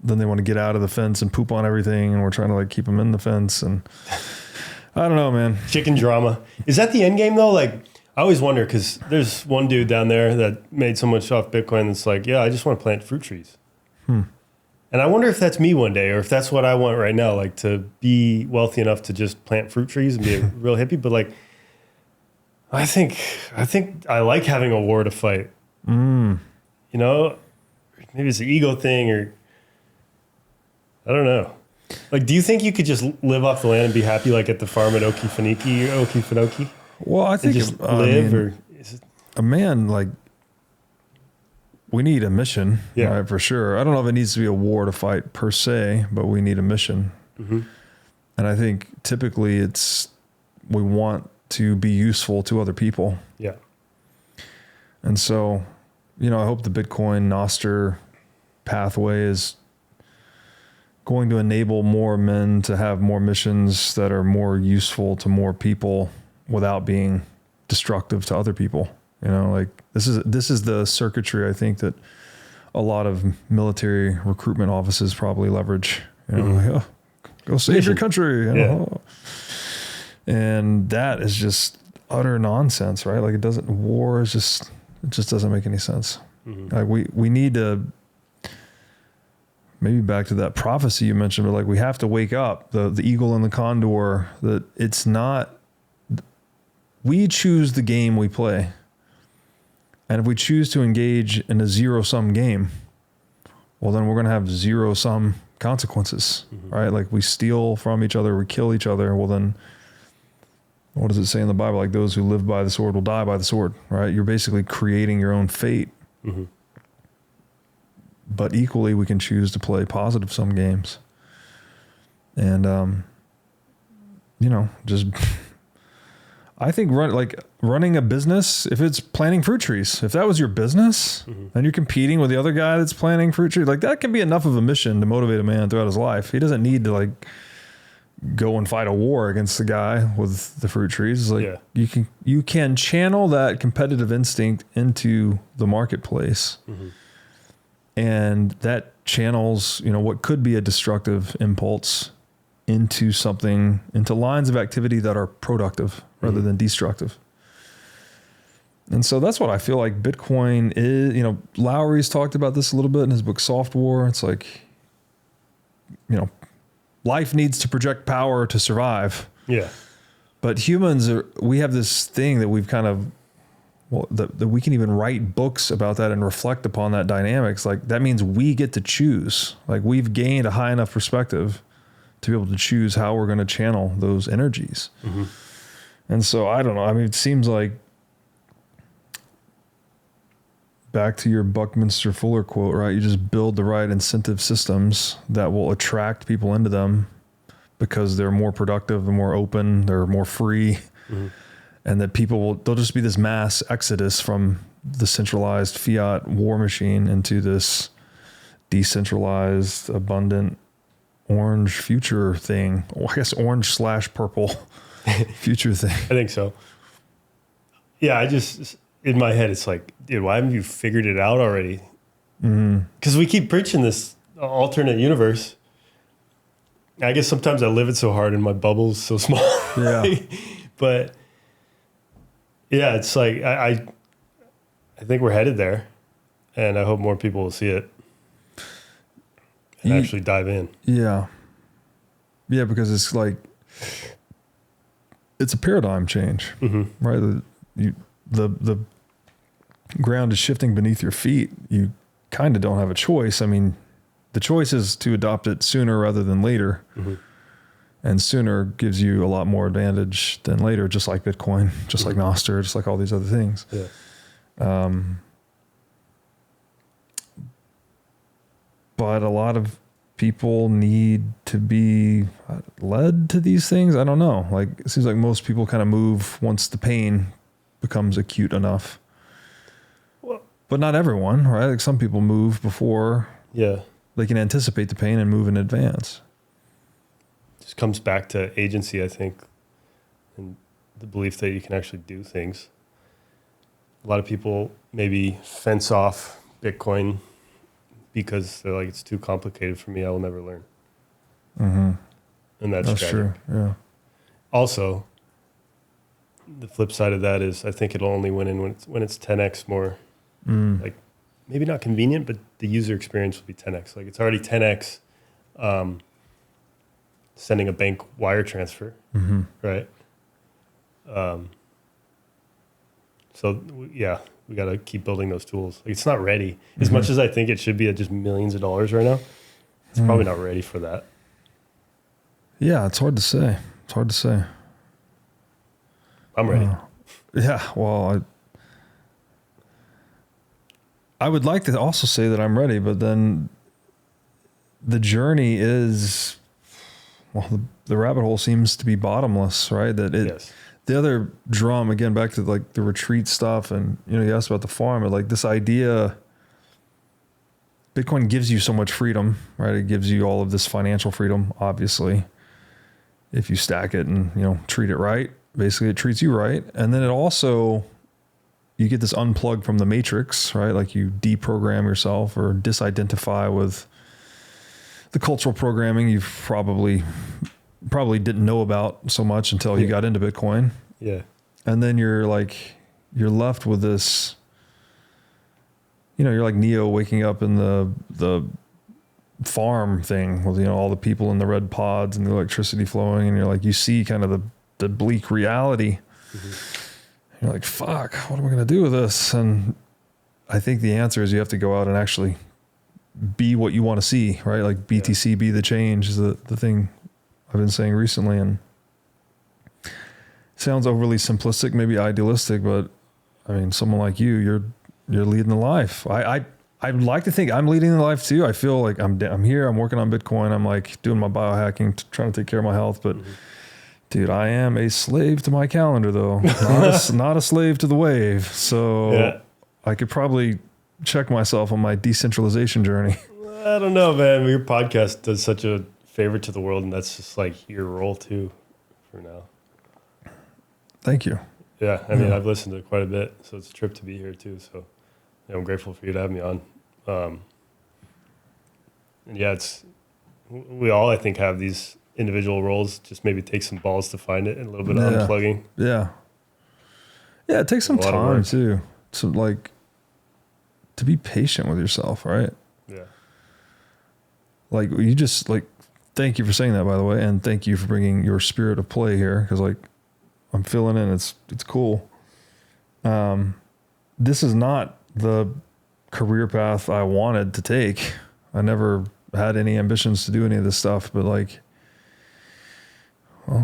then they want to get out of the fence and poop on everything. And we're trying to like keep them in the fence. And I don't know, man. Chicken drama. Is that the end game though? Like, I always wonder, because there's one dude down there that made so much off Bitcoin that's like, yeah, I just want to plant fruit trees. And I wonder if that's me one day, or if that's what I want right now, like to be wealthy enough to just plant fruit trees and be a real hippie. But like, I think I like having a war to fight. You know, maybe it's an ego thing, or I don't know. Like, do you think you could just live off the land and be happy, like at the farm at Okefenokee? Well, I think just live, or is it? A man, like, we need a mission, right? For sure. I don't know if it needs to be a war to fight per se, but we need a mission. And I think typically we want to be useful to other people. Yeah. And so, you know, I hope the Bitcoin Nostr pathway is going to enable more men to have more missions that are more useful to more people without being destructive to other people. You know, like this is the circuitry I think that a lot of military recruitment offices probably leverage. You know, like, oh, go save your country. You know? And that is just utter nonsense, right? Like it just doesn't make any sense. Like we need to, maybe back to that prophecy you mentioned, but like we have to wake up, the eagle and the condor, that it's not, we choose the game we play. And if we choose to engage in a zero-sum game, well, then we're going to have zero-sum consequences, right? Like we steal from each other, we kill each other. Well, then what does it say in the Bible? Like those who live by the sword will die by the sword, right? You're basically creating your own fate. But equally, we can choose to play positive-sum games. And, you know, just... I think running a business, if it's planting fruit trees, if that was your business and you're competing with the other guy that's planting fruit trees, like that can be enough of a mission to motivate a man throughout his life. He doesn't need to like go and fight a war against the guy with the fruit trees. It's like you can channel that competitive instinct into the marketplace. And that channels, you know, what could be a destructive impulse into lines of activity that are productive rather than destructive. And so that's what I feel like Bitcoin is. You know, Lowry's talked about this a little bit in his book Soft War. It's like, you know, life needs to project power to survive. Yeah. But we have this thing that we've kind of, that we can even write books about that and reflect upon that dynamics. Like that means we get to choose. Like we've gained a high enough perspective to be able to choose how we're going to channel those energies. And so I don't know. I mean, it seems like, back to your Buckminster Fuller quote, right? You just build the right incentive systems that will attract people into them because they're more productive, they're more open, they're more free. And that there'll just be this mass exodus from the centralized fiat war machine into this decentralized, abundant, orange future thing. Or I guess orange/purple future thing. I think so. Yeah, in my head, it's like, dude, why haven't you figured it out already? Because we keep preaching this alternate universe. I guess sometimes I live it so hard and my bubble's so small. Yeah. But yeah, it's like, I think we're headed there, and I hope more people will see it and actually dive in. Yeah. Yeah, because it's like, it's a paradigm change, right? The ground is shifting beneath your feet. You kind of don't have a choice. I mean, the choice is to adopt it sooner rather than later. And sooner gives you a lot more advantage than later, just like Bitcoin, just like Nostr, just like all these other things. But a lot of people need to be led to these things. I don't know. Like, it seems like most people kind of move once the pain becomes acute enough. But not everyone, right? Like some people move before they can anticipate the pain and move in advance. Just comes back to agency, I think, and the belief that you can actually do things. A lot of people maybe fence off Bitcoin because they're like, it's too complicated for me, I will never learn. And that's true. Yeah. Also, the flip side of that is I think it'll only win in when it's 10x more, like maybe not convenient, but the user experience will be 10x. Like it's already 10x sending a bank wire transfer, right? So yeah, we got to keep building those tools. Like, it's not ready as much as I think it should be at just millions of dollars right now. It's probably not ready for that. Yeah, it's hard to say. It's hard to say. I'm ready. Yeah, well, I would like to also say that I'm ready, but then the journey is, well, the rabbit hole seems to be bottomless, right? That Yes. The other drum, again, back to like the retreat stuff, and you asked about the farm, and like this idea, Bitcoin gives you so much freedom, right? It gives you all of this financial freedom, obviously, if you stack it and treat it right. Basically, it treats you right, and then it also, you get this unplug from the matrix, right? Like you deprogram yourself or disidentify with the cultural programming you probably didn't know about so much until you got into Bitcoin. Yeah. And then you're left with this, you're like Neo waking up in the farm thing with, all the people in the red pods and the electricity flowing. And you're like, you see kind of the bleak reality. You're like, fuck, what am I going to do with this? And I think the answer is you have to go out and actually be what you want to see, right? Like BTC, be the change is the thing I've been saying recently. And it sounds overly simplistic, maybe idealistic, but I mean, someone like you're leading the life. I'd like to think I'm leading the life too. I feel like I'm here, I'm working on Bitcoin. I'm like doing my biohacking, trying to take care of my health, but dude, I am a slave to my calendar though, not a slave to the wave. So I could probably check myself on my decentralization journey. I don't know, man. Your podcast does such a favor to the world, and that's just like your role too for now. Thank you. Yeah, I mean, I've listened to it quite a bit, so it's a trip to be here too. So I'm grateful for you to have me on. And yeah, we all, I think, have these individual roles. Just maybe take some balls to find it and a little bit of unplugging. Yeah. Yeah, it takes some time too. To be patient with yourself, right? Yeah. Like you just thank you for saying that, by the way, and thank you for bringing your spirit of play here, because I'm feeling it. It's cool. This is not the career path I wanted to take. I never had any ambitions to do any of this stuff, but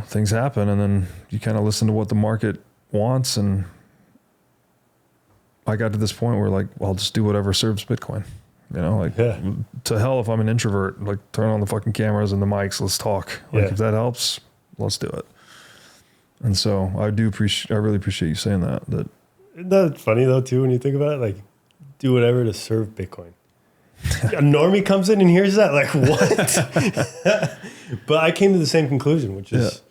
things happen, and then you kind of listen to what the market wants, and I got to this point where I'll just do whatever serves Bitcoin. To hell if I'm an introvert, turn on the fucking cameras and the mics, let's talk. If that helps, let's do it. And so I really appreciate you saying that. Isn't that funny though too when you think about it? Do whatever to serve Bitcoin. A normie comes in and hears that, what? But I came to the same conclusion, which is,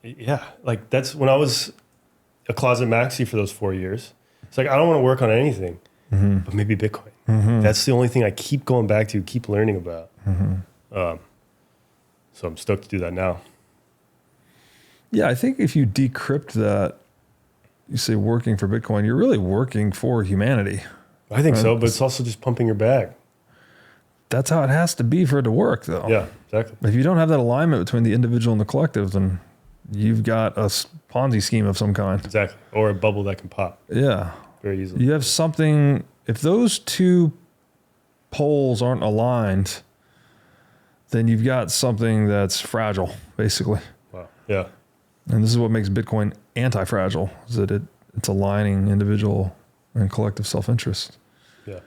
that's when I was a closet maxi for those 4 years. It's I don't want to work on anything, but maybe Bitcoin. That's the only thing I keep going back to, keep learning about. So I'm stoked to do that now. Yeah, I think if you decrypt that, you say working for Bitcoin, you're really working for humanity. I think so, but it's also just pumping your bag. That's how it has to be for it to work, though. Yeah, exactly. If you don't have that alignment between the individual and the collective, then you've got a Ponzi scheme of some kind. Exactly. Or a bubble that can pop. Yeah. Very easily. You have something, if those two poles aren't aligned, then you've got something that's fragile, basically. Wow. Yeah. And this is what makes Bitcoin anti-fragile, is that it's aligning individual and collective self-interest. Yeah.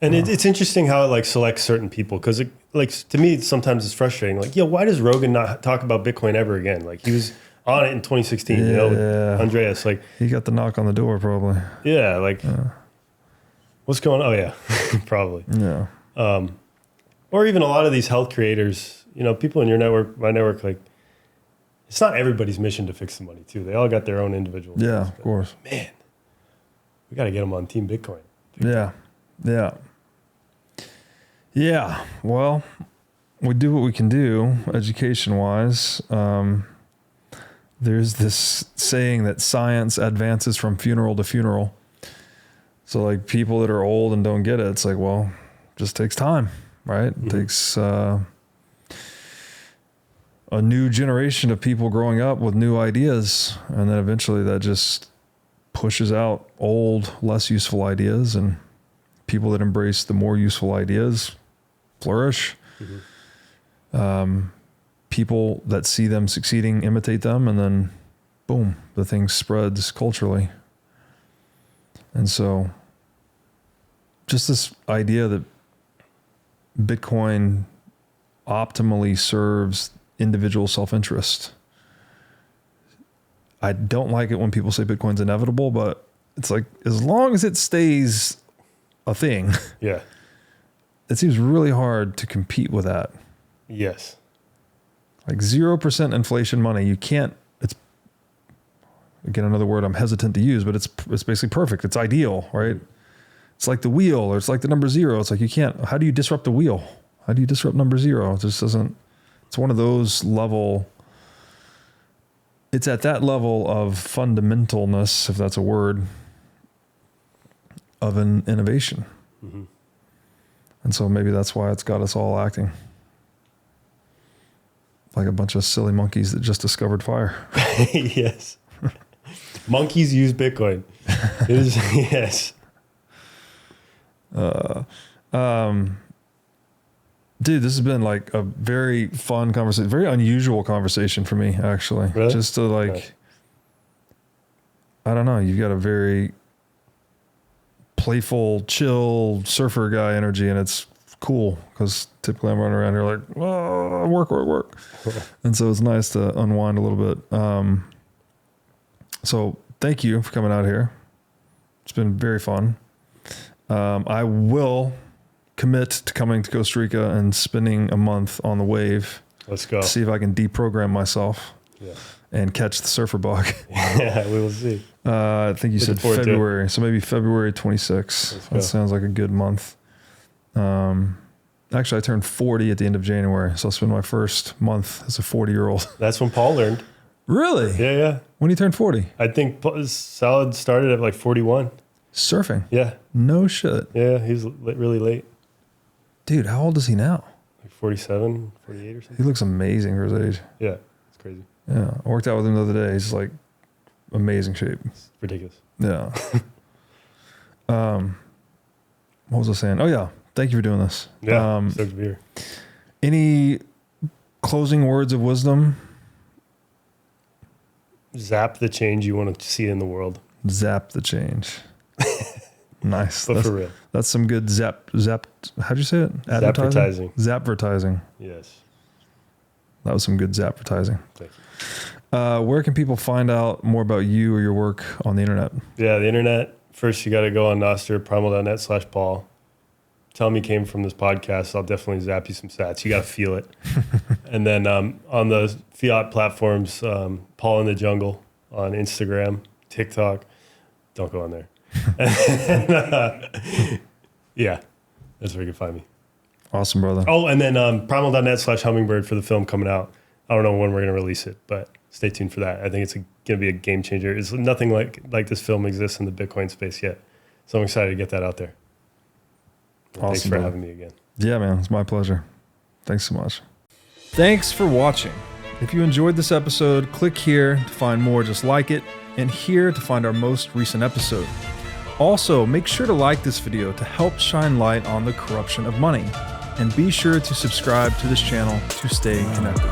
And it's interesting how it selects certain people, because to me sometimes it's frustrating. Why does Rogan not talk about Bitcoin ever again? He was on it in 2016, with Andreas. He got the knock on the door probably. Yeah, what's going on? Oh yeah, probably. Yeah. Or even a lot of these health creators, people in your network, my network, it's not everybody's mission to fix the money too. They all got their own individual. Yeah, of course. Man, we got to get them on Team Bitcoin. Yeah. Yeah. Yeah. Well, we do what we can do education wise. There's this saying that science advances from funeral to funeral. So people that are old and don't get it, it's just takes time, right? It takes a new generation of people growing up with new ideas, and then eventually that just pushes out old, less useful ideas, and people that embrace the more useful ideas flourish. People that see them succeeding imitate them, and then boom, the thing spreads culturally. And so just this idea that Bitcoin optimally serves individual self-interest. I don't like it when people say Bitcoin's inevitable, but it's like, as long as it stays a thing, Yeah. it seems really hard to compete with that. Yes. Like 0% inflation money, you can't, it's, again, another word I'm hesitant to use, but it's basically perfect. It's ideal, right? It's like the wheel, or it's like the number 0. It's like, you can't, how do you disrupt the wheel? How do you disrupt number 0? It just doesn't, it's one of those level, it's at that level of fundamentalness, if that's a word, of an innovation. And so maybe that's why it's got us all acting like a bunch of silly monkeys that just discovered fire. Yes. Monkeys use Bitcoin. It is, yes. Dude, this has been like a very fun conversation, very unusual conversation for me, actually. Really? Just to like, Nice. I don't know, you've got a very playful, chill surfer guy energy, and it's cool because typically I'm running around here like, oh, work. And so it's nice to unwind a little bit. So thank you for coming out here. It's been very fun. I will commit to coming to Costa Rica and spending a month on the wave. Let's go. See if I can deprogram myself and catch the surfer bug. Yeah, we will see. I think you said February. So maybe February 26th. That sounds like a good month. Actually, I turned 40 at the end of January. So I'll spend my first month as a 40-year-old. That's when Paul learned. Really? Yeah. When you turned 40? I think Salad started at like 41. Surfing? Yeah. No shit. Yeah, he's really late. Dude, how old is he now? Like 47, 48 or something. He looks amazing for his age. Yeah, it's crazy. Yeah. I worked out with him the other day. He's like amazing shape. It's ridiculous. Yeah. What was I saying? Oh yeah. Thank you for doing this. Yeah. Stoked to be here. Any closing words of wisdom? Zap the change you want to see in the world. Zap the change. Nice. But for real. That's some good zap. How'd you say it? Advertising. Zapvertising. Yes. That was some good zapvertising. Thank you. Where can people find out more about you or your work on the internet? Yeah, the internet. First, you got to go on Nostr, primal.net/Paul. Tell them you came from this podcast. I'll definitely zap you some sats. You got to feel it. And then on the fiat platforms, Paul in the Jungle on Instagram, TikTok. Don't go on there. Yeah, that's where you can find me. Awesome, brother. Oh, and then primal.net/hummingbird for the film coming out. I don't know when we're going to release it, but stay tuned for that. I think it's going to be a game changer. It's nothing like this film exists in the Bitcoin space yet. So I'm excited to get that out there. Awesome, thanks for having me again. Yeah, man. It's my pleasure. Thanks so much. Thanks for watching. If you enjoyed this episode, click here to find more just like it, and here to find our most recent episode. Also, make sure to like this video to help shine light on the corruption of money, and be sure to subscribe to this channel to stay connected.